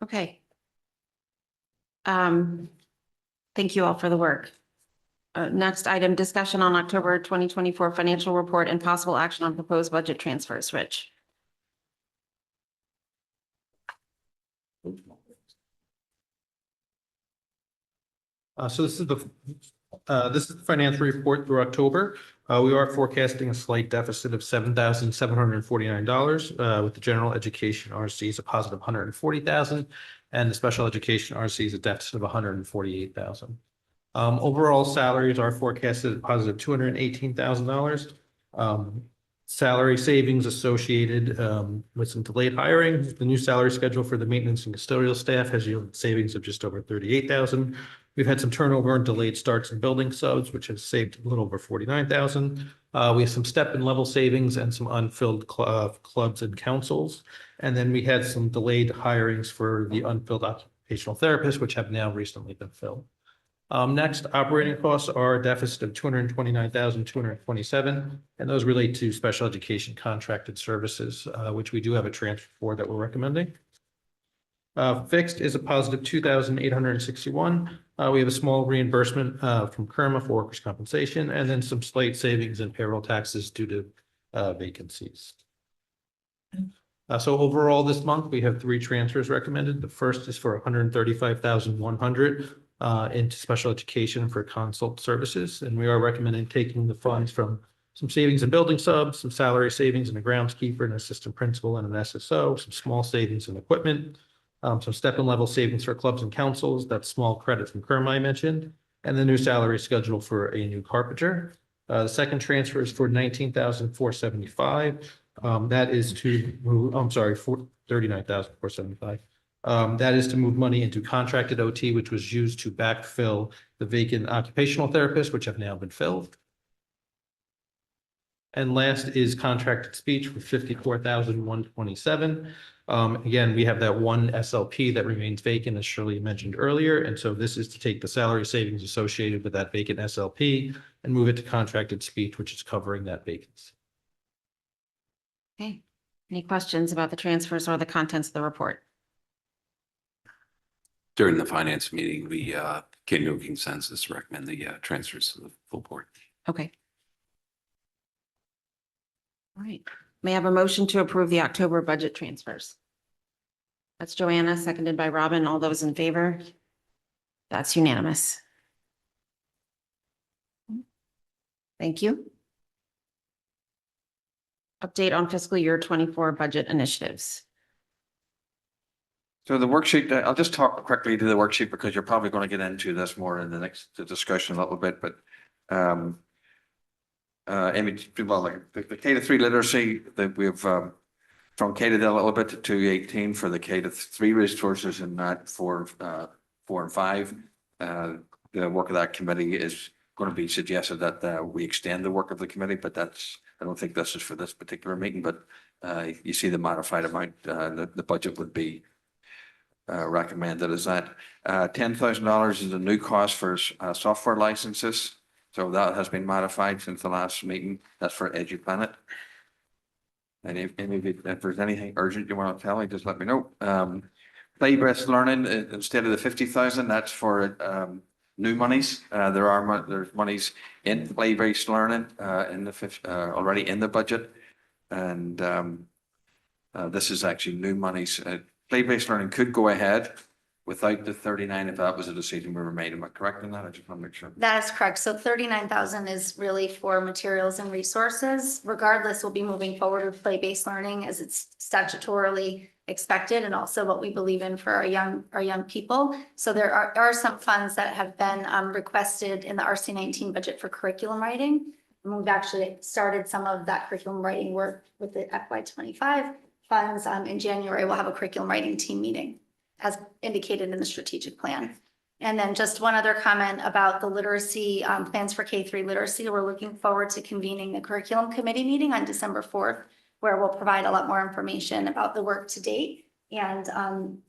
S1: Okay. Thank you all for the work. Next item, discussion on October 2024 financial report and possible action on proposed budget transfers. Rich.
S19: So this is the financial report through October. We are forecasting a slight deficit of $7,749, with the general education RC is a positive 140,000, and the special education RC is a deficit of 148,000. Overall salaries are forecasted at positive $218,000. Salary savings associated with some delayed hiring. The new salary schedule for the maintenance and custodial staff has yielded savings of just over 38,000. We've had some turnover and delayed starts in building subs, which has saved a little over 49,000. We have some step and level savings and some unfilled clubs and councils. And then we had some delayed hirings for the unfilled occupational therapists, which have now recently been filled. Next, operating costs are a deficit of 229,227, and those relate to special education contracted services, which we do have a transfer for that we're recommending. Fixed is a positive 2,861. We have a small reimbursement from KERMA for workers' compensation, and then some slight savings in payroll taxes due to vacancies. So overall this month, we have 3 transfers recommended. The first is for 135,100 into special education for consult services. And we are recommending taking the funds from some savings in building subs, some salary savings in a groundskeeper, an assistant principal, and an SSO, some small savings in equipment, some step and level savings for clubs and councils, that small credit from KERMA I mentioned, and the new salary schedule for a new carpenter. The second transfer is for 19,475. That is to move, I'm sorry, 39,475. That is to move money into contracted OT, which was used to backfill the vacant occupational therapists, which have now been filled. And last is contracted speech for 54,127. Again, we have that one SLP that remains vacant, as Shirley mentioned earlier. And so this is to take the salary savings associated with that vacant SLP and move it to contracted speech, which is covering that vacancy.
S1: Okay. Any questions about the transfers or the contents of the report?
S16: During the finance meeting, we came to a consensus to recommend the transfers to the full board.
S1: Okay. All right. May I have a motion to approve the October budget transfers? That's Joanna, seconded by Robin. All those in favor? That's unanimous. Thank you. Update on fiscal year 24 budget initiatives.
S7: So the worksheet, I'll just talk quickly to the worksheet because you're probably going to get into this more in the next discussion a little bit, but Amy, well, like the K-3 literacy that we've from K-10 a little bit to 18 for the K-3 resources and that for 4 and 5. The work of that committee is going to be suggested that we extend the work of the committee, but I don't think this is for this particular meeting, but you see the modified amount, the budget would be recommended is that $10,000 is a new cost for software licenses. So that has been modified since the last meeting. That's for EduPlanet. And if there's anything urgent you want to tell me, just let me know. Play-based learning, instead of the 50,000, that's for new monies. There's monies in play-based learning already in the budget. And this is actually new monies. Play-based learning could go ahead without the 39 if that was a decision we were made. Am I correct in that? I just want to make sure.
S20: That is correct. So 39,000 is really for materials and resources. Regardless, we'll be moving forward with play-based learning as it's statutorily expected and also what we believe in for our young people. So there are some funds that have been requested in the RC19 budget for curriculum writing. And we've actually started some of that curriculum writing work with the FY25 funds. In January, we'll have a curriculum writing team meeting as indicated in the strategic plan. And then just one other comment about the literacy plans for K-3 literacy. We're looking forward to convening the curriculum committee meeting on December 4th, where we'll provide a lot more information about the work to date and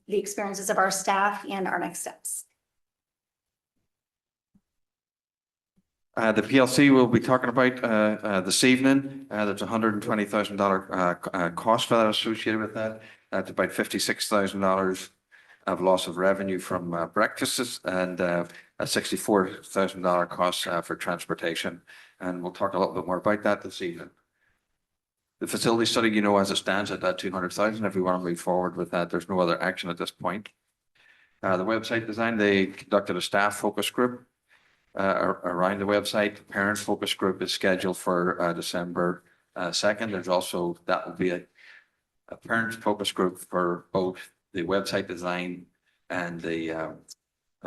S20: the experiences of our staff and our next steps.
S7: The PLC we'll be talking about this evening. There's $120,000 cost for that associated with that. That's about $56,000 of loss of revenue from breakfasts and a $64,000 cost for transportation. And we'll talk a little bit more about that this evening. The facility study, you know, as it stands at that 200,000, if we want to move forward with that, there's no other action at this point. The website design, they conducted a staff focus group around the website. The parent focus group is scheduled for December 2nd. There's also, that will be a parent focus group for both the website design and the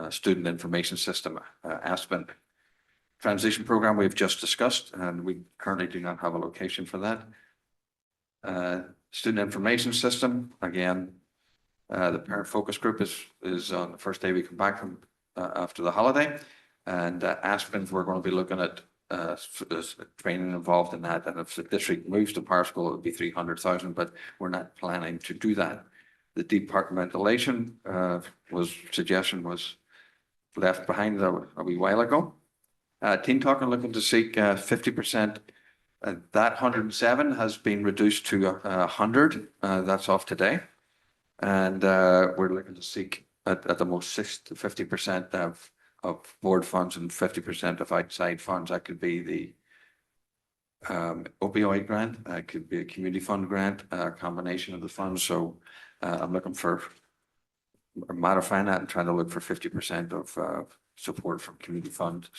S7: student information system Aspen. Transition program we've just discussed, and we currently do not have a location for that. Student information system, again, the parent focus group is on the first day we come back from after the holiday. And Aspen, we're going to be looking at training involved in that. And if the district moves to Power School, it would be 300,000, but we're not planning to do that. The departmentalization suggestion was left behind a wee while ago. Team Talk are looking to seek 50%. That 107 has been reduced to 100. That's off today. And we're looking to seek at the most 50% of board funds and 50% of outside funds. That could be the opioid grant, that could be a community fund grant, a combination of the funds. So I'm looking for modifying that and trying to look for 50% of support from community funds,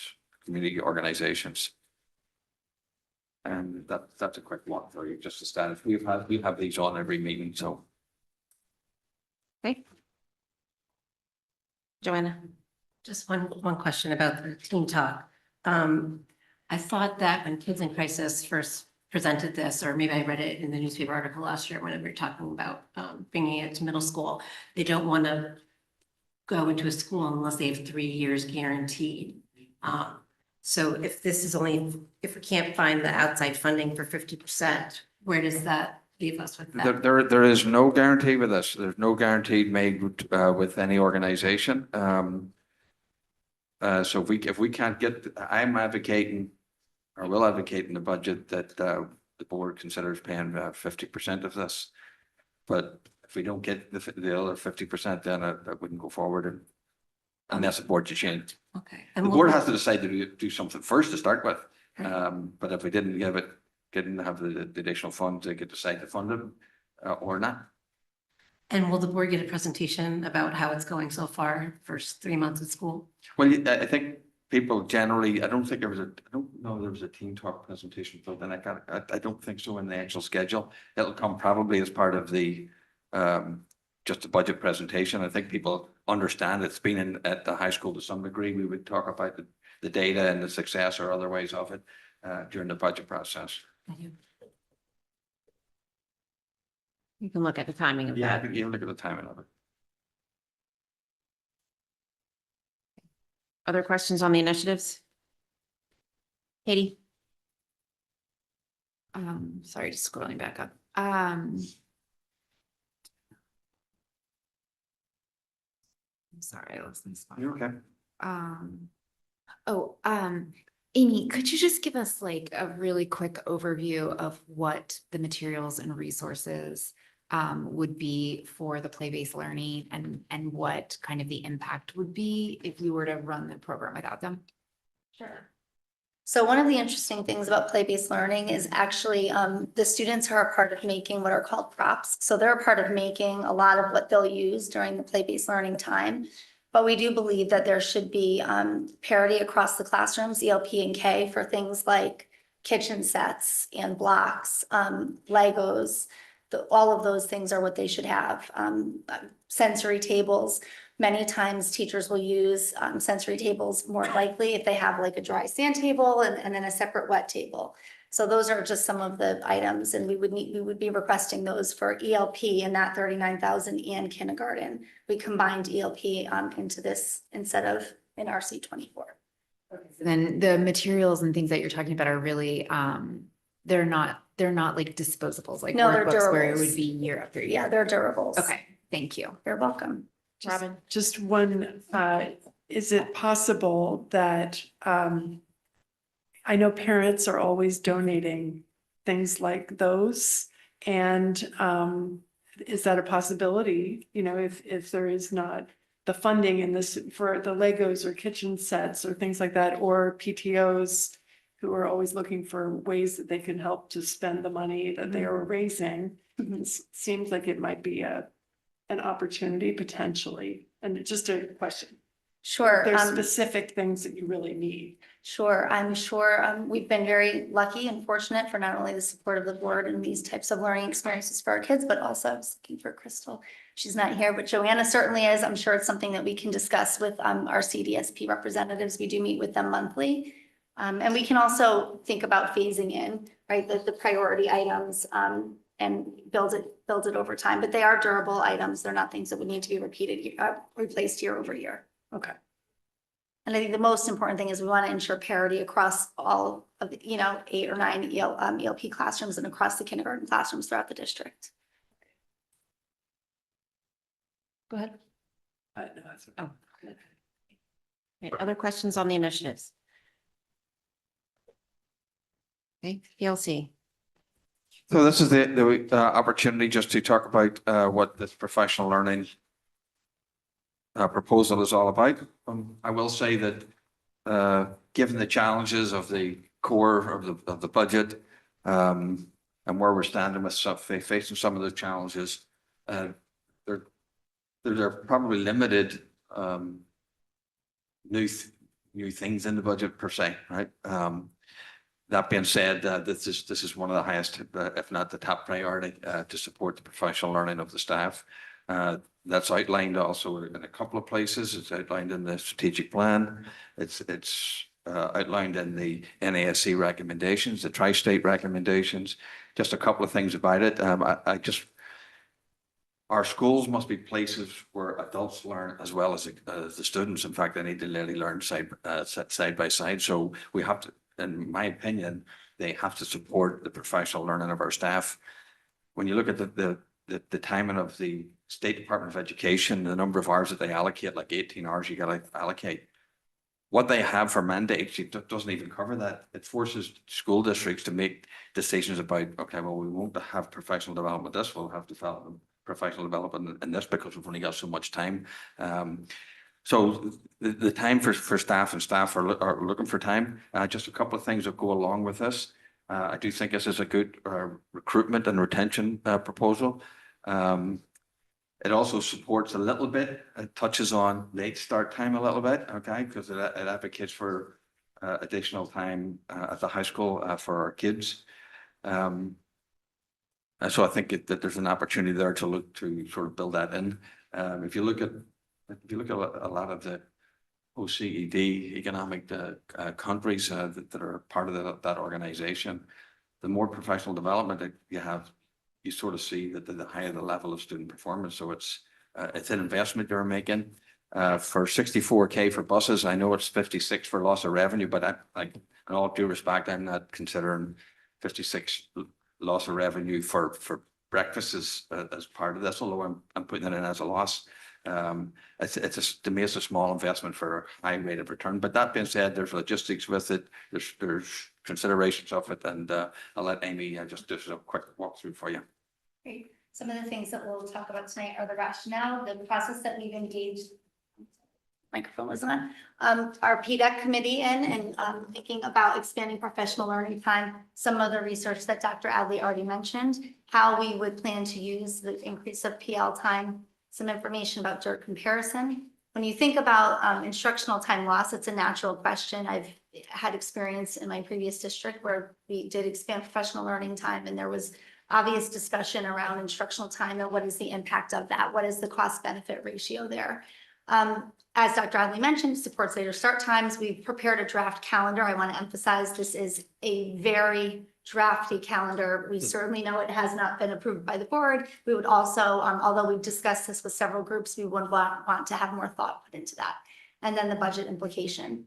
S7: community organizations. And that's a quick walk for you, just to status. We have these on every meeting, so.
S1: Okay. Joanna.
S15: Just one question about the Team Talk. I thought that when Kids in Crisis first presented this, or maybe I read it in the newspaper article last year when we were talking about bringing it to middle school, they don't want to go into a school unless they have 3 years guaranteed. So if this is only, if we can't find the outside funding for 50%, where does that leave us with that?
S7: There is no guarantee with this. There's no guarantee made with any organization. So if we can't get, I'm advocating, or will advocate in the budget that the board considers paying 50% of this. But if we don't get the other 50%, then that wouldn't go forward, unless the board to change.
S15: Okay.
S7: The board has to decide to do something first to start with. But if we didn't have the additional funds, they could decide to fund it or not.
S15: And will the board get a presentation about how it's going so far, first 3 months of school?
S7: Well, I think people generally, I don't know there was a Team Talk presentation, but then I don't think so in the actual schedule. It'll come probably as part of the just a budget presentation. I think people understand it's been at the high school to some degree. We would talk about the data and the success or other ways of it during the budget process.
S1: You can look at the timing of
S7: Yeah, I
S1: that.
S7: think you look at the timing of it.
S1: Other questions on the initiatives? Katie?
S11: Sorry, just scrolling back up. sorry, I lost my spot.
S7: You're okay.
S11: Um, oh, Amy, could you just give us like a really quick overview of what the materials and resources would be for the play-based learning and what kind of the impact would be if we were to run the program without them?
S20: Sure. So one of the interesting things about play-based learning is actually the students are a part of making what are called props. So they're a part of making a lot of what they'll use during the play-based learning time. But we do believe that there should be parity across the classrooms, ELP and K, for things like kitchen sets and blocks, Legos. All of those things are what they should have. Sensory tables. Many times teachers will use sensory tables more likely if they have like a dry sand table and then a separate wet table. So those are just some of the items, and we would be requesting those for ELP in that 39,000 and kindergarten. We combined ELP into this instead of in RC 24.
S11: Then the materials and things that you're talking about are really, they're not like disposables, like
S20: No, they're
S11: workbooks where it
S20: durables.
S11: would be year after year.
S20: Yeah, they're durables.
S11: Okay, thank you.
S20: You're welcome.
S17: Robin? Just one, is it possible that, I know parents are always donating things like those. And, is that a possibility, you know, if there is not the funding in this for the Legos or kitchen sets or things like that, or PTOs who are always looking for ways that they can help to spend the money that they are raising? It seems like it might be an opportunity potentially, and just a question.
S20: Sure.
S17: There's specific things that you really need.
S20: Sure, I'm sure we've been very lucky and fortunate for not only the support of the board and these types of learning experiences for our kids, but also I was looking for Crystal. She's not here, but Joanna certainly is. I'm sure it's something that we can discuss with our CDSP representatives. We do meet with them monthly. And we can also think about phasing in, right, the priority items and build it over time. But they are durable items. They're not things that would need to be replaced year over year.
S17: Okay.
S20: And I think the most important thing is we want to ensure parity across all of the, 8 or 9 ELP classrooms and across the kindergarten classrooms throughout the district.
S1: Go ahead.
S17: No, that's okay.
S1: Okay, other questions on the initiatives? Okay, PLC.
S7: So this is the opportunity just to talk about what this professional learning proposal is all about. I will say that given the challenges of the core of the budget and where we're standing with facing some of the challenges, there are probably limited new things in the budget per se, right? That being said, this is one of the highest, if not the top priority, to support the professional learning of the staff. That's outlined also in a couple of places. It's outlined in the strategic plan. It's outlined in the NASC recommendations, the tri-state recommendations. Just a couple of things about it. Our schools must be places where adults learn as well as the students. In fact, they need to literally learn side by side. So we have to, in my opinion, they have to support the professional learning of our staff. When you look at the timing of the State Department of Education, the number of hours that they allocate, like 18 hours you got to allocate. What they have for mandates, it doesn't even cover that. It forces school districts to make decisions about, okay, well, we won't have professional development this, we'll have professional development in this because we've only got so much time. So the time for staff and staff are looking for time. Just a couple of things that go along with this. I do think this is a good recruitment and retention proposal. It also supports a little bit, it touches on late start time a little bit, okay, because it advocates for additional time at the high school for our kids. And so I think that there's an opportunity there to look to sort of build that in. If you look at a lot of the OECD economic countries that are part of that organization, the more professional development that you have, you sort of see that the higher the level of student performance. So it's an investment you're making. For 64K for buses, I know it's 56 for loss of revenue, but in all due respect, I'm not considering 56 loss of revenue for breakfast as part of this, although I'm putting it in as a loss. To me, it's a small investment for a high rate of return. But that being said, there's logistics with it. There's considerations of it, and I'll let Amy just do a quick walkthrough for you.
S20: Great. Some of the things that we'll talk about tonight are the rationale, the process that we've engaged. Microphone wasn't on. Our PDEC committee and thinking about expanding professional learning time. Some of the research that Dr. Adley already mentioned, how we would plan to use the increase of PL time, some information about DIRT comparison. When you think about instructional time loss, it's a natural question. I've had experience in my previous district where we did expand professional learning time, and there was obvious discussion around instructional time and what is the impact of that? What is the cost benefit ratio there? As Dr. Adley mentioned, supports later start times. We've prepared a draft calendar. I want to emphasize this is a very drafty calendar. We certainly know it has not been approved by the board. We would also, although we've discussed this with several groups, we would want to have more thought put into that. And then the budget implication.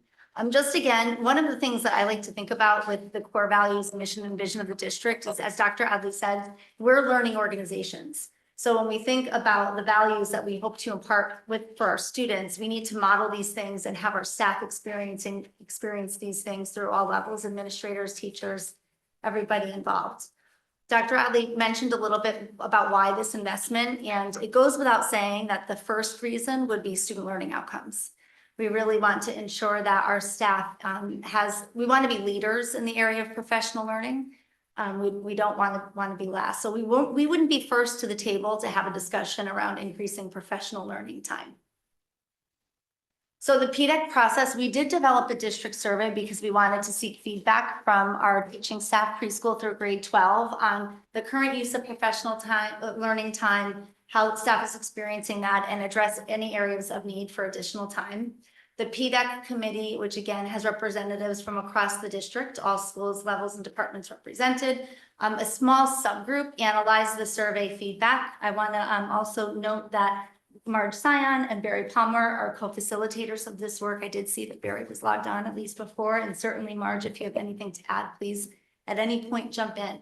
S20: Just again, one of the things that I like to think about with the core values, mission, and vision of the district is, as Dr. Adley said, we're learning organizations. So when we think about the values that we hope to impart for our students, we need to model these things and have our staff experience these things through all levels, administrators, teachers, everybody involved. Dr. Adley mentioned a little bit about why this investment, and it goes without saying that the first reason would be student learning outcomes. We really want to ensure that our staff we want to be leaders in the area of professional learning. We don't want to be last. So we wouldn't be first to the table to have a discussion around increasing professional learning time. So the PDEC process, we did develop a district survey because we wanted to seek feedback from our teaching staff preschool through grade 12 on the current use of professional learning time, how staff is experiencing that, and address any areas of need for additional time. The PDEC committee, which again has representatives from across the district, all schools, levels, and departments represented. A small subgroup analyzed the survey feedback. I want to also note that Marge Sion and Barry Palmer are co-facilitators of this work. I did see that Barry was logged on at least before, and certainly Marge, if you have anything to add, please at any point jump in.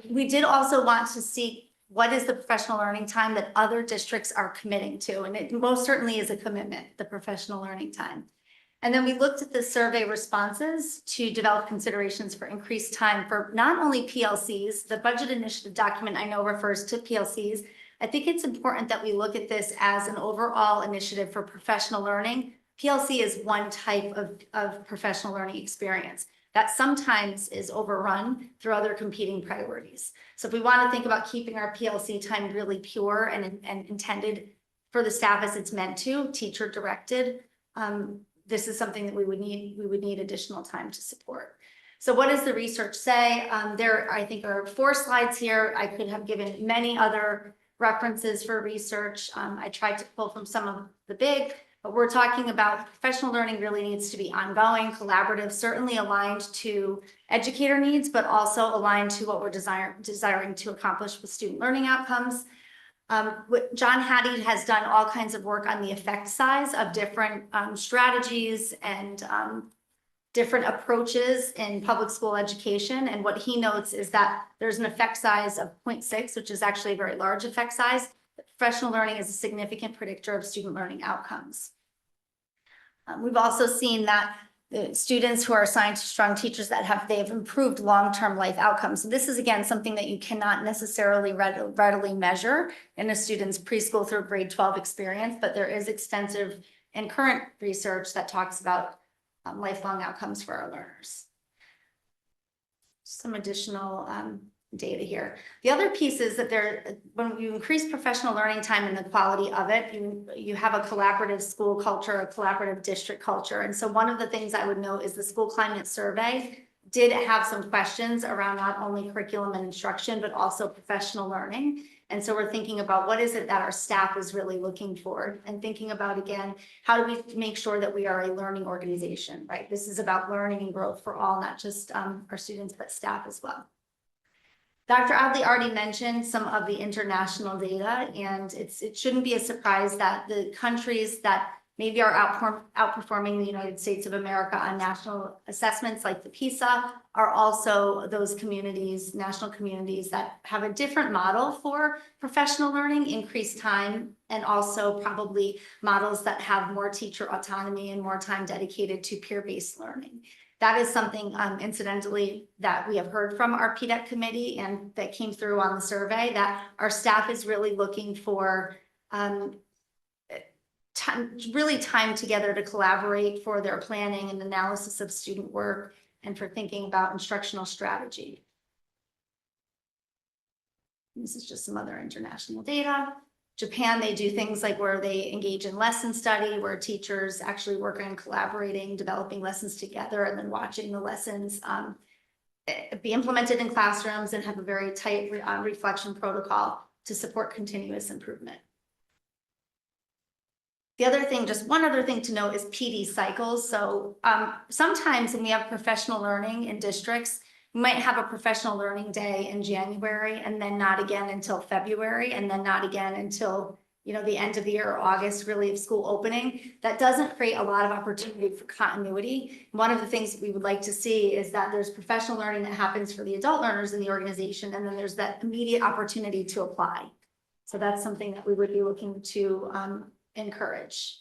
S20: We did also want to see what is the professional learning time that other districts are committing to, and it most certainly is a commitment, the professional learning time. And then we looked at the survey responses to develop considerations for increased time for not only PLCs, the budget initiative document I know refers to PLCs. I think it's important that we look at this as an overall initiative for professional learning. PLC is one type of professional learning experience that sometimes is overrun through other competing priorities. So if we want to think about keeping our PLC time really pure and intended for the staff as it's meant to, teacher directed, this is something that we would need additional time to support. So what does the research say? There, I think, are 4 slides here. I could have given many other references for research. I tried to pull from some of the big, but we're talking about professional learning really needs to be ongoing, collaborative, certainly aligned to educator needs, but also aligned to what we're desiring to accomplish with student learning outcomes. John Hattie has done all kinds of work on the effect size of different strategies and different approaches in public school education. And what he notes is that there's an effect size of 0.6, which is actually a very large effect size. Professional learning is a significant predictor of student learning outcomes. We've also seen that the students who are assigned to strong teachers that they've improved long-term life outcomes. So this is again something that you cannot necessarily readily measure in a student's preschool through grade 12 experience, but there is extensive and current research that talks about lifelong outcomes for our learners. Some additional data here. The other piece is that when you increase professional learning time and the quality of it, you have a collaborative school culture, a collaborative district culture. And so one of the things I would note is the school climate survey did have some questions around not only curriculum and instruction, but also professional learning. And so we're thinking about what is it that our staff is really looking for, and thinking about, again, how do we make sure that we are a learning organization, right? This is about learning and growth for all, not just our students, but staff as well. Dr. Adley already mentioned some of the international data, and it shouldn't be a surprise that the countries that maybe are outperforming the United States of America on national assessments like the PISA, are also those communities, national communities that have a different model for professional learning, increased time, and also probably models that have more teacher autonomy and more time dedicated to peer-based learning. That is something, incidentally, that we have heard from our PDEC committee and that came through on the survey, that our staff is really looking for time together to collaborate for their planning and analysis of student work and for thinking about instructional strategy. This is just some other international data. Japan, they do things like where they engage in lesson study, where teachers actually work on collaborating, developing lessons together, and then watching the lessons be implemented in classrooms and have a very tight reflection protocol to support continuous improvement. The other thing, just one other thing to note is PD cycles. So sometimes when we have professional learning in districts, we might have a professional learning day in January and then not again until February and then not again until, you know, the end of the year or August, really, of school opening. That doesn't create a lot of opportunity for continuity. One of the things we would like to see is that there's professional learning that happens for the adult learners in the organization, and then there's that immediate opportunity to apply. So that's something that we would be looking to encourage.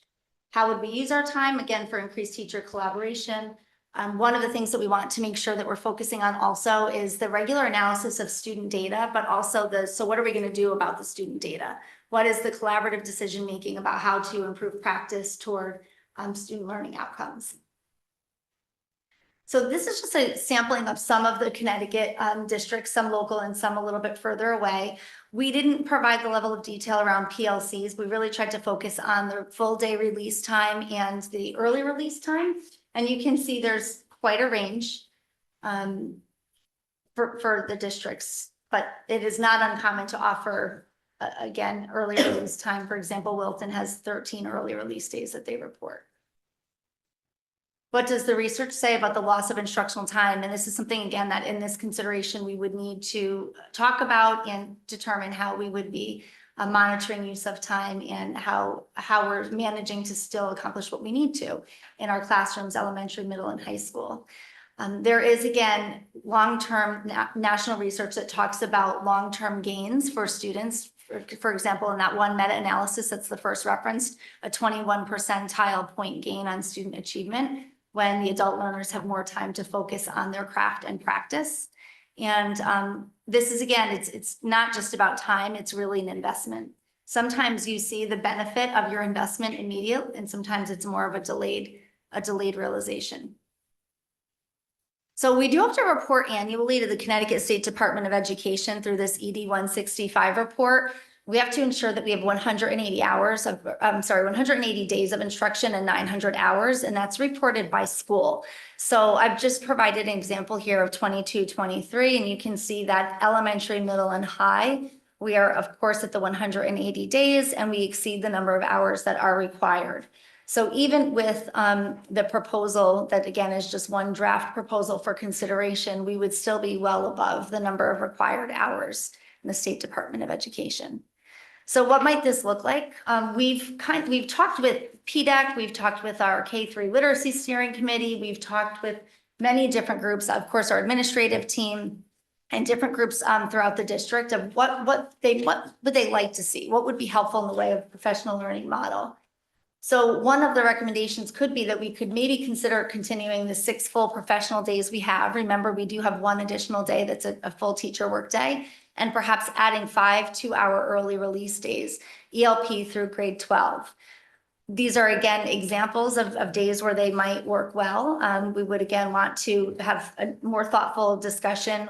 S20: How would we use our time? Again, for increased teacher collaboration. One of the things that we want to make sure that we're focusing on also is the regular analysis of student data, but also so what are we going to do about the student data? What is the collaborative decision making about how to improve practice toward student learning outcomes? So this is just a sampling of some of the Connecticut districts, some local and some a little bit further away. We didn't provide the level of detail around PLCs. We really tried to focus on the full day release time and the early release time. And you can see there's quite a range for the districts, but it is not uncommon to offer, again, early release time. For example, Wilton has 13 early release days that they report. What does the research say about the loss of instructional time? And this is something, again, that in this consideration, we would need to talk about and determine how we would be monitoring use of time and how we're managing to still accomplish what we need to in our classrooms, elementary, middle, and high school. There is, again, long-term national research that talks about long-term gains for students. For example, in that one meta-analysis that's the first referenced, a 21 percentile point gain on student achievement when the adult learners have more time to focus on their craft and practice. And this is, again, it's not just about time, it's really an investment. Sometimes you see the benefit of your investment immediate, and sometimes it's more of a delayed realization. So we do have to report annually to the Connecticut State Department of Education through this ED 165 report. We have to ensure that we have 180 days of instruction and 900 hours, and that's reported by school. So I've just provided an example here of 22-23, and you can see that elementary, middle, and high, we are, of course, at the 180 days, and we exceed the number of hours that are required. So even with the proposal that, again, is just one draft proposal for consideration, we would still be well above the number of required hours in the State Department of Education. So what might this look like? We've talked with PDEC, we've talked with our K-3 Literacy Steering Committee, we've talked with many different groups, of course, our administrative team, and different groups throughout the district of what would they like to see, what would be helpful in the way of professional learning model. So one of the recommendations could be that we could maybe consider continuing the 6 full professional days we have. Remember, we do have one additional day that's a full teacher work day, and perhaps adding 5 2-hour early release days, ELP through grade 12. These are, again, examples of days where they might work well. We would, again, want to have a more thoughtful discussion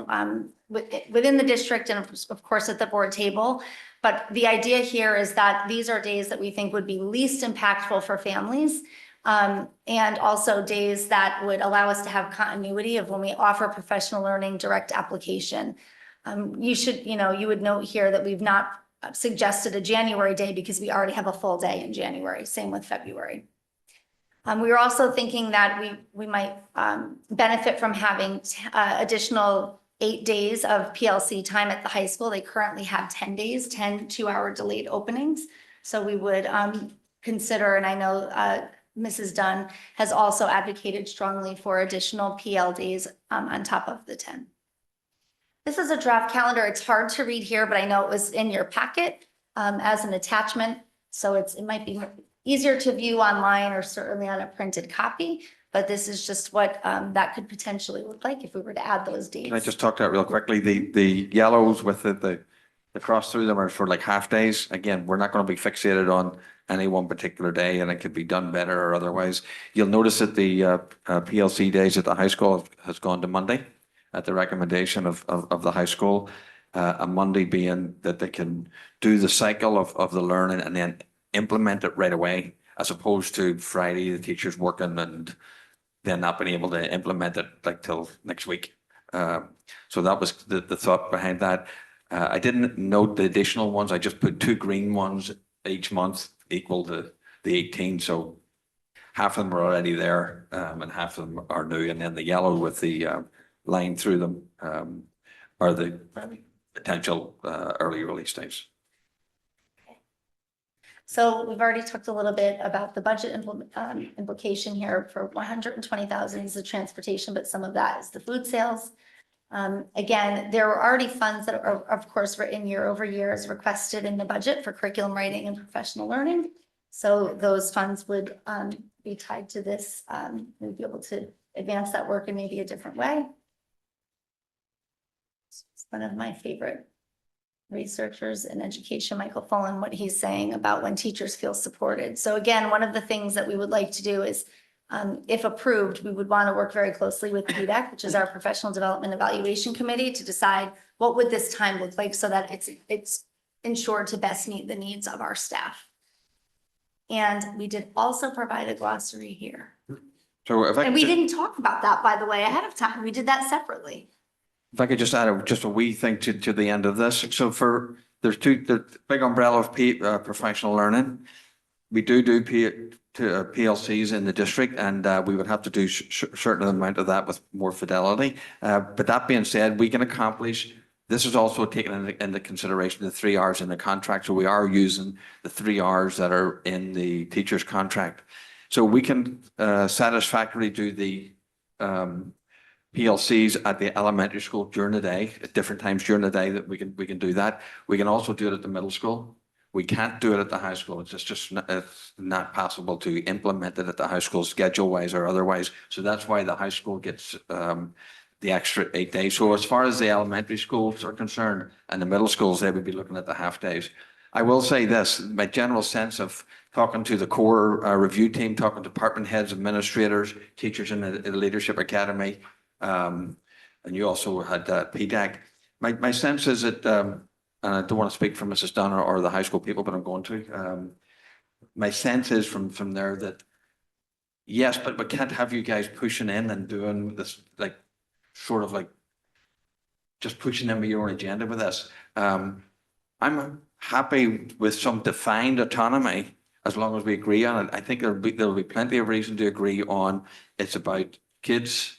S20: within the district and, of course, at the board table. But the idea here is that these are days that we think would be least impactful for families, and also days that would allow us to have continuity of when we offer professional learning direct application. You would note here that we've not suggested a January day because we already have a full day in January, same with February. We were also thinking that we might benefit from having additional 8 days of PLC time at the high school. They currently have 10 days, 10 2-hour delayed openings. So we would consider, and I know Mrs. Dunn has also advocated strongly for additional PL days on top of the 10. This is a draft calendar. It's hard to read here, but I know it was in your packet as an attachment. So it might be easier to view online or certainly on a printed copy. But this is just what that could potentially look like if we were to add those dates.
S7: Can I just talk to that real quickly? The yellows with the cross through them are sort of like half days. Again, we're not going to be fixated on any one particular day, and it could be done better or otherwise. You'll notice that the PLC days at the high school has gone to Monday at the recommendation of the high school. A Monday being that they can do the cycle of the learning and then implement it right away, as opposed to Friday, the teachers working and then not being able to implement it like till next week. So that was the thought behind that. I didn't note the additional ones. I just put 2 green ones each month equal to the 18. So half of them are already there and half of them are new. And then the yellow with the line through them are the potential early release dates.
S20: So we've already talked a little bit about the budget implication here. For 120,000 is the transportation, but some of that is the food sales. Again, there were already funds that are, of course, written year over year as requested in the budget for curriculum writing and professional learning. So those funds would be tied to this. We'd be able to advance that work in maybe a different way. It's one of my favorite researchers in education, Michael Fullen, what he's saying about when teachers feel supported. So again, one of the things that we would like to do is, if approved, we would want to work very closely with PDEC, which is our Professional Development Evaluation Committee, to decide what would this time look like so that it's ensured to best meet the needs of our staff. And we did also provide a glossary here.
S7: So if I
S20: And we
S7: could-
S20: didn't talk about that, by the way, ahead of time. We did that separately.
S7: If I could just add just a wee thing to the end of this. So there's the big umbrella of professional learning. We do PLCs in the district, and we would have to do certain amount of that with more fidelity. But that being said, we can accomplish. This is also taken into consideration the 3 hours in the contract. So we are using the 3 hours that are in the teacher's contract. So we can satisfactorily do the PLCs at the elementary school during the day, at different times during the day that we can do that. We can also do it at the middle school. We can't do it at the high school. It's not possible to implement it at the high school schedule wise or otherwise. So that's why the high school gets the extra 8 days. So as far as the elementary schools are concerned and the middle schools, they would be looking at the half days. I will say this, my general sense of talking to the core review team, talking to department heads, administrators, teachers in the Leadership Academy, and you also had PDAC. My sense is that, and I don't want to speak for Mrs. Dunn or the high school people, but I'm going to. My sense is from there that, yes, but we can't have you guys pushing in and doing this, like, sort of like just pushing in your own agenda with this. I'm happy with some defined autonomy as long as we agree on it. I think there'll be plenty of reason to agree on it's about kids,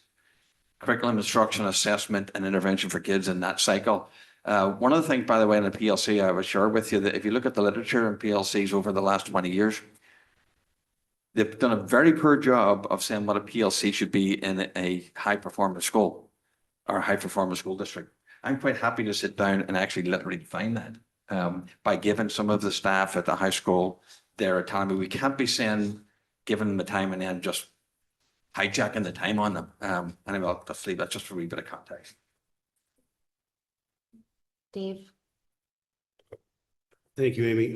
S7: curriculum instruction, assessment, and intervention for kids in that cycle. One of the things, by the way, in the PLC, I would share with you that if you look at the literature in PLCs over the last 20 years, they've done a very poor job of saying what a PLC should be in a high-performance school or a high-performance school district. I'm quite happy to sit down and actually literally define that by giving some of the staff at the high school their autonomy. We can't be saying, giving them the time and then just hijacking the time on them. Anyway, I'll just leave that just for a wee bit of context.
S20: Dave.
S21: Thank you, Amy.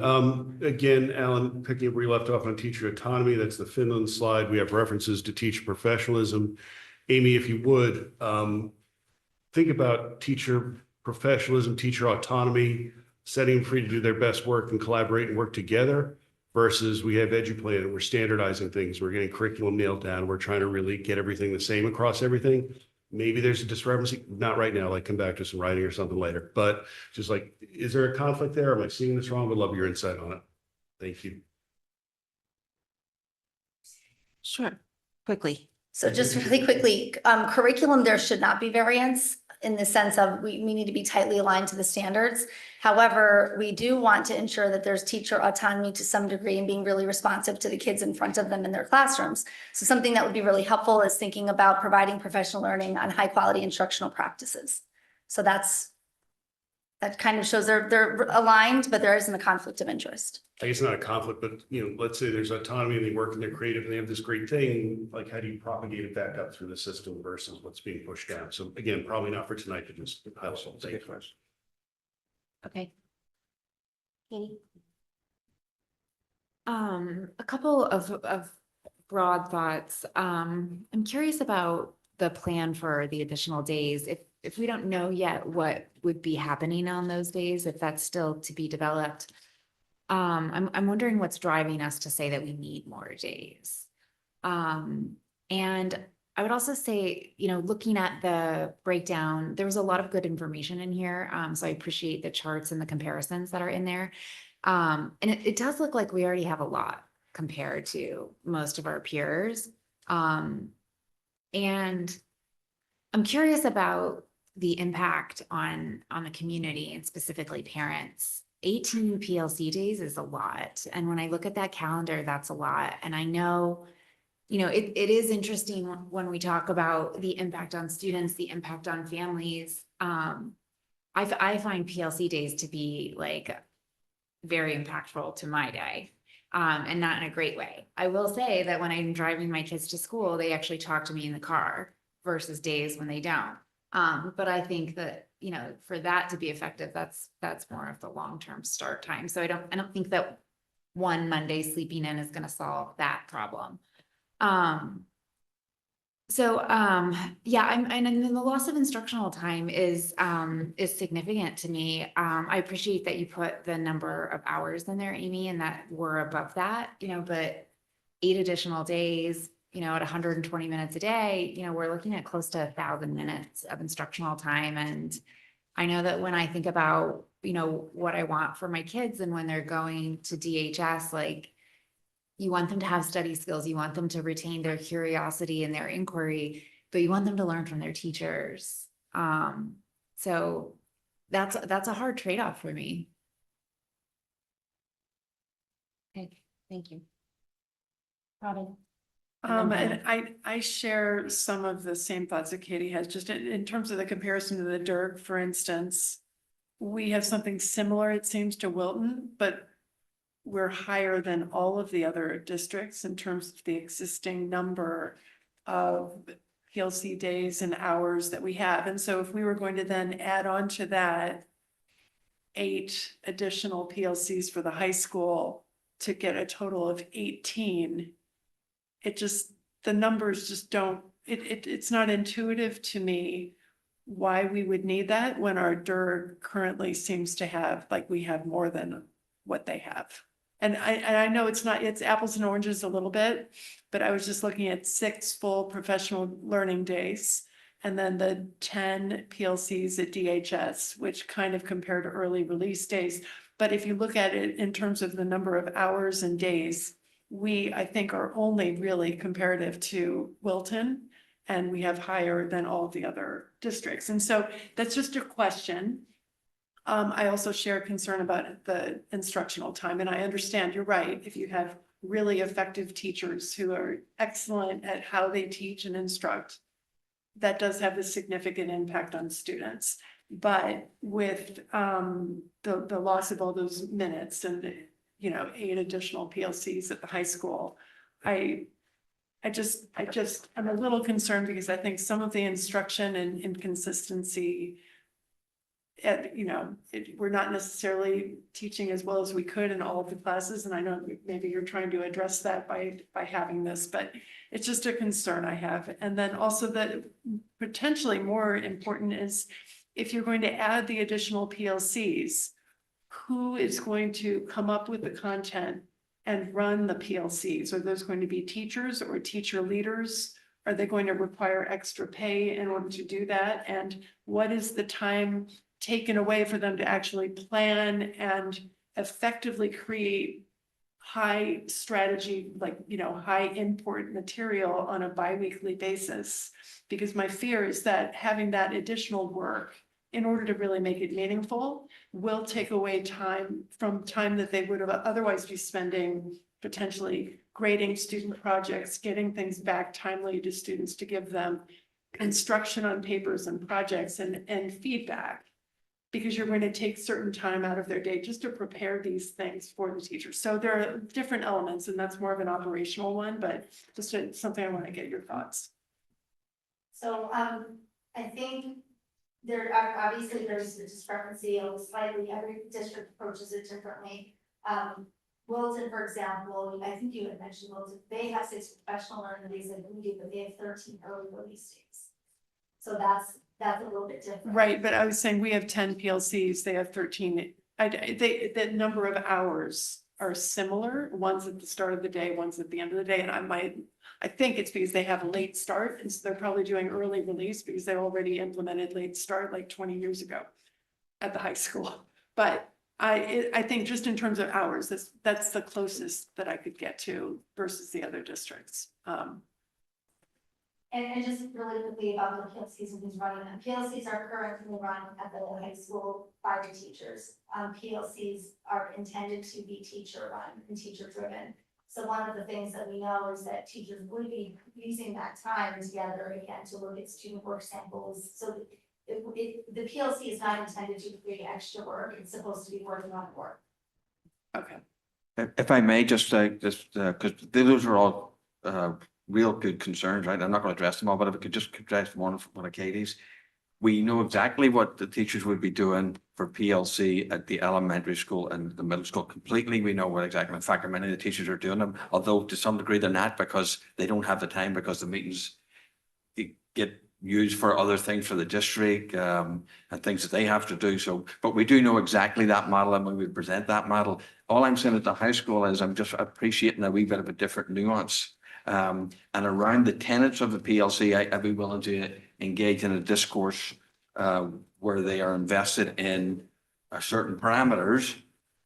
S21: Again, Alan, picking up where you left off on teacher autonomy, that's the Finland slide. We have references to teacher professionalism. Amy, if you would, think about teacher professionalism, teacher autonomy, setting them free to do their best work and collaborate and work together versus we have EduPlan and we're standardizing things. We're getting curriculum nailed down. We're trying to really get everything the same across everything. Maybe there's a discrepancy, not right now, like come back to some writing or something later, but just like, is there a conflict there? Am I seeing this wrong? Would love your insight on it. Thank you.
S1: Sure, quickly.
S20: So just really quickly, curriculum, there should not be variance. in the sense of we need to be tightly aligned to the standards. However, we do want to ensure that there's teacher autonomy to some degree and being really responsive to the kids in front of them in their classrooms. So something that would be really helpful is thinking about providing professional learning on high quality instructional practices. So that kind of shows they're aligned, but there isn't a conflict of interest.
S21: I guess not a conflict, but let's say there's autonomy and they work and they're creative and they have this great thing, like how do you propagate it back up through the system versus what's being pushed down? So again, probably not for tonight, but just helpful. Thank you.
S11: Okay. Katie? A couple of broad thoughts. I'm curious about the plan for the additional days. If we don't know yet what would be happening on those days, if that's still to be developed, I'm wondering what's driving us to say that we need more days. And I would also say, looking at the breakdown, there was a lot of good information in here. So I appreciate the charts and the comparisons that are in there. And it does look like we already have a lot compared to most of our peers. And I'm curious about the impact on the community and specifically parents. 18 PLC days is a lot. And when I look at that calendar, that's a lot. And I know, it is interesting when we talk about the impact on students, the impact on families. I find PLC days to be like very impactful to my day, and not in a great way. I will say that when I'm driving my kids to school, they actually talk to me in the car versus days when they don't. But I think that, for that to be effective, that's more of the long-term start time. So I don't think that one Monday sleeping in is going to solve that problem. Yeah, and then the loss of instructional time is significant to me. I appreciate that you put the number of hours in there, Amy, and that we're above that, but 8 additional days, at 120 minutes a day, we're looking at close to 1,000 minutes of instructional time. And I know that when I think about, what I want for my kids and when they're going to DHS, like, you want them to have study skills, you want them to retain their curiosity and their inquiry, but you want them to learn from their teachers. So that's a hard trade-off for me. Okay, thank you. Robin.
S17: And I share some of the same thoughts that Katie has, just in terms of the comparison to the DIRG, for instance. We have something similar, it seems, to Wilton, but we're higher than all of the other districts in terms of the existing number of PLC days and hours that we have. And so if we were going to then add on to that 8 additional PLCs for the high school to get a total of 18, the numbers just don't, it's not intuitive to me why we would need that when our DIRG currently seems to have, like, we have more than what they have. And I know it's apples and oranges a little bit, but I was just looking at 6 full professional learning days and then the 10 PLCs at DHS, which kind of compare to early release days. But if you look at it in terms of the number of hours and days, we, I think, are only really comparative to Wilton, and we have higher than all of the other districts. And so that's just a question. I also share concern about the instructional time, and I understand you're right. If you have really effective teachers who are excellent at how they teach and instruct, that does have a significant impact on students. But with the loss of all those minutes and 8 additional PLCs at the high school, I'm a little concerned because I think some of the instruction and inconsistency, we're not necessarily teaching as well as we could in all of the classes. And I know maybe you're trying to address that by having this, but it's just a concern I have. And then also that potentially more important is if you're going to add the additional PLCs, who is going to come up with the content and run the PLCs? Are those going to be teachers or teacher leaders? Are they going to require extra pay in order to do that? And what is the time taken away for them to actually plan and effectively create high strategy, like, high import material on a biweekly basis. Because my fear is that having that additional work in order to really make it meaningful will take away time from time that they would have otherwise be spending potentially grading student projects, getting things back timely to students to give them instruction on papers and projects and feedback. Because you're going to take certain time out of their day just to prepare these things for the teachers. So there are different elements, and that's more of an operational one, but just something I want to get your thoughts.
S20: So, I think there are, obviously, there's a discrepancy of slightly, every district approaches it differently. Wilton, for example, I think you had mentioned Wilton, they have 6 professional learning days like we do, but they have 13 early release days. So that's a little bit different.
S17: Right, but I was saying we have 10 PLCs, they have 13. The number of hours are similar, one's at the start of the day, one's at the end of the day, and I think it's because they have a late start, and so they're probably doing early release because they already implemented late start like 20 years ago at the high school. But I think just in terms of hours, that's the closest that I could get to versus the other districts.
S20: And just really quickly about the PLCs and who's running them. PLCs are currently run at the high school by the teachers. PLCs are intended to be teacher run and teacher driven. So one of the things that we know is that teachers would be using that time together again to look at student work samples. So the PLC is not intended to create extra work. It's supposed to be working on work.
S17: Okay.
S7: If I may just because those are all real good concerns, right? I'm not going to address them all, but if I could just address one of Katie's. We know exactly what the teachers would be doing for PLC at the elementary school and the middle school completely. We know what exactly. In fact, many of the teachers are doing them, although to some degree they're not because they don't have the time because the meetings get used for other things for the district and things that they have to do. So, but we do know exactly that model and when we present that model. All I'm saying at the high school is I'm just appreciating a wee bit of a different nuance. And around the tenets of the PLC, I'd be willing to engage in a discourse where they are invested in certain parameters,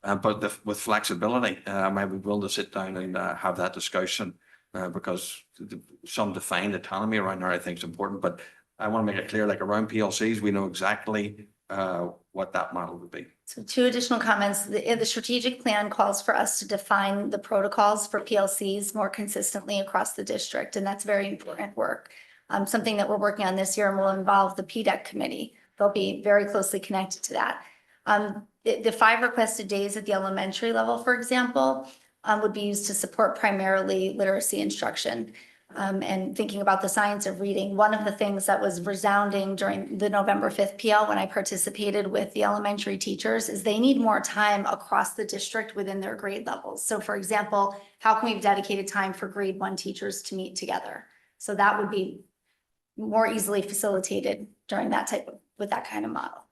S7: but with flexibility. I might be willing to sit down and have that discussion because some defined autonomy around there I think is important. But I want to make it clear, like around PLCs, we know exactly what that model would be.
S20: So 2 additional comments. The strategic plan calls for us to define the protocols for PLCs more consistently across the district, and that's very important work. Something that we're working on this year and will involve the PDEC committee. They'll be very closely connected to that. The 5 requested days at the elementary level, for example, would be used to support primarily literacy instruction. And thinking about the science of reading, one of the things that was resounding during the November 5th PL when I participated with the elementary teachers is they need more time across the district within their grade levels. So for example, how can we have dedicated time for grade 1 teachers to meet together? So that would be more easily facilitated during that with that kind of model.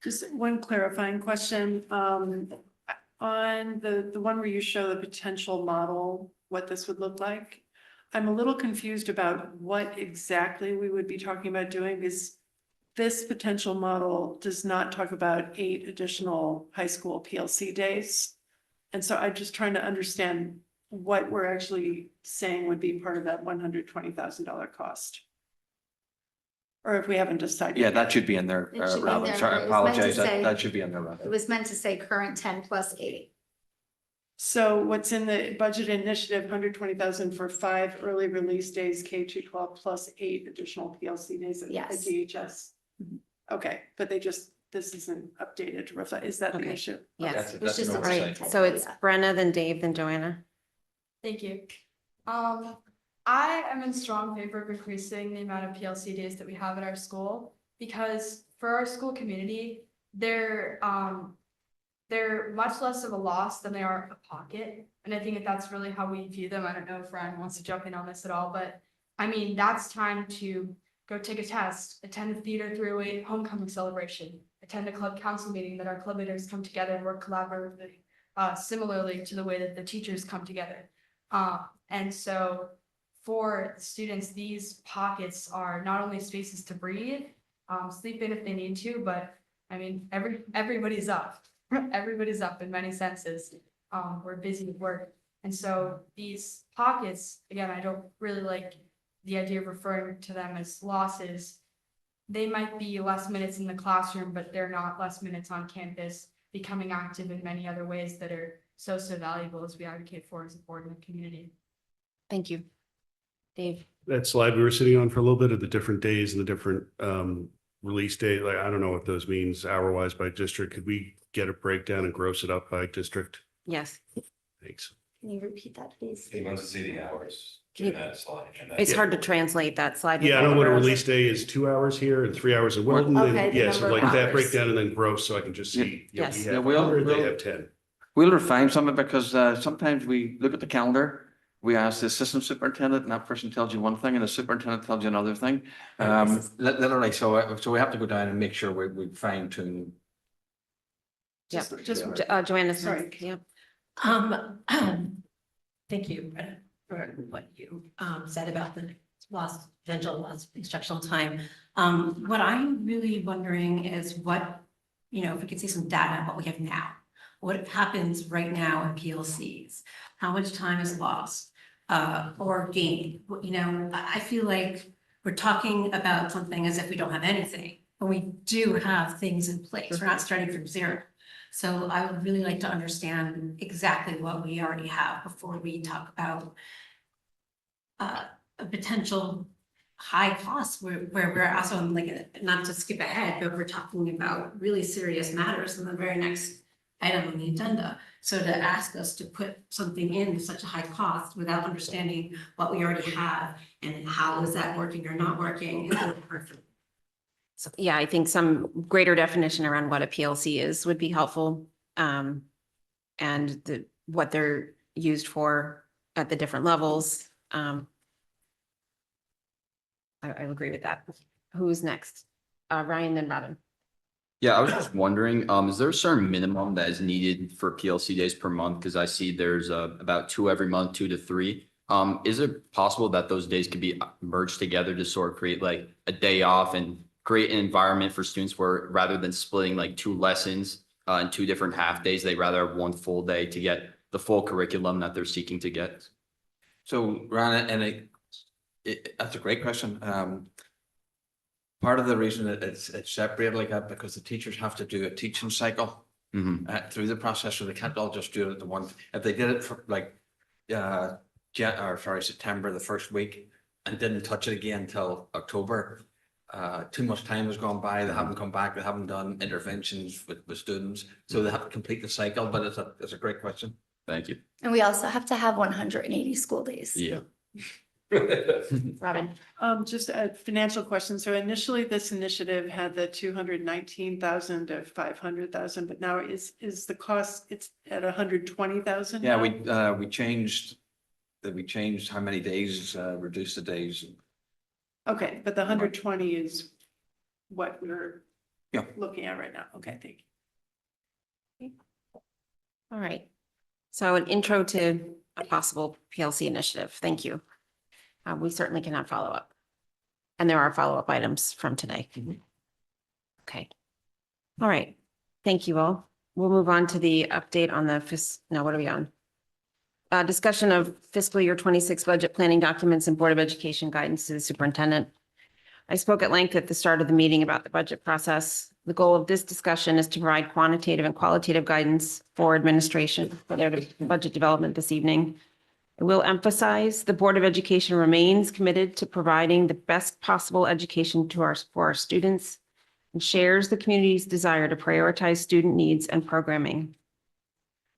S17: Just one clarifying question. On the one where you show the potential model, what this would look like. I'm a little confused about what exactly we would be talking about doing because this potential model does not talk about 8 additional high school PLC days. And so I'm just trying to understand what we're actually saying would be part of that $120,000 cost. Or if we haven't decided.
S7: Yeah, that should be in there.
S20: It should be
S7: Robin,
S20: there,
S7: sorry, I
S20: but it was meant to
S7: apologize.
S20: say-
S7: That should be in there,
S20: It
S7: Robin.
S20: was meant to say current 10 plus 8.
S17: So what's in the budget initiative, 120,000 for 5 early release days, K-12 plus 8 additional PLC days at
S20: Yes.
S17: DHS? Okay, but this isn't updated to reflect, is that the
S1: Okay.
S17: issue?
S1: Yes.
S20: It's just a
S1: Right.
S20: typo,
S1: So it's
S20: yeah.
S1: Brenna, then Dave, then Joanna.
S8: Thank you. I am in strong favor of increasing the amount of PLC days that we have at our school because for our school community, they're much less of a loss than they are a pocket. And I think that that's really how we view them. I don't know if Ryan wants to jump in on this at all, but I mean, that's time to go take a test, attend a Theater 308 homecoming celebration, attend a club council meeting that our club leaders come together and work collaboratively, similarly to the way that the teachers come together. And so for students, these pockets are not only spaces to breathe, sleep in if they need to, but I mean, everybody's up. Everybody's up in many senses. we're busy with work. And so these pockets, again, I don't really like the idea of referring to them as losses. They might be less minutes in the classroom, but they're not less minutes on campus, becoming active in many other ways that are so valuable as we advocate for as a board and the community.
S1: Thank you. Dave?
S21: That slide we were sitting on for a little bit of the different days and the different release date, like, I don't know what those means hour-wise by district. Could we get a breakdown and gross it up by district?
S1: Yes.
S21: Thanks.
S20: Can you repeat that, please?
S16: He wants to see the hours.
S1: Can you-
S16: That slide.
S1: It's hard to translate that slide.
S21: Yeah, I know
S1: without
S21: what a
S1: arrows.
S21: release day is, 2 hours here and 3 hours in Wilton.
S20: Okay,
S21: And
S20: the
S21: yeah, so
S20: number of
S21: like that
S20: hours.
S21: breakdown and then gross, so I can just see. you know,
S1: Yes.
S21: we
S7: Yeah,
S21: have
S7: we'll-
S21: 100, they
S7: we'll-
S21: have 10.
S7: We'll refine some of it because sometimes we look at the calendar, we ask the assistant superintendent, and that person tells you one thing, and the superintendent tells you another thing. Literally, so we have to go down and make sure we fine tune.
S1: Yep.
S17: Just
S1: Joanna's
S17: Sorry.
S1: next. Yep.
S3: Thank you for what you said about the potential loss of instructional time. What I'm really wondering is what, if we could see some data on what we have now. What happens right now in PLCs? How much time is lost or gained? I feel like we're talking about something as if we don't have anything, but we do have things in place. We're not starting from zero. So I would really like to understand exactly what we already have before we talk about a potential high cost where we're also not to skip ahead, but we're talking about really serious matters in the very next item on the agenda. So to ask us to put something in such a high cost without understanding what we already have and how is that working or not working is really hard for me.
S1: So, yeah, I think some greater definition around what a PLC is would be helpful. And what they're used for at the different levels. I agree with that. Who's next? Ryan, then Robin.
S9: Yeah, I was just wondering, is there a certain minimum that is needed for PLC days per month? Because I see there's about 2 every month, 2 to 3. Is it possible that those days could be merged together to sort of create like a day off and create an environment for students where rather than splitting like 2 lessons in 2 different half days, they rather have 1 full day to get the full curriculum that they're seeking to get?
S7: So, Rana, and that's a great question. Part of the reason that it's separated like that because the teachers have to do a teaching cycle through the process, so they can't all just do it at the one. If they did it for like September, the first week, and didn't touch it again until October, too much time has gone by. They haven't come back. They haven't done interventions with students, so they have to complete the cycle. But it's a great question.
S9: Thank you.
S20: And we also have to have 180 school days.
S9: Yeah.
S1: Robin.
S17: Just a financial question. So initially this initiative had the 219,000 to 500,000, but now is the cost, it's at 120,000?
S7: Yeah, we changed how many days, reduced the days.
S17: Okay, but the 120 is what we're
S7: Yeah.
S17: looking at right now. Okay, thank you.
S1: All right. So an intro to a possible PLC initiative. Thank you. We certainly cannot follow up. And there are follow-up items from today. Okay. All right. Thank you all. We'll move on to the update on the what are we on? Discussion of fiscal year 26 budget planning documents and Board of Education guidance to the superintendent. I spoke at length at the start of the meeting about the budget process. The goal of this discussion is to provide quantitative and qualitative guidance for administration for their budget development this evening. I will emphasize the Board of Education remains committed to providing the best possible education for our students and shares the community's desire to prioritize student needs and programming.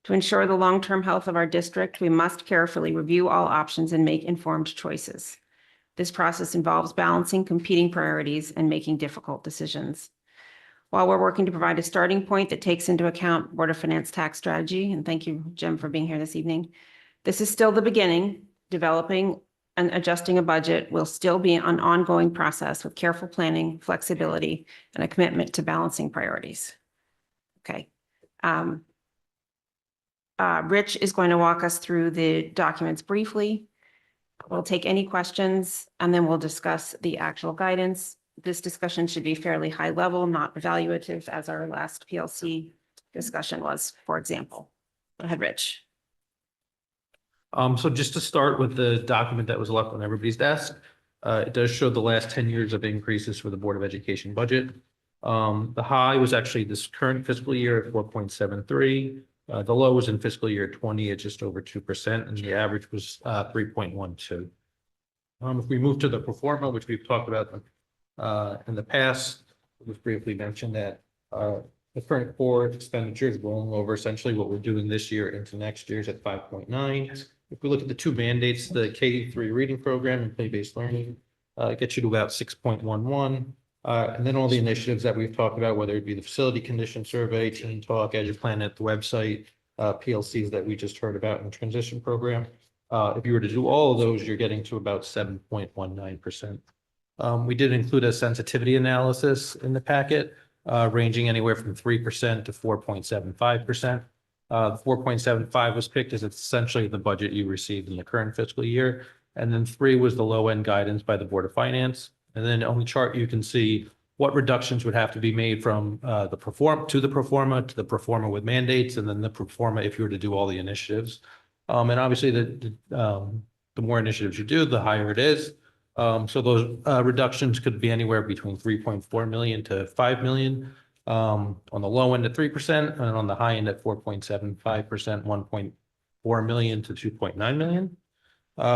S1: To ensure the long-term health of our district, we must carefully review all options and make informed choices. This process involves balancing competing priorities and making difficult decisions. While we're working to provide a starting point that takes into account Board of Finance tax strategy, and thank you, Jim, for being here this evening, this is still the beginning. Developing and adjusting a budget will still be an ongoing process with careful planning, flexibility, and a commitment to balancing priorities. Okay. Rich is going to walk us through the documents briefly. We'll take any questions and then we'll discuss the actual guidance. This discussion should be fairly high level, not evaluative as our last PLC discussion was, for example. Go ahead, Rich.
S19: So just to start with the document that was left on everybody's desk, it does show the last 10 years of increases for the Board of Education budget. The high was actually this current fiscal year at 4.73. The low was in fiscal year 20 at just over 2%, and the average was 3.12. If we move to the pro forma, which we've talked about in the past, it was briefly mentioned that the current board expenditures rolling over essentially what we're doing this year into next year's at 5.9. If we look at the two mandates, the K-3 reading program and play-based learning, gets you to about 6.11. And then all the initiatives that we've talked about, whether it be the facility condition survey, Teen Talk, EduPlanet, the website, PLCs that we just heard about in the transition program. If you were to do all of those, you're getting to about 7.19%. We did include a sensitivity analysis in the packet, ranging anywhere from 3% to 4.75%. 4.75 was picked as it's essentially the budget you received in the current fiscal year. And then 3 was the low end guidance by the Board of Finance. And then on the chart, you can see what reductions would have to be made from the pro forma to the pro forma with mandates, and then the pro forma if you were to do all the initiatives. And obviously the more initiatives you do, the higher it is. So those reductions could be anywhere between 3.4 million to 5 million. On the low end at 3%, and on the high end at 4.75%, 1.4 million to 2.9 million.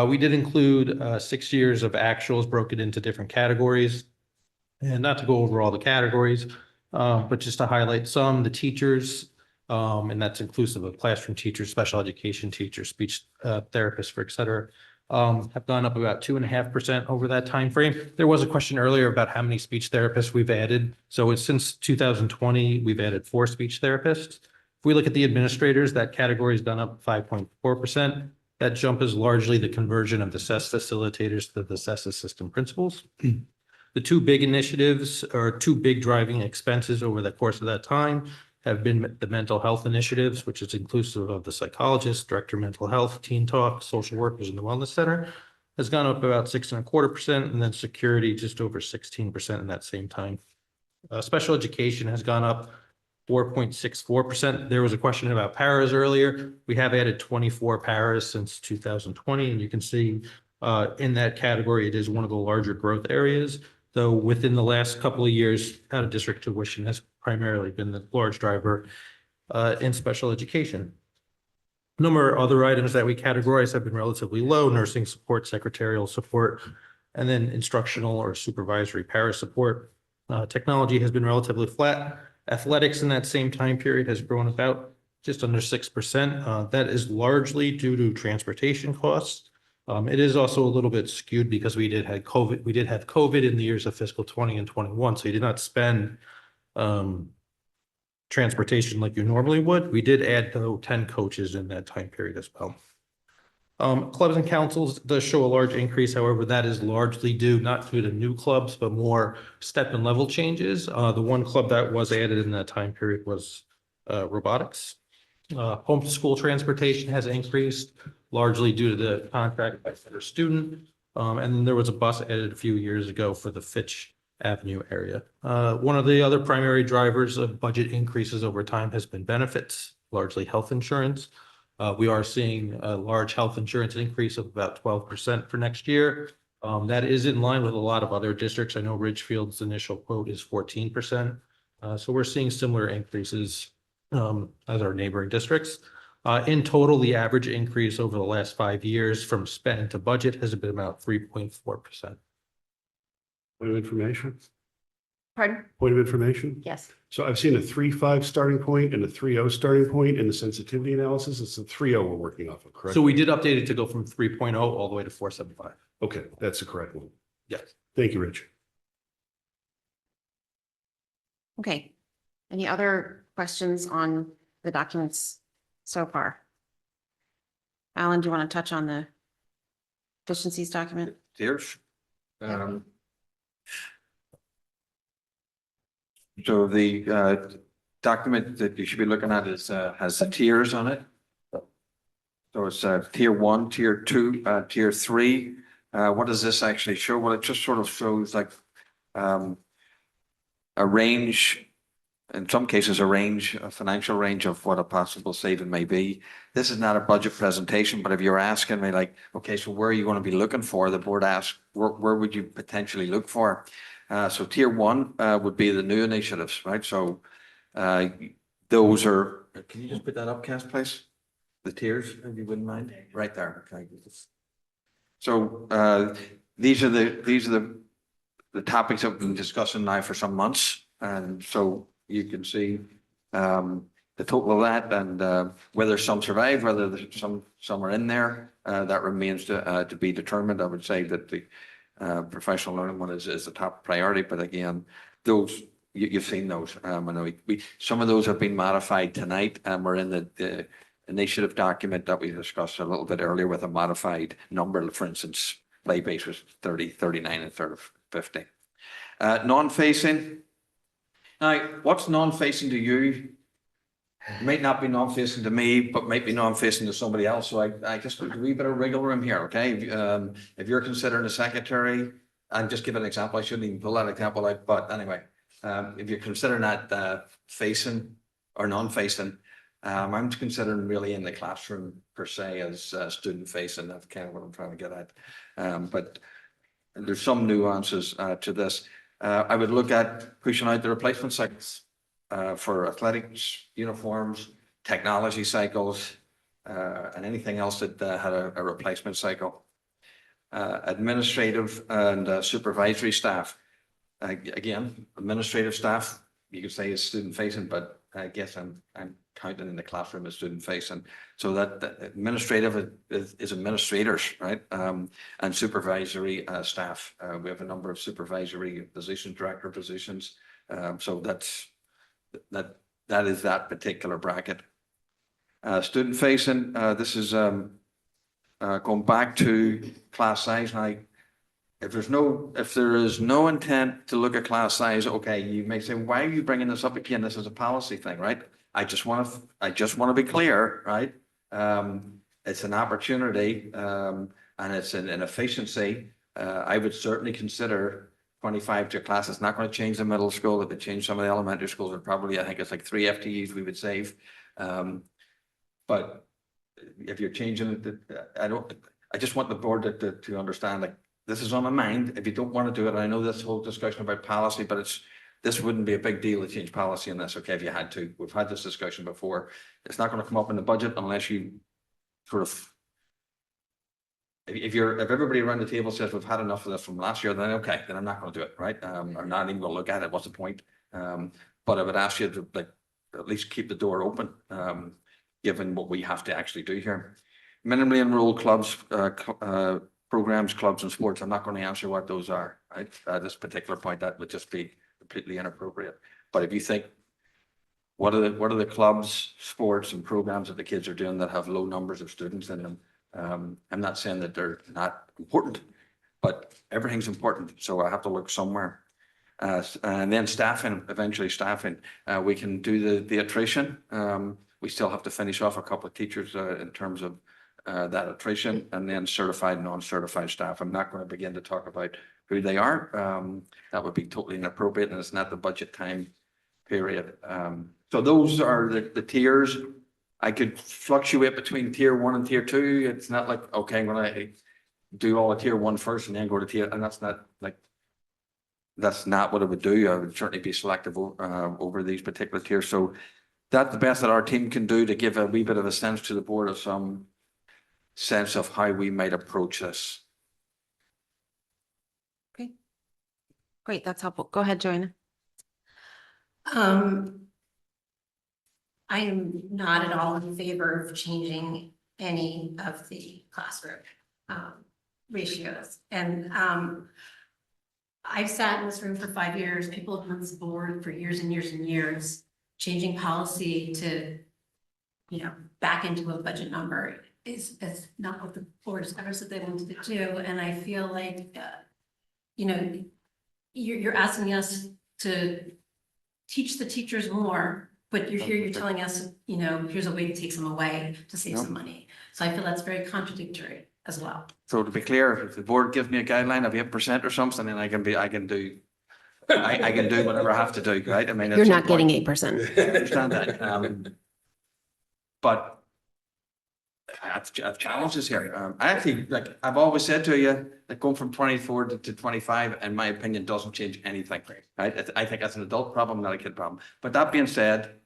S19: We did include 6 years of actuals broken into different categories. And not to go over all the categories, but just to highlight some, the teachers, and that's inclusive of classroom teachers, special education teachers, speech therapists, et cetera, have gone up about 2.5% over that time frame. There was a question earlier about how many speech therapists we've added. So it's since 2020, we've added 4 speech therapists. If we look at the administrators, that category has gone up 5.4%. That jump is largely the conversion of the CES facilitators to the CES assistant principals. The two big initiatives or two big driving expenses over the course of that time have been the mental health initiatives, which is inclusive of the psychologist, director of mental health, Teen Talk, social workers in the wellness center, has gone up about 6.25%, and then security just over 16% in that same time. Special education has gone up 4.64%. There was a question about paras earlier. We have added 24 paras since 2020, and you can see in that category, it is one of the larger growth areas, though within the last couple of years, out of district tuition has primarily been the large driver in special education. Number of other items that we categorize have been relatively low: nursing support, secretarial support, and then instructional or supervisory para support. Technology has been relatively flat. Athletics in that same time period has grown about just under 6%. That is largely due to transportation costs. It is also a little bit skewed because we did have COVID. We did have COVID in the years of fiscal 20 and 21, so you did not spend transportation like you normally would. We did add, though, 10 coaches in that time period as well. Clubs and councils does show a large increase. However, that is largely due not to the new clubs, but more step and level changes. The one club that was added in that time period was robotics. Home to school transportation has increased largely due to the contract by Federal Student. And then there was a bus added a few years ago for the Fitch Avenue area. One of the other primary drivers of budget increases over time has been benefits, largely health insurance. We are seeing a large health insurance increase of about 12% for next year. That is in line with a lot of other districts. I know Ridgefield's initial quote is 14%. So we're seeing similar increases as our neighboring districts. In total, the average increase over the last 5 years from spend to budget has been about 3.4%.
S21: Point of information?
S15: Pardon?
S21: Point of information?
S15: Yes.
S21: So I've seen a 3.5 starting point and a 3.0 starting point in the sensitivity analysis. It's a 3.0 we're working off of, correct?
S19: So we did update it to go from 3.0 all the way to 4.75.
S21: Okay, that's the correct one.
S19: Yes.
S21: Thank you, Rich.
S1: Okay. Any other questions on the documents so far? Alan, do you want to touch on the efficiencies document?
S7: Tiers. So the document that you should be looking at is has the tiers on it. So it's tier 1, tier 2, tier 3. What does this actually show? Well, it just sort of shows like a range in some cases, a range, a financial range of what a possible saving may be. This is not a budget presentation, but if you're asking me like, okay, so where are you going to be looking for? The board asks, where would you potentially look for? So tier one would be the new initiatives, right? So those are, can you just put that up, Cass, please? The tiers, if you wouldn't mind, right there. Okay. So these are the topics that we've been discussing now for some months, and so you can see the total of that, and whether some survive, whether some are in there, that remains to be determined. I would say that the professional learning one is the top priority, but again, those you've seen those. I know some of those have been modified tonight, and we're in the initiative document that we discussed a little bit earlier with a modified number. For instance, play base was 30, 39, and 50. Non-facing. Now, what's non-facing to you? It might not be non-facing to me, but might be non-facing to somebody else. So I just need a wee bit of wriggle room here, okay? If you're considering a secretary, I'm just giving an example. I shouldn't even pull that example out, but anyway, if you're considering that facing or non-facing, I'm considering really in the classroom per se as student facing. That's kind of what I'm trying to get at. But there's some nuances to this. I would look at pushing out the replacement cycles for athletics, uniforms, technology cycles, and anything else that had a replacement cycle. Administrative and supervisory staff. Again, administrative staff, you could say is student facing, but I guess I'm counting in the classroom as student facing. So that administrative is administrators, right? And supervisory staff. We have a number of supervisory positions, director positions. So that is that particular bracket. Student facing, this is going back to class size. Now, if there is no intent to look at class size, okay, you may say, why are you bringing this up again? This is a policy thing, right? I just want to be clear, right? It's an opportunity, and it's an efficiency. I would certainly consider 25 to class. It's not going to change the middle school. If it changed some of the elementary schools, it probably, I think it's like 3 FTEs we would save. But if you're changing it, I just want the board to understand, like, this is on my mind. If you don't want to do it, I know this whole discussion about policy, but this wouldn't be a big deal to change policy on this, okay, if you had to. We've had this discussion before. It's not going to come up in the budget unless you sort of, if everybody around the table says we've had enough of this from last year, then okay, then I'm not going to do it, right? I'm not even going to look at it. What's the point? But I would ask you to at least keep the door open, given what we have to actually do here. Minimally enrolled clubs, programs, clubs, and sports. I'm not going to answer what those are, right? At this particular point, that would just be completely inappropriate. But if you think, what are the clubs, sports, and programs that the kids are doing that have low numbers of students in them? I'm not saying that they're not important, but everything's important. So I have to look somewhere. And then staffing, eventually staffing. We can do the attrition. We still have to finish off a couple of teachers in terms of that attrition, and then certified and non-certified staff. I'm not going to begin to talk about who they are. That would be totally inappropriate, and it's not the budget time period. So those are the tiers. I could fluctuate between tier 1 and tier 2. It's not like, okay, I'm going to do all of tier 1 first and then go to tier, and that's not what I would do. I would certainly be selective over these particular tiers. So that's the best that our team can do to give a wee bit of a sense to the board of some sense of how we might approach this.
S1: Okay, great. That's helpful. Go ahead, Joanna.
S15: I am not at all in favor of changing any of the classroom ratios. And I've sat in this room for 5 years. People have been on this board for years and years and years. Changing policy to, back into a budget number is not what the board has ever said they wanted to do. And I feel like, you're asking us to teach the teachers more, but you're telling us, here's a way to take some away to save some money. So I feel that's very contradictory as well.
S7: So to be clear, if the board gives me a guideline of 8% or something, then I can do I can do whatever I have to do, right? I mean. at
S1: You're
S7: some
S1: not getting
S7: point-
S1: 8%.
S7: I understand that. But I've challenges here. I actually, like, I've always said to you, that going from 24 to 25, in my opinion, doesn't change anything, right? I think that's an adult problem, not a kid problem. But that being said,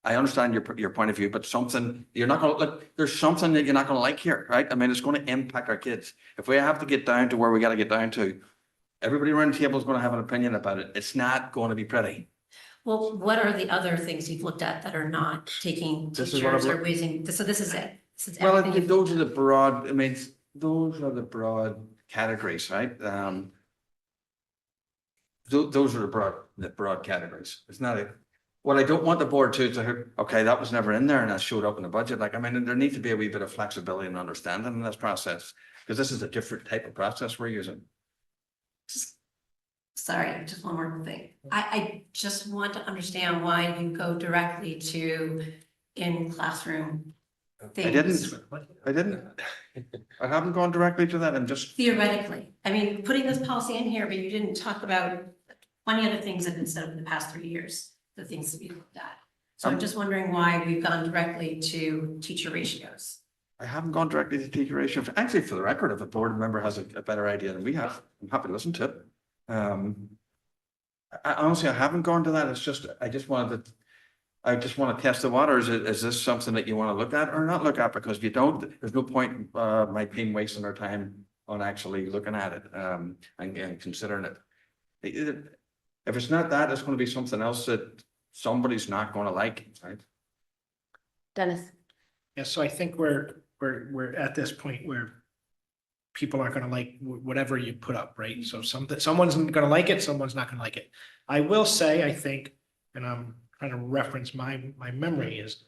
S7: I understand your point of view, but something, you're not gonna, look, there's something that you're not gonna like here, right? I mean, it's gonna impact our kids. If we have to get down to where we gotta get down to, everybody around the table is gonna have an opinion about it. It's not gonna be pretty.
S15: Well, what are the other things you've looked at that are not taking
S7: This is what I've
S15: teachers or
S7: looked-
S15: raising, so this is it? This is
S7: Well,
S15: everything you've-
S7: those are the broad, I mean, those are the broad categories, right? Those are the broad categories. It's not what I don't want the board to say, okay, that was never in there and that showed up in the budget. Like, I mean, there needs to be a wee bit of flexibility and understanding in this process, because this is a different type of process we're using.
S15: Sorry, just one more thing. I just want to understand why you go directly to in classroom things.
S7: I didn't. I haven't gone directly to that. I'm just.
S15: Theoretically, I mean, putting this policy in here, but you didn't talk about 20 other things that have been said over the past 3 years, the things that we looked at. So I'm just wondering why we've gone directly to teacher ratios.
S7: I haven't gone directly to teacher ratio. Actually, for the record, if a board member has a better idea than we have, I'm happy to listen to it. Honestly, I haven't gone to that. It's just, I just want to test the waters. Is this something that you want to look at or not look at? Because if you don't, there's no point, my team wasting their time on actually looking at it, and considering it. If it's not that, it's going to be something else that somebody's not going to like, right?
S1: Dennis.
S18: Yeah, so I think we're at this point where people aren't gonna like whatever you put up, right? So someone's gonna like it, someone's not gonna like it. I will say, I think, and I'm trying to reference my memory, is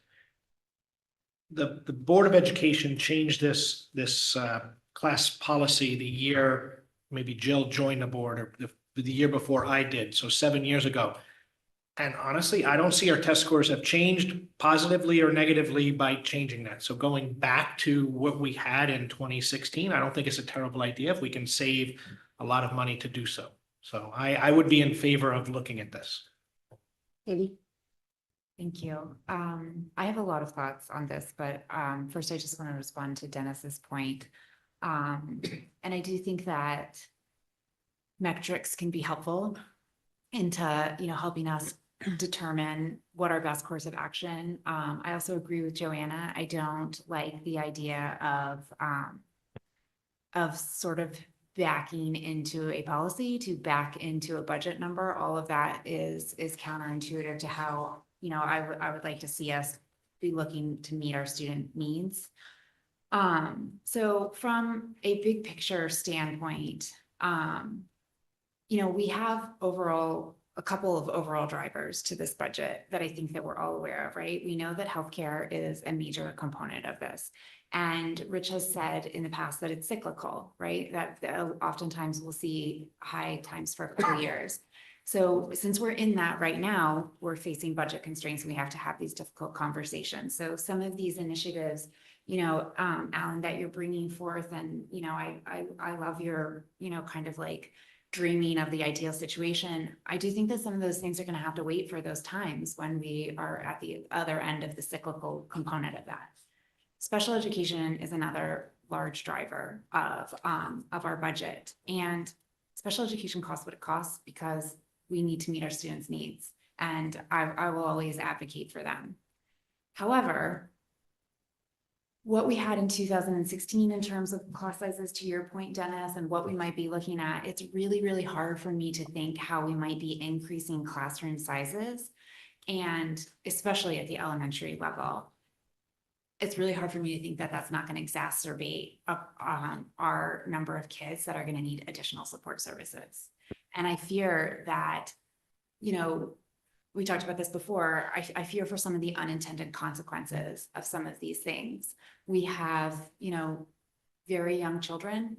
S18: the Board of Education changed this class policy the year maybe Jill joined the board, or the year before I did, so 7 years ago. And honestly, I don't see our test scores have changed positively or negatively by changing that. So going back to what we had in 2016, I don't think it's a terrible idea if we can save a lot of money to do so. So I would be in favor of looking at this.
S1: Katie?
S11: Thank you. I have a lot of thoughts on this, but first I just want to respond to Dennis's point. And I do think that metrics can be helpful into, helping us determine what our best course of action. I also agree with Joanna. I don't like the idea of sort of backing into a policy to back into a budget number. All of that is counterintuitive to how, I would like to see us be looking to meet our student needs. So from a big picture standpoint, we have a couple of overall drivers to this budget that I think that we're all aware of, right? We know that healthcare is a major component of this. And Rich has said in the past that it's cyclical, right? That oftentimes we'll see high times for a couple of years. So since we're in that right now, we're facing budget constraints and we have to have these difficult conversations. So some of these initiatives, Alan, that you're bringing forth, and, I love your, kind of like dreaming of the ideal situation. I do think that some of those things are going to have to wait for those times when we are at the other end of the cyclical component of that. Special education is another large driver of our budget, and special education costs what it costs because we need to meet our students' needs, and I will always advocate for them. However, what we had in 2016 in terms of class sizes, to your point, Dennis, and what we might be looking at, it's really, really hard for me to think how we might be increasing classroom sizes, and especially at the elementary level. It's really hard for me to think that that's not going to exacerbate our number of kids that are going to need additional support services. And I fear that, we talked about this before, I fear for some of the unintended consequences of some of these things. We have, very young children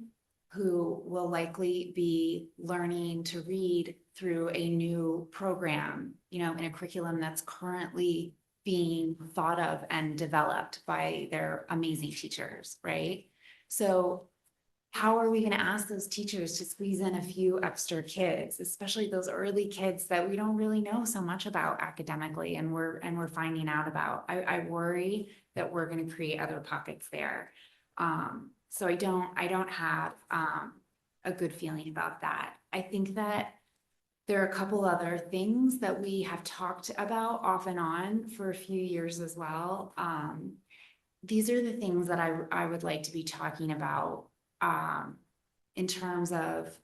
S11: who will likely be learning to read through a new program, in a curriculum that's currently being thought of and developed by their amazing teachers, right? So how are we going to ask those teachers to squeeze in a few extra kids, especially those early kids that we don't really know so much about academically and we're finding out about. I worry that we're going to create other pockets there. So I don't have a good feeling about that. I think that there are a couple other things that we have talked about off and on for a few years as well. These are the things that I would like to be talking about in terms of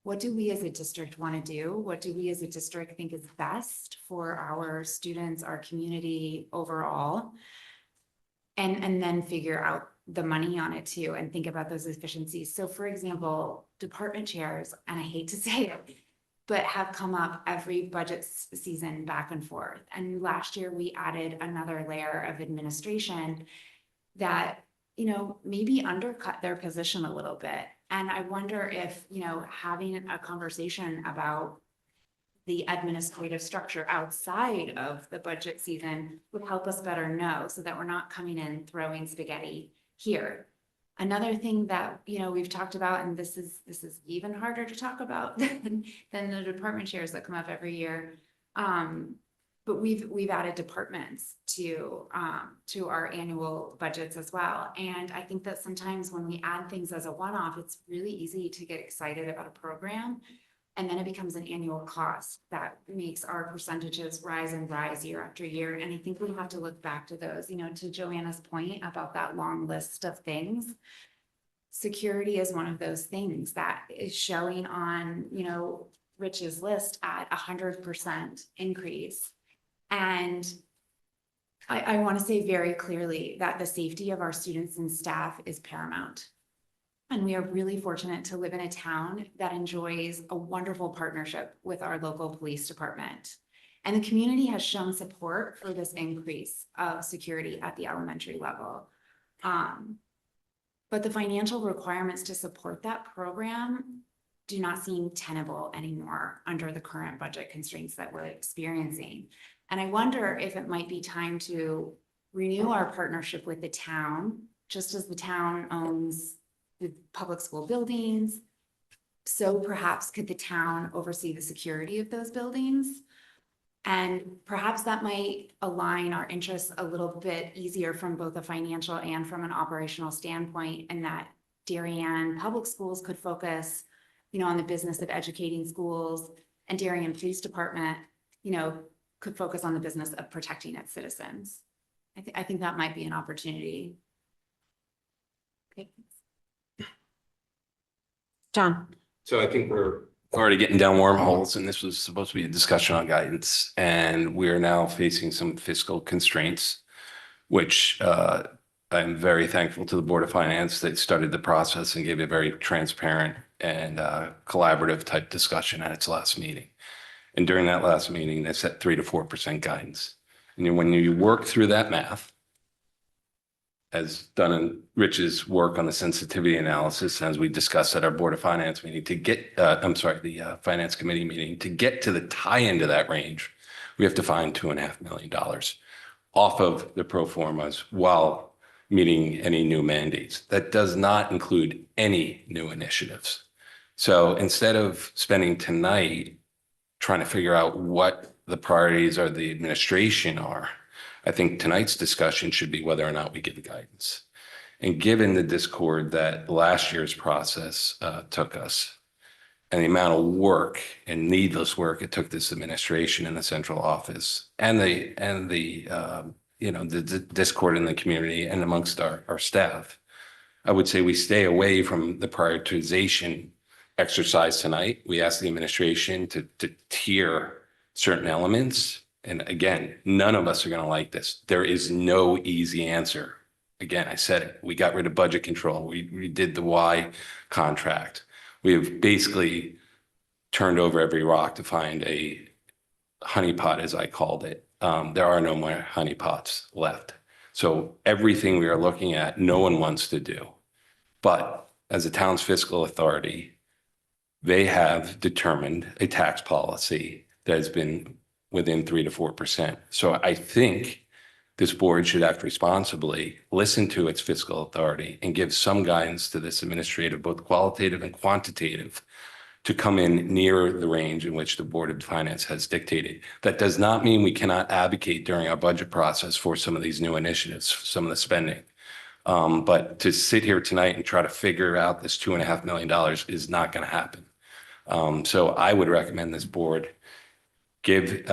S11: what do we as a district want to do? What do we as a district think is best for our students, our community overall? And then figure out the money on it too and think about those efficiencies. So for example, department chairs, and I hate to say it, but have come up every budget season back and forth. And last year we added another layer of administration that, you know, maybe undercut their position a little bit. And I wonder if, you know, having a conversation about the administrative structure outside of the budget season would help us better know so that we're not coming in throwing spaghetti here. Another thing that, you know, we've talked about, and this is even harder to talk about than the department chairs that come up every year. But we've added departments to our annual budgets as well. And I think that sometimes when we add things as a one-off, it's really easy to get excited about a program. And then it becomes an annual cost that makes our percentages rise and rise year after year. And I think we have to look back to those, you know, to Joanna's point about that long list of things. Security is one of those things that is showing on, you know, Rich's list at 100% increase. And I want to say very clearly that the safety of our students and staff is paramount. And we are really fortunate to live in a town that enjoys a wonderful partnership with our local police department. And the community has shown support for this increase of security at the elementary level. But the financial requirements to support that program do not seem tenable anymore under the current budget constraints that we're experiencing. And I wonder if it might be time to renew our partnership with the town, just as the town owns the public school buildings. So perhaps could the town oversee the security of those buildings? And perhaps that might align our interests a little bit easier from both a financial and from an operational standpoint, and that Darien Public Schools could focus, you know, on the business of educating schools, and Darien Police Department, you know, could focus on the business of protecting its citizens. I think that might be an opportunity. Okay.
S1: John.
S16: So I think we're already getting down wormholes, and this was supposed to be a discussion on guidance, and we are now facing some fiscal constraints, which I'm very thankful to the Board of Finance that started the process and gave a very transparent and collaborative type discussion at its last meeting. And during that last meeting, they set 3 to 4% guidance. And when you work through that math, as done in Rich's work on the sensitivity analysis, as we discussed at our Board of Finance meeting to get, the Finance Committee meeting, to get to the tie end of that range, we have to find $2.5 million off of the pro formas while meeting any new mandates. That does not include any new initiatives. So instead of spending tonight trying to figure out what the priorities of the administration are, I think tonight's discussion should be whether or not we give guidance. And given the discord that last year's process took us, and the amount of work and needless work it took this administration and the central office, and the discord in the community and amongst our staff, I would say we stay away from the prioritization exercise tonight. We ask the administration to tier certain elements. And again, none of us are going to like this. There is no easy answer. Again, I said it. We got rid of budget control. We did the Y contract. We have basically turned over every rock to find a honeypot, as I called it. There are no more honeypots left. So everything we are looking at, no one wants to do. But as a town's fiscal authority, they have determined a tax policy that has been within 3 to 4%. So I think this board should act responsibly, listen to its fiscal authority, and give some guidance to this administrative, both qualitative and quantitative, to come in near the range in which the Board of Finance has dictated. That does not mean we cannot advocate during our budget process for some of these new initiatives, some of the spending. But to sit here tonight and try to figure out this $2.5 million is not going to happen. So I would recommend this board give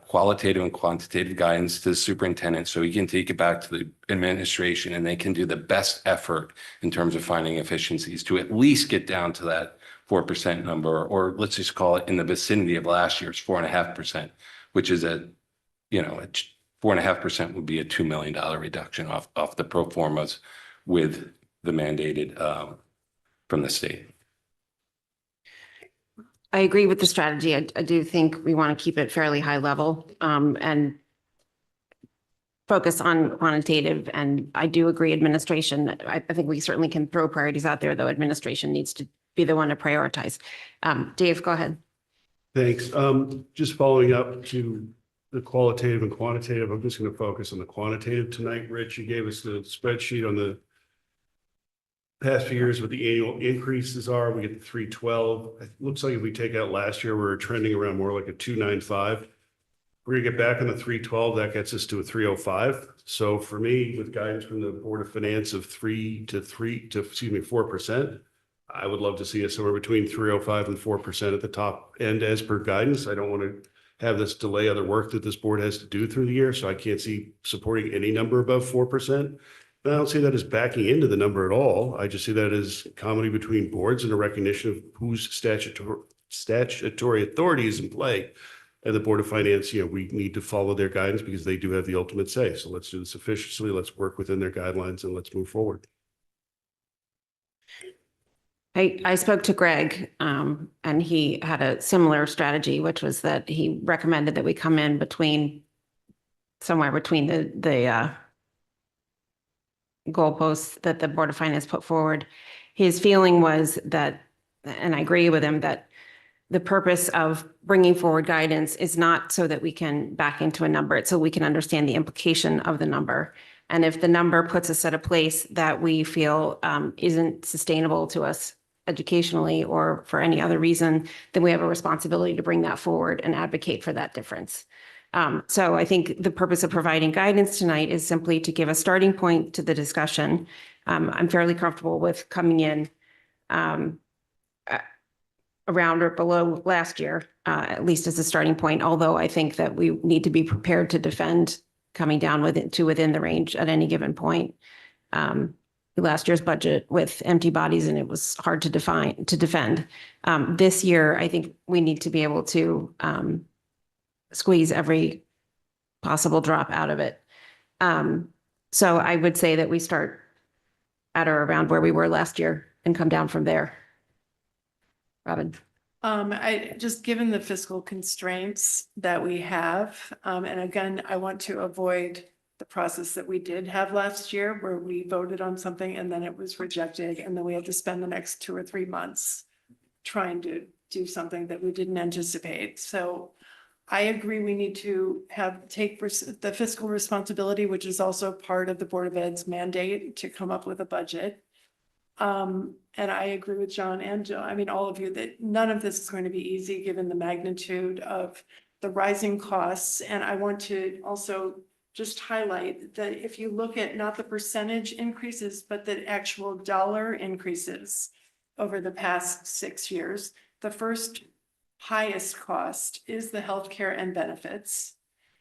S16: qualitative and quantitative guidance to the superintendent so he can take it back to the administration and they can do the best effort in terms of finding efficiencies to at least get down to that 4% number, or let's just call it in the vicinity of last year's 4.5%, which is 4.5% would be a $2 million reduction off the pro formas with the mandated from the state.
S1: I agree with the strategy. I do think we want to keep it fairly high level and focus on quantitative. And I do agree administration. I think we certainly can throw priorities out there, though administration needs to be the one to prioritize. Dave, go ahead.
S21: Thanks. Just following up to the qualitative and quantitative, I'm just going to focus on the quantitative tonight. Rich, you gave us the spreadsheet on the past few years what the annual increases are. We get the 312. It looks like if we take out last year, we're trending around more like a 295. We're gonna get back on the 312. That gets us to a 305. So for me, with guidance from the Board of Finance of 4%, I would love to see us somewhere between 305 and 4% at the top end as per guidance. I don't want to have this delay other work that this board has to do through the year. So I can't see supporting any number above 4%. But I don't see that as backing into the number at all. I just see that as comedy between boards and a recognition of whose statutory authority is in play. And the Board of Finance, we need to follow their guidance because they do have the ultimate say. So let's do this efficiently. Let's work within their guidelines and let's move forward.
S1: I spoke to Greg and he had a similar strategy, which was that he recommended that we come in somewhere between the goalposts that the Board of Finance put forward. His feeling was that, and I agree with him, that the purpose of bringing forward guidance is not so that we can back into a number. It's so we can understand the implication of the number. And if the number puts us at a place that we feel isn't sustainable to us educationally or for any other reason, then we have a responsibility to bring that forward and advocate for that difference. So I think the purpose of providing guidance tonight is simply to give a starting point to the discussion. I'm fairly comfortable with coming in around or below last year, at least as a starting point, although I think that we need to be prepared to defend coming down within the range at any given point. Last year's budget with empty bodies and it was hard to defend. This year, I think we need to be able to squeeze every possible drop out of it. So I would say that we start at or around where we were last year and come down from there. Robin.
S17: I just given the fiscal constraints that we have, and again, I want to avoid the process that we did have last year where we voted on something and then it was rejected and then we had to spend the next 2 or 3 months trying to do something that we didn't anticipate. So I agree we need to take the fiscal responsibility, which is also part of the Board of Ed's mandate to come up with a budget. And I agree with John and Jill, I mean, all of you, that none of this is going to be easy given the magnitude of the rising costs. And I want to also just highlight that if you look at not the percentage increases, but the actual dollar increases over the past 6 years, the first highest cost is the healthcare and benefits.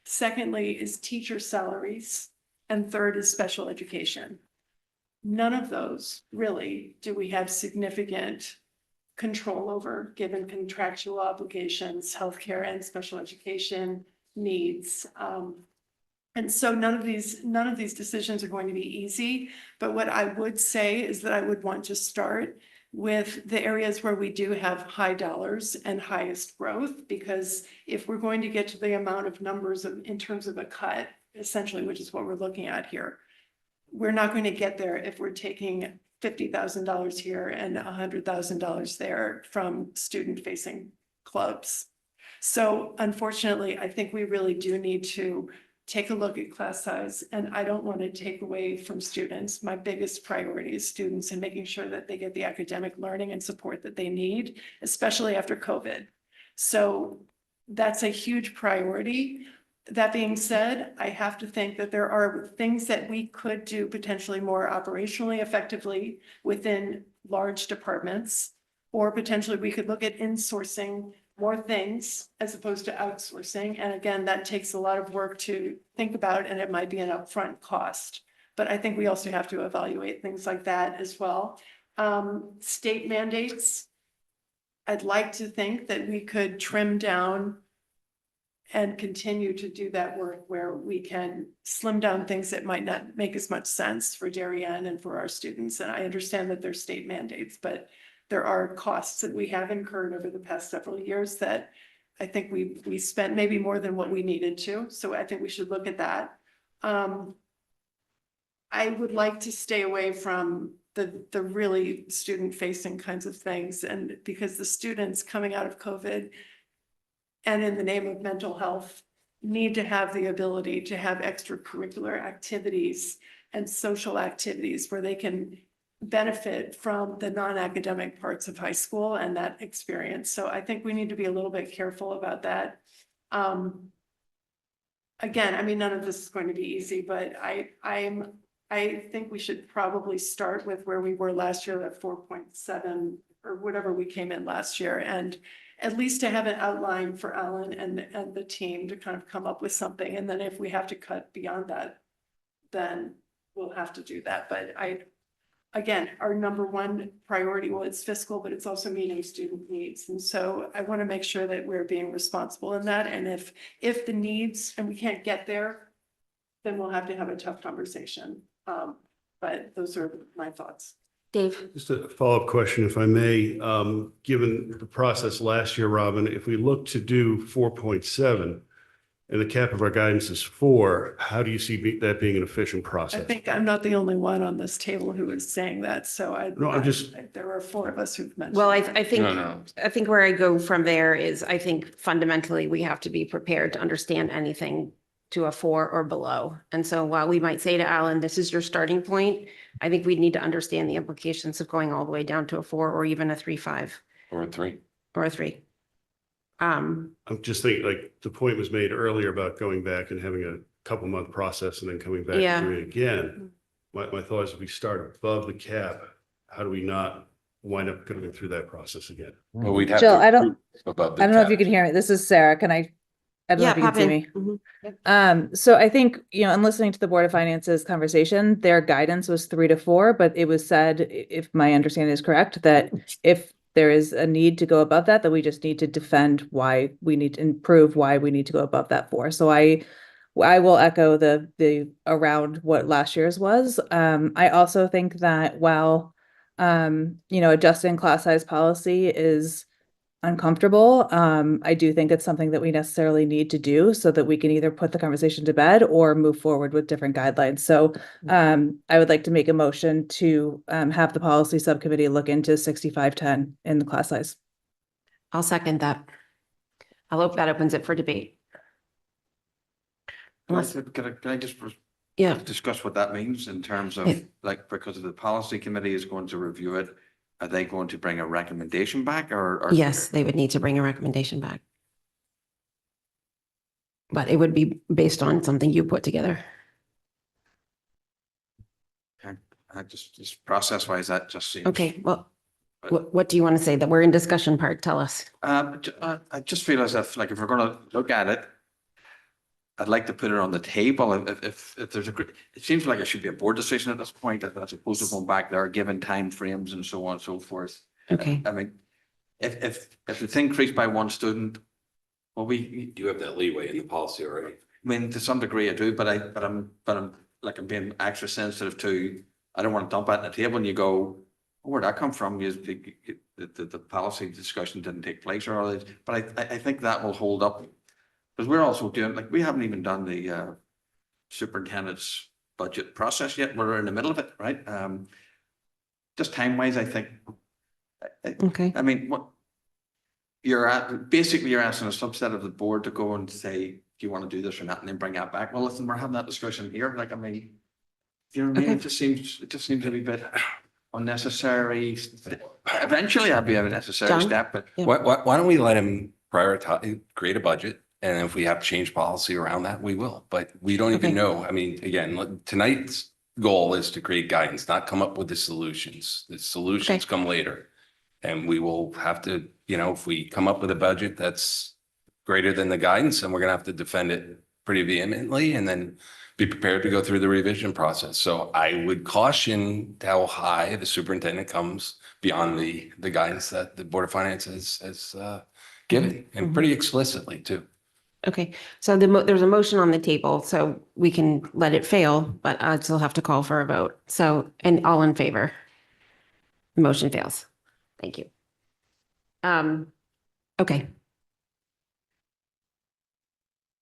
S17: Secondly is teacher salaries. And third is special education. None of those really do we have significant control over given contractual obligations, healthcare and special education needs. And so none of these decisions are going to be easy. But what I would say is that I would want to start with the areas where we do have high dollars and highest growth, because if we're going to get to the amount of numbers in terms of a cut, essentially, which is what we're looking at here, we're not going to get there if we're taking $50,000 here and $100,000 there from student-facing clubs. So unfortunately, I think we really do need to take a look at class size, and I don't want to take away from students. My biggest priority is students and making sure that they get the academic learning and support that they need, especially after COVID. So that's a huge priority. That being said, I have to think that there are things that we could do potentially more operationally effectively within large departments, or potentially we could look at insourcing more things as opposed to outsourcing. And again, that takes a lot of work to think about, and it might be an upfront cost. But I think we also have to evaluate things like that as well. State mandates. I'd like to think that we could trim down and continue to do that work where we can slim down things that might not make as much sense for Darien and for our students. And I understand that there's state mandates, but there are costs that we have incurred over the past several years that I think we spent maybe more than what we needed to. So I think we should look at that. I would like to stay away from the really student facing kinds of things, and because the students coming out of COVID and in the name of mental health need to have the ability to have extracurricular activities and social activities where they can benefit from the non-academic parts of high school and that experience. So I think we need to be a little bit careful about that. Again, I mean, none of this is going to be easy, but I think we should probably start with where we were last year at 4.7 or whatever we came in last year, and at least to have an outline for Alan and the team to kind of come up with something. And then if we have to cut beyond that, then we'll have to do that. But again, our number one priority, well, it's fiscal, but it's also meeting student needs. And so I want to make sure that we're being responsible in that. And if the needs, and we can't get there, then we'll have to have a tough conversation. But those are my thoughts.
S1: Dave?
S21: Just a follow-up question, if I may. Given the process last year, Robin, if we look to do 4.7 and the cap of our guidance is 4, how do you see that being an efficient
S17: I
S21: process?
S17: think I'm not the only one on this table who is saying that. So there are 4 of us who've mentioned.
S1: Well,
S17: that.
S1: I think where I go from there is I think fundamentally we have to be prepared to understand anything to a 4 or below. And so while we might say to Alan, this is your starting point, I think we need to understand the implications of going all the way down to a 4 or even a 3.5.
S16: Or a 3.
S1: Or a 3.
S21: I'm just thinking, like, the point was made earlier about going back and having a couple month process and then coming back
S1: Yeah.
S21: and doing it again. My thought is if we start above the cap, how do we not wind up going through that process again?
S16: Well, we'd have
S4: Jill,
S16: to
S4: I don't
S16: approve above the
S4: know if
S16: cap.
S4: you can hear me. This is Sarah. I don't know if you
S1: pop
S4: can see
S1: in.
S4: me. So I think, in listening to the Board of Finance's conversation, their guidance was 3 to 4, but it was said, if my understanding is correct, that if there is a need to go above that we just need to defend why we need to improve, why we need to go above that 4. So I will echo the around what last year's was. I also think that while, adjusting class size policy is uncomfortable, I do think it's something that we necessarily need to do so that we can either put the conversation to bed or move forward with different guidelines. So I would like to make a motion to have the policy subcommittee look into 6510 in the class size.
S1: I'll second that. I hope that opens it for debate.
S7: Can I just discuss what that means in terms of, like, because the policy committee is going to review it, are they going to bring a recommendation back or?
S1: Yes, they would need to bring a recommendation back. But it would be based on something you put together.
S7: I just process wise, that just seems.
S1: Okay, well, what do you want to say? That we're in discussion part, tell us.
S7: I just feel as if, like, if we're gonna look at it, I'd like to put it on the table. If there's it seems like it should be a board decision at this point, as opposed to going back there, given time-frames and so on and so forth.
S1: Okay.
S7: I mean, if it's increased by 1 student, well, we.
S16: You have that leeway in the policy already.
S7: I mean, to some degree I do, but I'm like, I'm being extra sensitive to, I don't want to dump that on the table and you go, oh, where'd that come from? The policy discussion didn't take place or all this, but I think that will hold up. Because we're also doing, like, we haven't even done the superintendent's budget process yet. We're in the middle of it, right? Just time-wise, I think.
S1: Okay.
S7: I mean, what you're asking a subset of the board to go and say, you want to do this or not, and then bring that back. Well, listen, we're having that discussion here. Like, I mean, you know what I mean?
S1: Okay.
S7: It just seems a wee bit unnecessary. Eventually, I'd be a necessary
S1: John?
S7: step, but
S1: Yeah.
S16: Why don't we let him prioritize, create a budget? And if we have to change policy around that, we will, but we don't even
S1: Okay.
S16: know. I mean, again, tonight's goal is to create guidance, not come up with the solutions. The solutions
S1: Okay.
S16: come later. And we will have to, you know, if we come up with a budget that's greater than the guidance, then we're gonna have to defend it pretty vehemently and then be prepared to go through the revision process. So I would caution how high the superintendent comes beyond the guidance that the Board of Finance has given, and pretty explicitly too.
S1: Okay, so there's a motion on the table, so we can let it fail, but I still have to call for a vote. So, and all in favor? Motion fails. Thank you. Okay.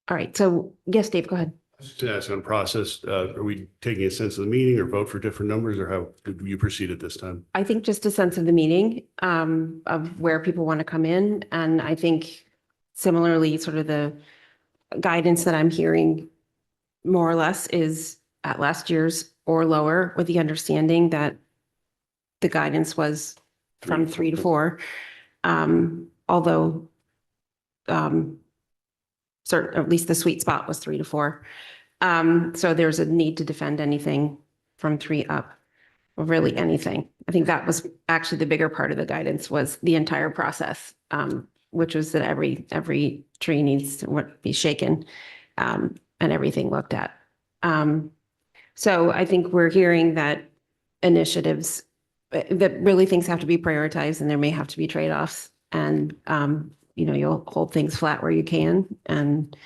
S1: All right, so yes, Dave, go ahead.
S21: Just to ask on process, are we taking a sense of the meeting or vote for different numbers, or how did you proceed at this time?
S1: I think just a sense of the meeting, of where people want to come in. And I think similarly, sort of the guidance that I'm hearing more or less is at last year's or lower, with the understanding that the guidance was from 3 to 4. Although certain, at least the sweet spot was 3 to 4. So there's a need to defend anything from 3 up, or really anything. I think that was actually the bigger part of the guidance, was the entire process, which was that every tree needs to be shaken, and everything looked at. So I think we're hearing that initiatives, that really things have to be prioritized, and there may have to be trade-offs, and you know, you'll hold things flat where you can, and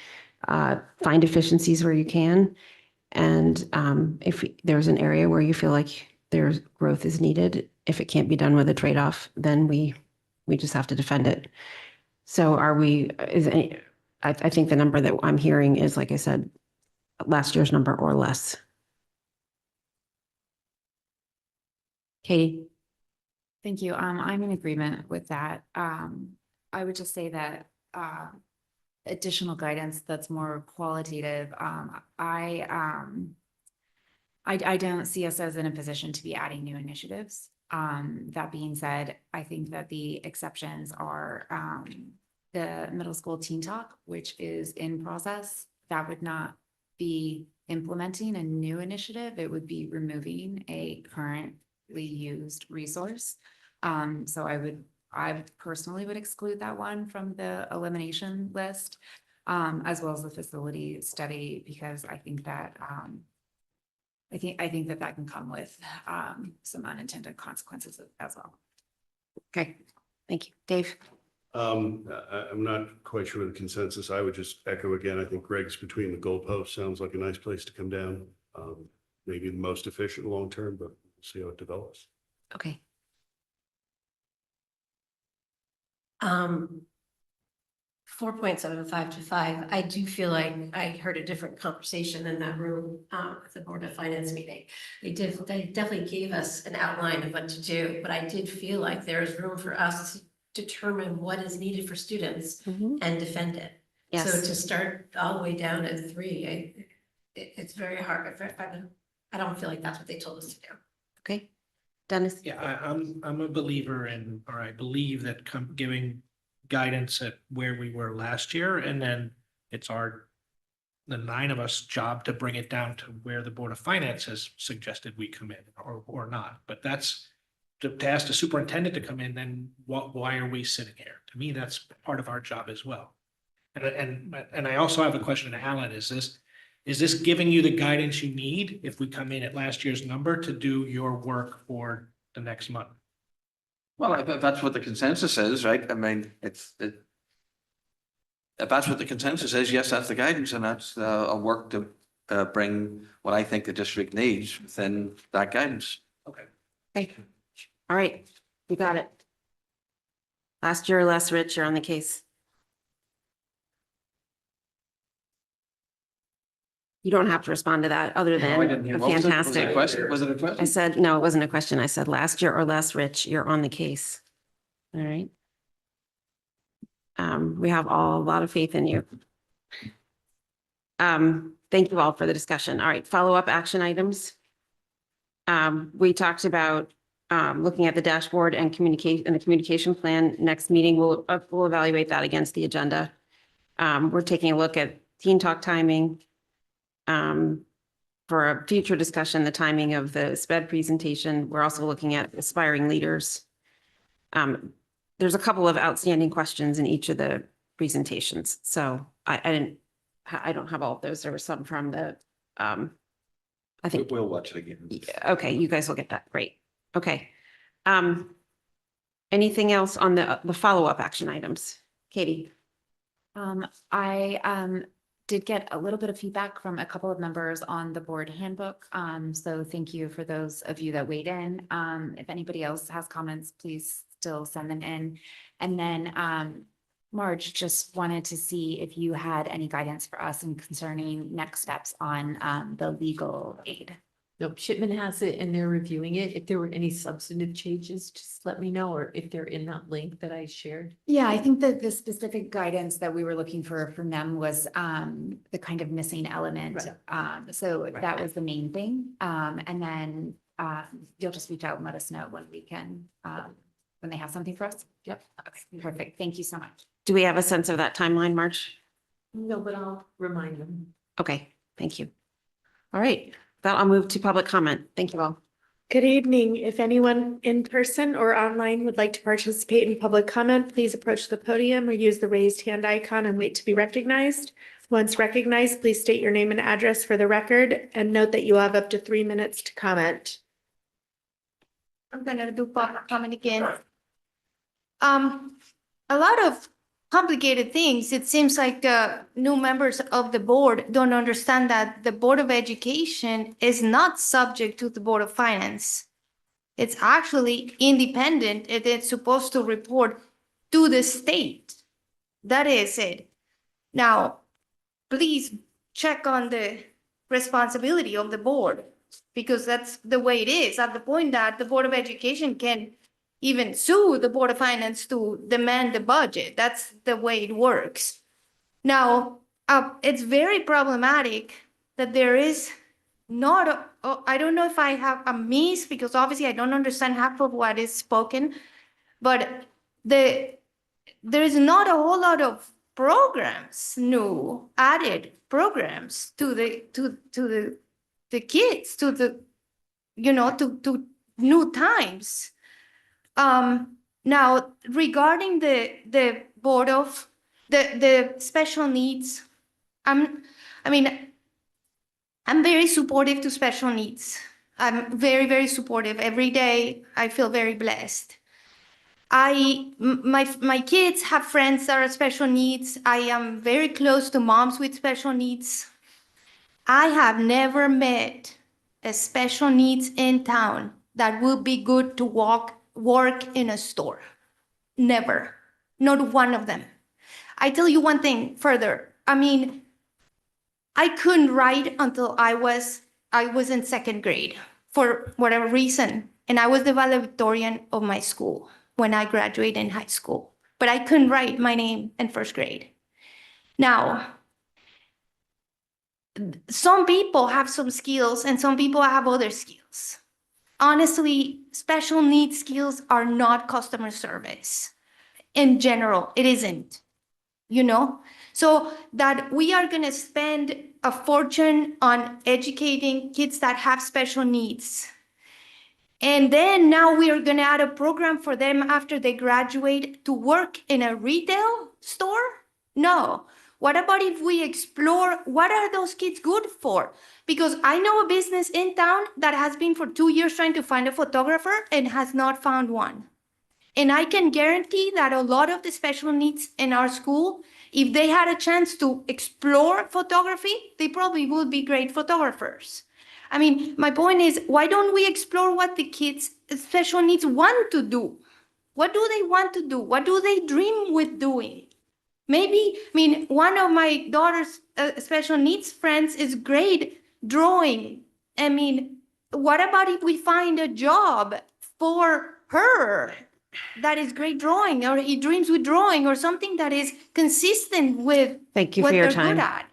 S1: find efficiencies where you can. And if there's an area where you feel like there's growth is needed, if it can't be done with a trade-off, then we just have to defend it. So I think the number that I'm hearing is, like I said, last year's number or less. Katie?
S11: Thank you. I'm in agreement with that. I would just say that additional guidance that's more qualitative. I don't see us as in a position to be adding new initiatives. That being said, I think that the exceptions are the middle school teen talk, which is in process. That would not be implementing a new initiative. It would be removing a currently used resource. So I personally would exclude that one from the elimination list, as well as the facility study, because I think that I think that can come with some unintended consequences as well.
S1: Okay, thank you. Dave?
S21: I'm not quite sure of the consensus. I would just echo again, I think Greg's between the goalposts sounds like a nice place to come down. Maybe the most efficient long term, but we'll see how it develops.
S1: Okay.
S15: 4.75 to 5. I do feel like I heard a different conversation in that room at the Board of Finance meeting. They definitely gave us an outline of what to do, but I did feel like there is room for us to determine what is needed for students and defend it.
S1: Yes.
S15: So to start all the way down at 3, it's very hard. I don't feel like that's what they told us to do.
S1: Okay. Dennis?
S18: Yeah, I'm a believer in, or I believe that giving guidance at where we were last year, and then it's the 9 of us job to bring it down to where the Board of Finance has suggested we come in, or not. But that's to ask the superintendent to come in, then why are we sitting here? To me, that's part of our job as well. And I also have a question to Alan. Is this giving you the guidance you need if we come in at last year's number to do your work for the next month?
S7: well, if that's what the consensus is, right? I mean, if that's what the consensus is, yes, that's the guidance, and that's a work to bring what I think the district needs within that guidance.
S18: Okay.
S1: Okay. All right, you got it. Last year or less, Rich, you're on the case. You don't have to respond to that, other
S7: No, I
S1: than
S7: didn't hear.
S1: a
S7: What was it? Was it a
S1: fantastic.
S7: question? Was it a question?
S1: I said, no, it wasn't a question. I said, last year or less, Rich, you're on the case. All right. We have a lot of faith in you. Thank you all for the discussion. All right, follow-up action items. We talked about looking at the dashboard and the communication plan. Next meeting, we'll evaluate that against the agenda. We're taking a look at Teen Talk timing. For a future discussion, the timing of the SPED presentation. We're also looking at aspiring leaders. There's a couple of outstanding questions in each of the presentations. So I don't have all of those. There were some from the, I think.
S21: We'll watch it again.
S1: Okay, you guys will get that. Great. Okay. Anything else on the follow-up action items? Katie?
S11: I did get a little bit of feedback from a couple of members on the board handbook. So thank you for those of you that weighed in. If anybody else has comments, please still send them in. And then Marge, just wanted to see if you had any guidance for us in concerning next steps on the legal aid.
S10: Nope, Shipman has it and they're reviewing it. If there were any substantive changes, just let me know, or if they're in that link that I shared.
S11: Yeah, I think that the specific guidance that we were looking for from them was the kind of missing element. So that was the main thing. And then you'll just reach out and let us know when we can, when they have something for us.
S10: Yep.
S11: Okay, perfect. Thank you so much.
S1: Do we have a sense of that timeline, March?
S10: No, but I'll remind them.
S1: Okay, thank you. All right, that I'll move to public comment. Thank you all.
S2: Good evening. If anyone in person or online would like to participate in public comment, please approach the podium or use the raised hand icon and wait to be recognized. Once recognized, please state your name and address for the record and note that you have up to 3 minutes to comment.
S5: I'm gonna do public comment again. A lot of complicated things. It seems like new members of the board don't understand that the Board of Education is not subject to the Board of Finance. It's actually independent and it's supposed to report to the state. That is it. Now, please check on the responsibility of the board because that's the way it is. At the point that the Board of Education can even sue the Board of Finance to demand the budget. That's the way it works. Now, it's very problematic that there is not, I don't know if I have a miss because obviously I don't understand half of what is spoken, but there is not a whole lot of programs, new added programs to the kids, to the, to new times. Now regarding the board of the special needs, I'm very supportive to special needs. I'm very, very supportive. Every day I feel very blessed. My kids have friends that are special needs. I am very close to moms with special needs. I have never met a special needs in town that would be good to work in a store. Never. Not one of them. I tell you one thing further. I couldn't write until I was in second grade for whatever reason. And I was the valedictorian of my school when I graduated in high school. But I couldn't write my name in first grade. Now, some people have some skills and some people have other skills. Honestly, special needs skills are not customer service. In general, it isn't, So that we are going to spend a fortune on educating kids that have special needs. And then now we are going to add a program for them after they graduate to work in a retail store? No. What about if we explore what are those kids good for? Because I know a business in town that has been for 2 years trying to find a photographer and has not found one. And I can guarantee that a lot of the special needs in our school, if they had a chance to explore photography, they probably would be great photographers. My point is, why don't we explore what the kids with special needs want to do? What do they want to do? What do they dream with doing? Maybe, one of my daughter's special needs friends is great drawing. What about if we find a job for her that is great drawing, or he dreams with drawing, or something that is consistent with
S1: Thank you
S5: what
S1: for your
S5: they're good
S1: time.
S5: at?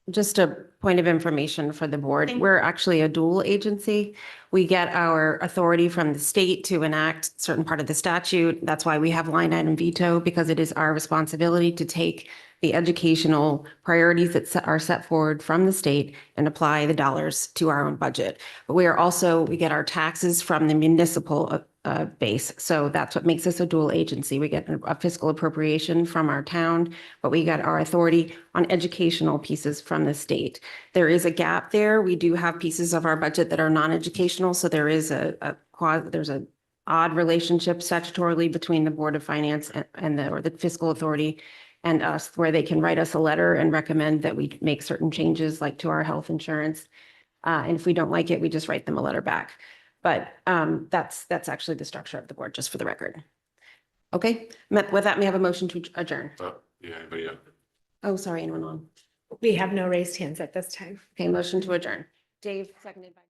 S1: Just a point of information for the board. We're actually a dual agency. We get our authority from the state to enact certain part of the statute. That's why we have line item veto, because it is our responsibility to take the educational priorities that are set forward from the state and apply the dollars to our own budget. But we get our taxes from the municipal base. So that's what makes us a dual agency. We get a fiscal appropriation from our town, but we get our authority on educational pieces from the state. There is a gap there. We do have pieces of our budget that are non-educational, so there is there's a odd relationship statutorily between the Board of Finance and the fiscal authority and us, where they can write us a letter and recommend that we make certain changes, like to our health insurance. And if we don't like it, we just write them a letter back. But that's actually the structure of the board, just for the record. Okay, with that, may I have a motion to adjourn?
S21: Yeah, anybody else?
S1: Oh, sorry, anyone on?
S2: We have no raised hands at this time.
S1: Okay, motion to adjourn. Dave, seconded by.